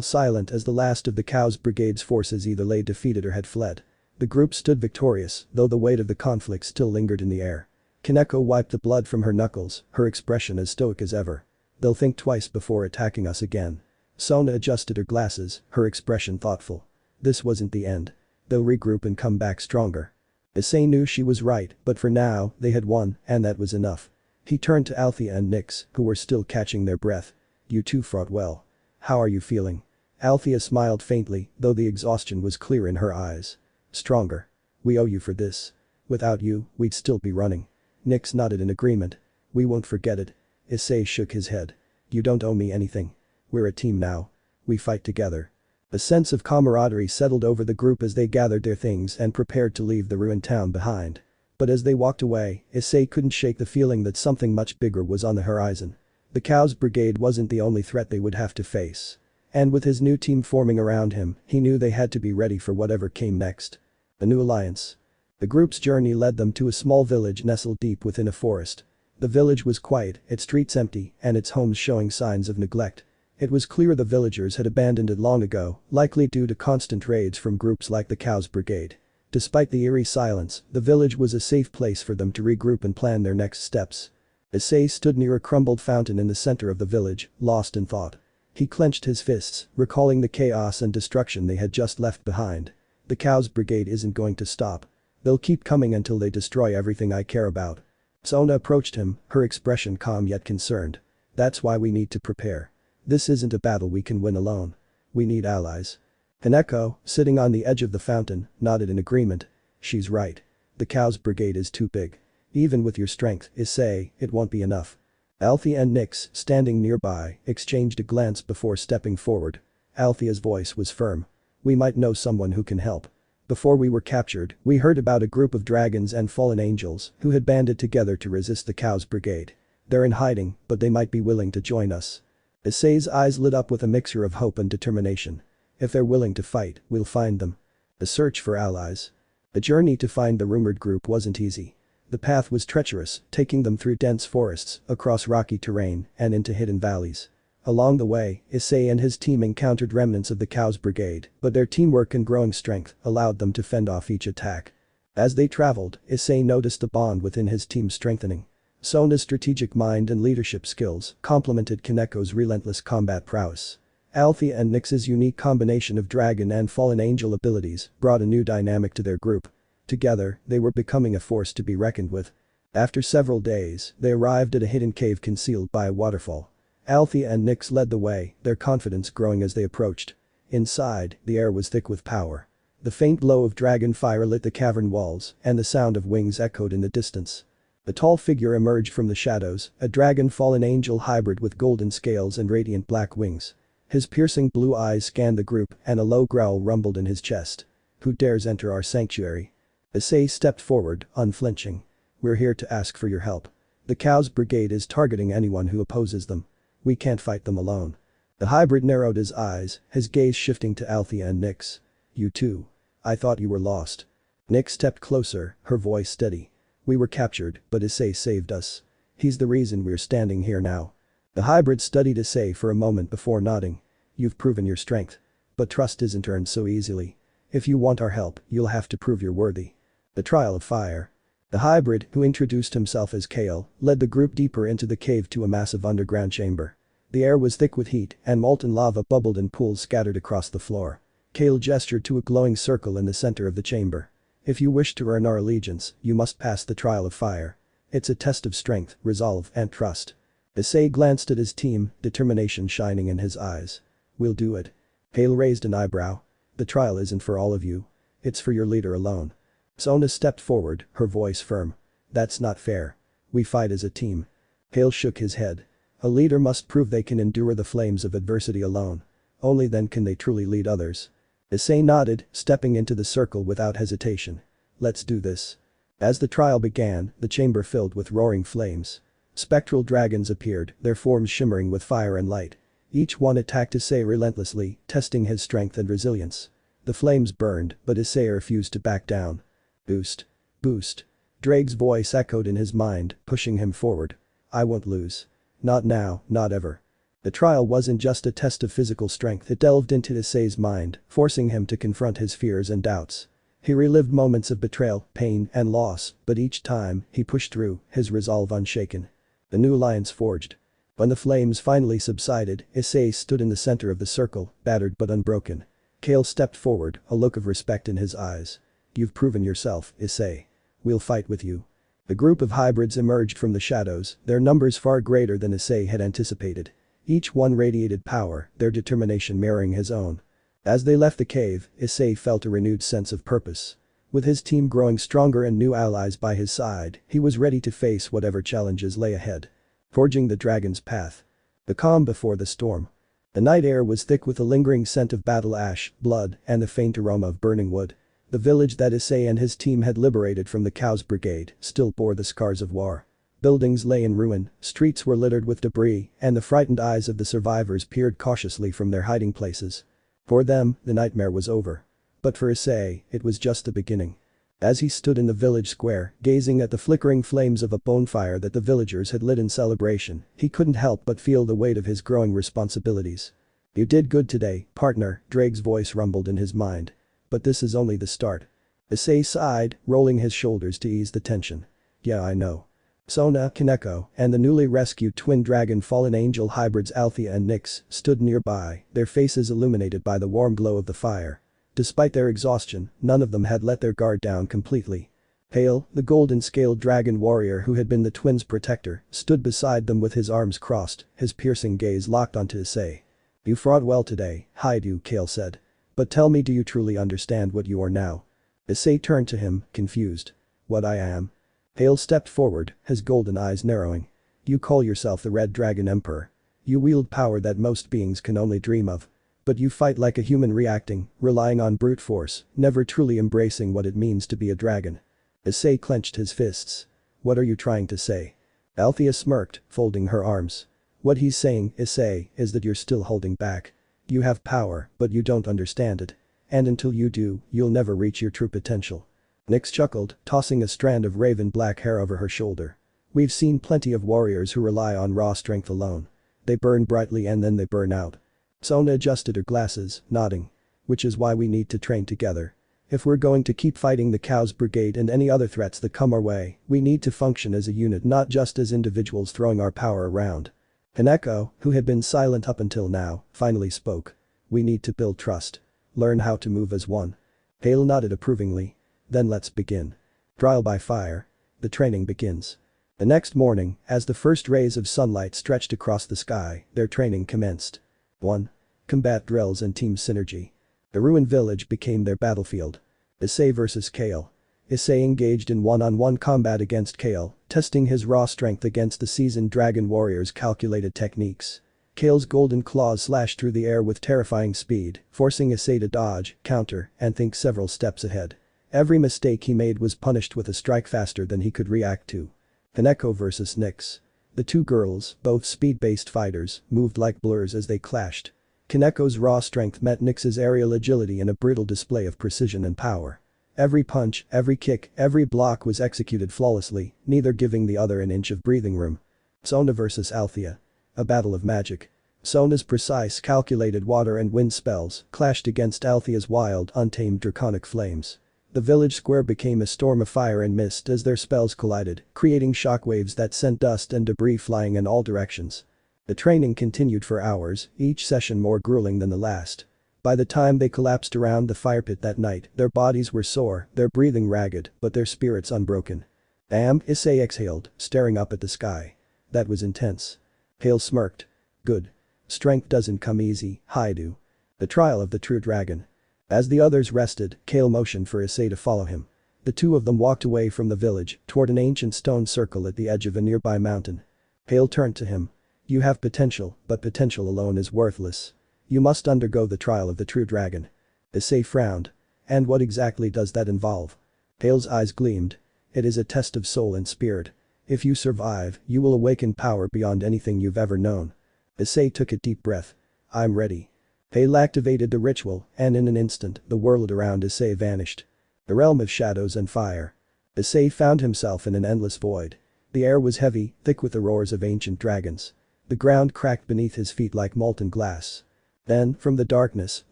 silent as the last of the Kuoh's brigade's forces either lay defeated or had fled. The group stood victorious, though the weight of the conflict still lingered in the air. Kuoh wiped the blood from her knuckles, her expression as stoic as ever. They'll think twice before attacking us again. Sona adjusted her glasses, her expression thoughtful. This wasn't the end. They'll regroup and come back stronger. Issei knew she was right, but for now, they had won, and that was enough. He turned to Althea and Nyx, who were still catching their breath. You two fought well. How are you feeling? Althea smiled faintly, though the exhaustion was clear in her eyes. Stronger. We owe you for this. Without you, we'd still be running. Nyx nodded in agreement. We won't forget it. Issei shook his head. You don't owe me anything. We're a team now. We fight together. A sense of camaraderie settled over the group as they gathered their things and prepared to leave the ruined town behind. But as they walked away, Issei couldn't shake the feeling that something much bigger was on the horizon. The Cow's brigade wasn't the only threat they would have to face. And with his new team forming around him, he knew they had to be ready for whatever came next. A new alliance. The group's journey led them to a small village nestled deep within a forest. The village was quiet, its streets empty, and its homes showing signs of neglect. It was clear the villagers had abandoned it long ago, likely due to constant raids from groups like the Cow's brigade. Despite the eerie silence, the village was a safe place for them to regroup and plan their next steps. Issei stood near a crumbled fountain in the center of the village, lost in thought. He clenched his fists, recalling the chaos and destruction they had just left behind. The Cow's brigade isn't going to stop. They'll keep coming until they destroy everything I care about. Sona approached him, her expression calm yet concerned. That's why we need to prepare. This isn't a battle we can win alone. We need allies. Haneko, sitting on the edge of the fountain, nodded in agreement. She's right. The Cow's brigade is too big. Even with your strength, Issei, it won't be enough. Althea and Nyx, standing nearby, exchanged a glance before stepping forward. Althea's voice was firm. We might know someone who can help. Before we were captured, we heard about a group of dragons and fallen angels who had banded together to resist the Cow's brigade. They're in hiding, but they might be willing to join us. Issei's eyes lit up with a mixture of hope and determination. If they're willing to fight, we'll find them. A search for allies. The journey to find the rumored group wasn't easy. The path was treacherous, taking them through dense forests, across rocky terrain, and into hidden valleys. Along the way, Issei and his team encountered remnants of the Cow's brigade, but their teamwork and growing strength allowed them to fend off each attack. As they traveled, Issei noticed the bond within his team strengthening. Sona's strategic mind and leadership skills complemented Kaneko's relentless combat prowess. Althea and Nyx's unique combination of dragon and fallen angel abilities brought a new dynamic to their group. Together, they were becoming a force to be reckoned with. After several days, they arrived at a hidden cave concealed by a waterfall. Althea and Nyx led the way, their confidence growing as they approached. Inside, the air was thick with power. The faint glow of dragon fire lit the cavern walls, and the sound of wings echoed in the distance. A tall figure emerged from the shadows, a dragon fallen angel hybrid with golden scales and radiant black wings. His piercing blue eyes scanned the group, and a low growl rumbled in his chest. Who dares enter our sanctuary? Issei stepped forward, unflinching. We're here to ask for your help. The Cow's brigade is targeting anyone who opposes them. We can't fight them alone. The hybrid narrowed his eyes, his gaze shifting to Althea and Nyx. You too. I thought you were lost. Nyx stepped closer, her voice steady. We were captured, but Issei saved us. He's the reason we're standing here now. The hybrid studied Issei for a moment before nodding. You've proven your strength. But trust isn't earned so easily. If you want our help, you'll have to prove you're worthy. The trial of fire. The hybrid, who introduced himself as Kale, led the group deeper into the cave to a massive underground chamber. The air was thick with heat, and molten lava bubbled in pools scattered across the floor. Kale gestured to a glowing circle in the center of the chamber. If you wish to earn our allegiance, you must pass the trial of fire. It's a test of strength, resolve, and trust. Issei glanced at his team, determination shining in his eyes. We'll do it. Kale raised an eyebrow. The trial isn't for all of you. It's for your leader alone. Sona stepped forward, her voice firm. That's not fair. We fight as a team. Kale shook his head. A leader must prove they can endure the flames of adversity alone. Only then can they truly lead others. Issei nodded, stepping into the circle without hesitation. Let's do this. As the trial began, the chamber filled with roaring flames. Spectral dragons appeared, their forms shimmering with fire and light. Each one attacked Issei relentlessly, testing his strength and resilience. The flames burned, but Issei refused to back down. Boost. Boost. Drake's voice echoed in his mind, pushing him forward. I won't lose. Not now, not ever. The trial wasn't just a test of physical strength, it delved into Issei's mind, forcing him to confront his fears and doubts. He relived moments of betrayal, pain, and loss, but each time, he pushed through, his resolve unshaken. The new alliance forged. When the flames finally subsided, Issei stood in the center of the circle, battered but unbroken. Kale stepped forward, a look of respect in his eyes. You've proven yourself, Issei. We'll fight with you. The group of hybrids emerged from the shadows, their numbers far greater than Issei had anticipated. Each one radiated power, their determination mirroring his own. As they left the cave, Issei felt a renewed sense of purpose. With his team growing stronger and new allies by his side, he was ready to face whatever challenges lay ahead. Forging the dragon's path. The calm before the storm. The night air was thick with a lingering scent of battle ash, blood, and the faint aroma of burning wood. The village that Issei and his team had liberated from the Kuoh's brigade still bore the scars of war. Buildings lay in ruin, streets were littered with debris, and the frightened eyes of the survivors peered cautiously from their hiding places. For them, the nightmare was over. But for Issei, it was just the beginning. As he stood in the village square, gazing at the flickering flames of a bonfire that the villagers had lit in celebration, he couldn't help but feel the weight of his growing responsibilities. "You did good today, partner," Drake's voice rumbled in his mind. "But this is only the start." Issei sighed, rolling his shoulders to ease the tension. "Yeah, I know." Sona, Kaneko, and the newly rescued twin dragon fallen angel hybrids Althea and Nyx stood nearby, their faces illuminated by the warm glow of the fire. Despite their exhaustion, none of them had let their guard down completely. Hale, the golden-scaled dragon warrior who had been the twins' protector, stood beside them with his arms crossed, his piercing gaze locked onto Issei. "You fought well today, Hyoudou," Kale said. "But tell me, do you truly understand what you are now?" Issei turned to him, confused. "What I am?" Hale stepped forward, his golden eyes narrowing. "You call yourself the Red Dragon Emperor. You wield power that most beings can only dream of. But you fight like a human, reacting, relying on brute force, never truly embracing what it means to be a dragon." Issei clenched his fists. "What are you trying to say?" Althea smirked, folding her arms. "What he's saying, Issei, is that you're still holding back. You have power, but you don't understand it. And until you do, you'll never reach your true potential." Nyx chuckled, tossing a strand of raven black hair over her shoulder. "We've seen plenty of warriors who rely on raw strength alone. They burn brightly and then they burn out." Sona adjusted her glasses, nodding. "Which is why we need to train together. If we're going to keep fighting the Kuoh's brigade and any other threats that come our way, we need to function as a unit, not just as individuals throwing our power around." Kaneko, who had been silent up until now, finally spoke. "We need to build trust. Learn how to move as one." Hale nodded approvingly. "Then let's begin. Trial by fire." The training begins. The next morning, as the first rays of sunlight stretched across the sky, their training commenced. 1. Combat drills and team synergy. The ruined village became their battlefield. Issei vs Kale. Issei engaged in one-on-one combat against Kale, testing his raw strength against the seasoned dragon warrior's calculated techniques. Kale's golden claws slashed through the air with terrifying speed, forcing Issei to dodge, counter, and think several steps ahead. Every mistake he made was punished with a strike faster than he could react to. Kaneko vs Nyx. The two girls, both speed-based fighters, moved like blurs as they clashed. Kaneko's raw strength met Nyx's aerial agility in a brutal display of precision and power. Every punch, every kick, every block was executed flawlessly, neither giving the other an inch of breathing room. Sona vs Althea. A battle of magic. Sona's precise, calculated water and wind spells clashed against Althea's wild, untamed draconic flames. The village square became a storm of fire and mist as their spells collided, creating shockwaves that sent dust and debris flying in all directions. The training continued for hours, each session more grueling than the last. By the time they collapsed around the fire pit that night, their bodies were sore, their breathing ragged, but their spirits unbroken. "Damn," Issei exhaled, staring up at the sky. "That was intense." Hale smirked. "Good. Strength doesn't come easy, Hyoudou. The trial of the true dragon." As the others rested, Kale motioned for Issei to follow him. The two of them walked away from the village, toward an ancient stone circle at the edge of a nearby mountain. Hale turned to him. "You have potential, but potential alone is worthless. You must undergo the trial of the true dragon." Issei frowned. "And what exactly does that involve?" Hale's eyes gleamed. "It is a test of soul and spirit. If you survive, you will awaken power beyond anything you've ever known." Issei took a deep breath. "I'm ready." Hale activated the ritual, and in an instant, the world around Issei vanished. The realm of shadows and fire. Issei found himself in an endless void. The air was heavy, thick with the roars of ancient dragons. The ground cracked beneath his feet like molten glass. Then, from the darkness,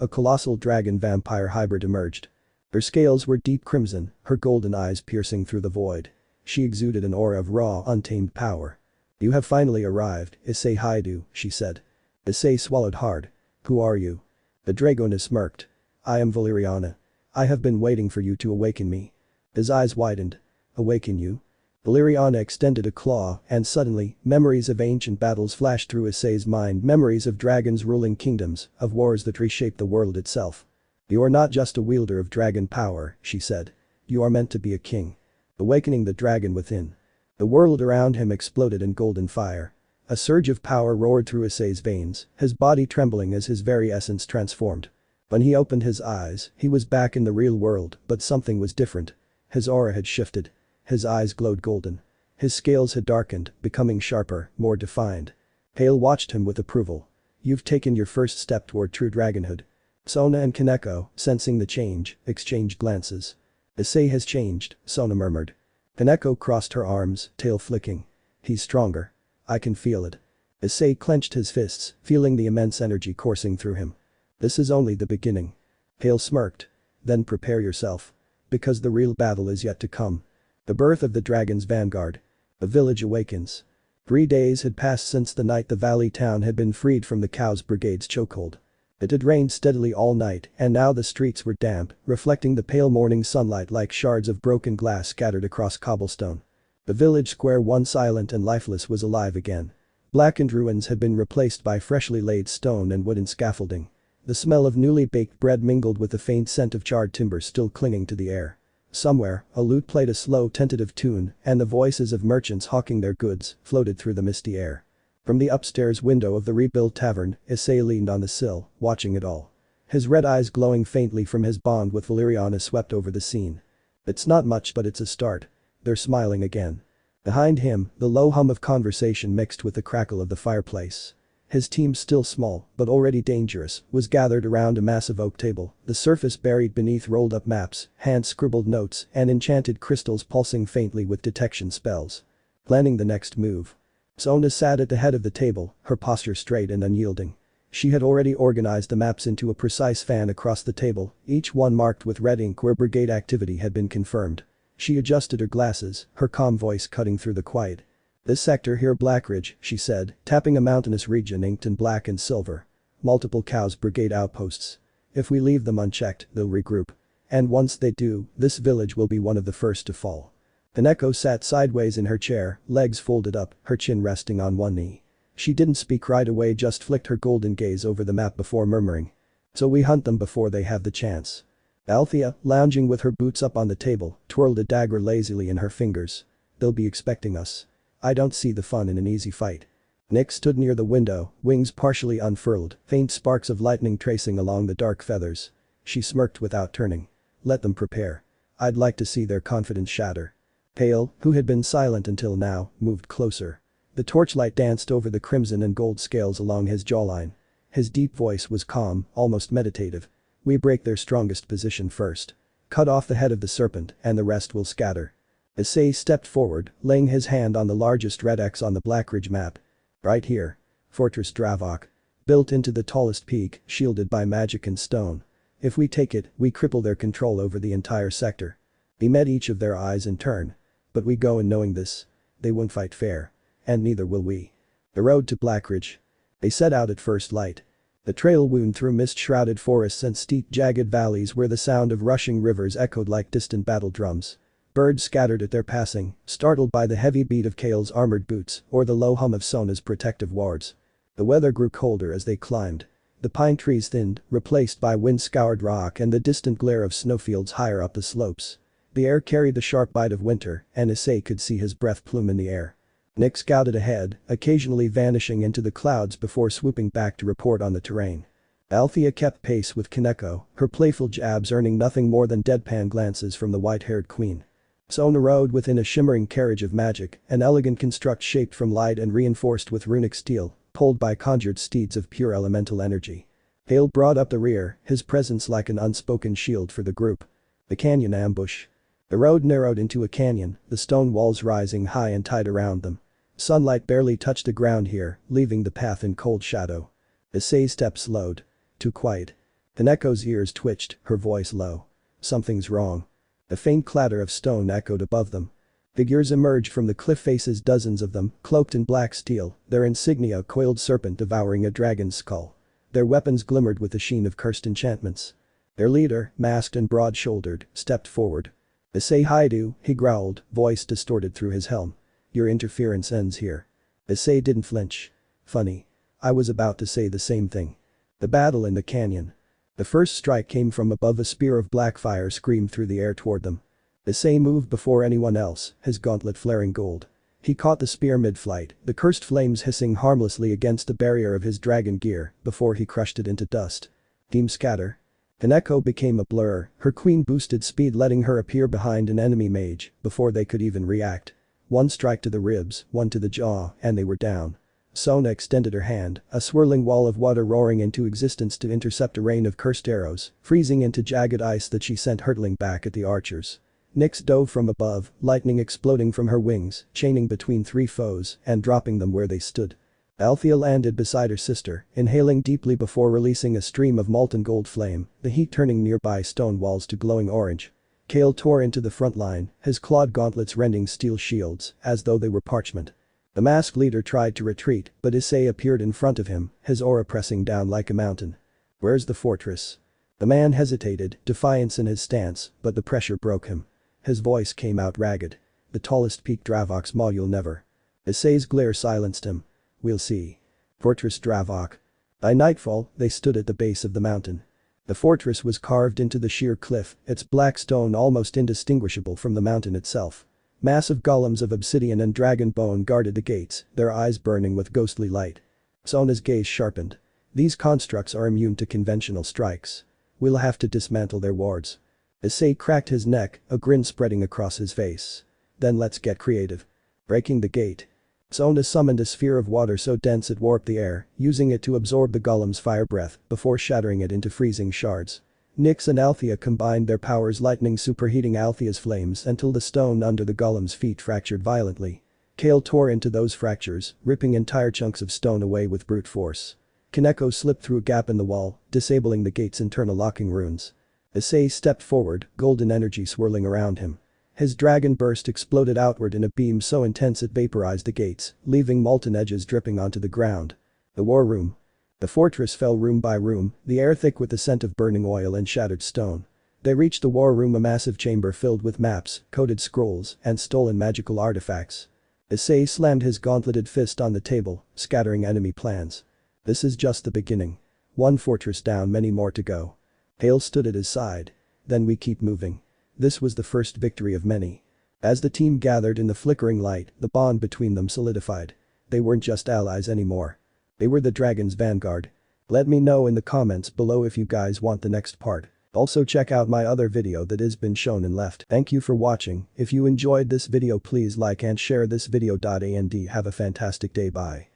a colossal dragon-vampire hybrid emerged. Her scales were deep crimson, her golden eyes piercing through the void. She exuded an aura of raw, untamed power. "You have finally arrived, Issei Hyoudou," she said. Issei swallowed hard. "Who are you?" The dragoness smirked. "I am Venelana. I have been waiting for you to awaken me." His eyes widened. "Awaken you?" Venelana extended a claw, and suddenly, memories of ancient battles flashed through Issei's mind, memories of dragons ruling kingdoms, of wars that reshaped the world itself. "You are not just a wielder of dragon power," she said. "You are meant to be a king." Awakening the dragon within. The world around him exploded in golden fire. A surge of power roared through Issei's veins, his body trembling as his very essence transformed. When he opened his eyes, he was back in the real world, but something was different. His aura had shifted. His eyes glowed golden. His scales had darkened, becoming sharper, more defined. Hale watched him with approval. "You've taken your first step toward true dragonhood." Sona and Kaneko, sensing the change, exchanged glances. "Issei has changed," Sona murmured. Kaneko crossed her arms, tail flicking. "He's stronger. I can feel it." Issei clenched his fists, feeling the immense energy coursing through him. "This is only the beginning." Hale smirked. "Then prepare yourself. Because the real battle is yet to come." The birth of the dragon's vanguard. The village awakens. 3 days had passed since the night the valley town had been freed from the Chaos Brigade's chokehold. It had rained steadily all night, and now the streets were damp, reflecting the pale morning sunlight like shards of broken glass scattered across cobblestone. The village square, once silent and lifeless, was alive again. Blackened ruins had been replaced by freshly laid stone and wooden scaffolding. The smell of newly baked bread mingled with the faint scent of charred timber still clinging to the air. Somewhere, a lute played a slow tentative tune, and the voices of merchants hawking their goods floated through the misty air. From the upstairs window of the rebuilt tavern, Issei leaned on the sill, watching it all. His red eyes glowing faintly from his bond with Venelana swept over the scene. "It's not much, but it's a start." They're smiling again. Behind him, the low hum of conversation mixed with the crackle of the fireplace. His team, still small, but already dangerous, was gathered around a massive oak table, the surface buried beneath rolled-up maps, hand-scribbled notes, and enchanted crystals pulsing faintly with detection spells. Planning the next move. Sona sat at the head of the table, her posture straight and unyielding. She had already organized the maps into a precise fan across the table, each one marked with red ink where brigade activity had been confirmed. She adjusted her glasses, her calm voice cutting through the quiet. "This sector here, Blackridge," she said, tapping a mountainous region inked in black and silver. "Multiple Chaos Brigade outposts. If we leave them unchecked, they'll regroup. And once they do, this village will be one of the first to fall." Kaneko sat sideways in her chair, legs folded up, her chin resting on one knee. She didn't speak right away, just flicked her golden gaze over the map before murmuring. "So we hunt them before they have the chance." Althea, lounging with her boots up on the table, twirled a dagger lazily in her fingers. "They'll be expecting us. I don't see the fun in an easy fight." Nick stood near the window, wings partially unfurled, faint sparks of lightning tracing along the dark feathers. She smirked without turning. "Let them prepare. I'd like to see their confidence shatter." Hale, who had been silent until now, moved closer. The torchlight danced over the crimson and gold scales along his jawline. His deep voice was calm, almost meditative. "We break their strongest position first. Cut off the head of the serpent, and the rest will scatter." Issei stepped forward, laying his hand on the largest red X on the Blackridge map. "Right here. Fortress Dravok. Built into the tallest peak, shielded by magic and stone. If we take it, we cripple their control over the entire sector." He met each of their eyes in turn. "But we go in knowing this. They won't fight fair. And neither will we." The road to Blackridge. They set out at first light. The trail wound through mist-shrouded forests and steep jagged valleys where the sound of rushing rivers echoed like distant battle drums. Birds scattered at their passing, startled by the heavy beat of Kale's armored boots or the low hum of Sona's protective wards. The weather grew colder as they climbed. The pine trees thinned, replaced by wind-scoured rock and the distant glare of snowfields higher up the slopes. The air carried the sharp bite of winter, and Issei could see his breath plume in the air. Nick scouted ahead, occasionally vanishing into the clouds before swooping back to report on the terrain. Althea kept pace with Kaneko, her playful jabs earning nothing more than deadpan glances from the white-haired queen. Sona rode within a shimmering carriage of magic, an elegant construct shaped from light and reinforced with runic steel, pulled by conjured steeds of pure elemental energy. Hale brought up the rear, his presence like an unspoken shield for the group. The canyon ambush. The road narrowed into a canyon, the stone walls rising high and tight around them. Sunlight barely touched the ground here, leaving the path in cold shadow. Issei's steps slowed. Too quiet. Kaneko's ears twitched, her voice low. "Something's wrong." A faint clatter of stone echoed above them. Figures emerged from the cliff faces, dozens of them, cloaked in black steel, their insignia a coiled serpent devouring a dragon's skull. Their weapons glimmered with the sheen of cursed enchantments. Their leader, masked and broad-shouldered, stepped forward. Issei Hyoudou, he growled, voice distorted through his helm. Your interference ends here. Issei didn't flinch. Funny. I was about to say the same thing. The battle in the canyon. The first strike came from above, a spear of black fire screamed through the air toward them. Issei moved before anyone else, his gauntlet flaring gold. He caught the spear mid-flight, the cursed flames hissing harmlessly against the barrier of his dragon gear before he crushed it into dust. Team scatter. An echo became a blur, her queen boosted speed letting her appear behind an enemy mage before they could even react. One strike to the ribs, one to the jaw, and they were down. Sona extended her hand, a swirling wall of water roaring into existence to intercept a rain of cursed arrows, freezing into jagged ice that she sent hurtling back at the archers. Nyx dove from above, lightning exploding from her wings, chaining between three foes and dropping them where they stood. Althea landed beside her sister, inhaling deeply before releasing a stream of molten gold flame, the heat turning nearby stone walls to glowing orange. Kale tore into the front line, his clawed gauntlets rending steel shields as though they were parchment. The masked leader tried to retreat, but Issei appeared in front of him, his aura pressing down like a mountain. Where's the fortress? The man hesitated, defiance in his stance, but the pressure broke him. His voice came out ragged. The tallest peak Dravok's maw you'll never. Issei's glare silenced him. We'll see. Fortress Dravok. By nightfall, they stood at the base of the mountain. The fortress was carved into the sheer cliff, its black stone almost indistinguishable from the mountain itself. Massive golems of obsidian and dragon bone guarded the gates, their eyes burning with ghostly light. Sona's gaze sharpened. These constructs are immune to conventional strikes. We'll have to dismantle their wards. Issei cracked his neck, a grin spreading across his face. Then let's get creative. Breaking the gate. Sona summoned a sphere of water so dense it warped the air, using it to absorb the golem's fire breath before shattering it into freezing shards. Nyx and Althea combined their powers, lightning superheating Althea's flames until the stone under the golem's feet fractured violently. Kale tore into those fractures, ripping entire chunks of stone away with brute force. Kaneko slipped through a gap in the wall, disabling the gate's internal locking runes. Issei stepped forward, golden energy swirling around him. His dragon burst exploded outward in a beam so intense it vaporized the gates, leaving molten edges dripping onto the ground. The war room. The fortress fell room by room, the air thick with the scent of burning oil and shattered stone. They reached the war room, a massive chamber filled with maps, coded scrolls, and stolen magical artifacts. Issei slammed his gauntleted fist on the table, scattering enemy plans. This is just the beginning. One fortress down, many more to go. Hale stood at his side. Then we keep moving. This was the first victory of many. As the team gathered in the flickering light, the bond between them solidified. They weren't just allies anymore. They were the dragon's vanguard. Let me know in the comments below if you guys want the next part. Also check out my other video that has been shown and left. Thank you for watching. If you enjoyed this video, please like and share this video. And have a fantastic day. Bye.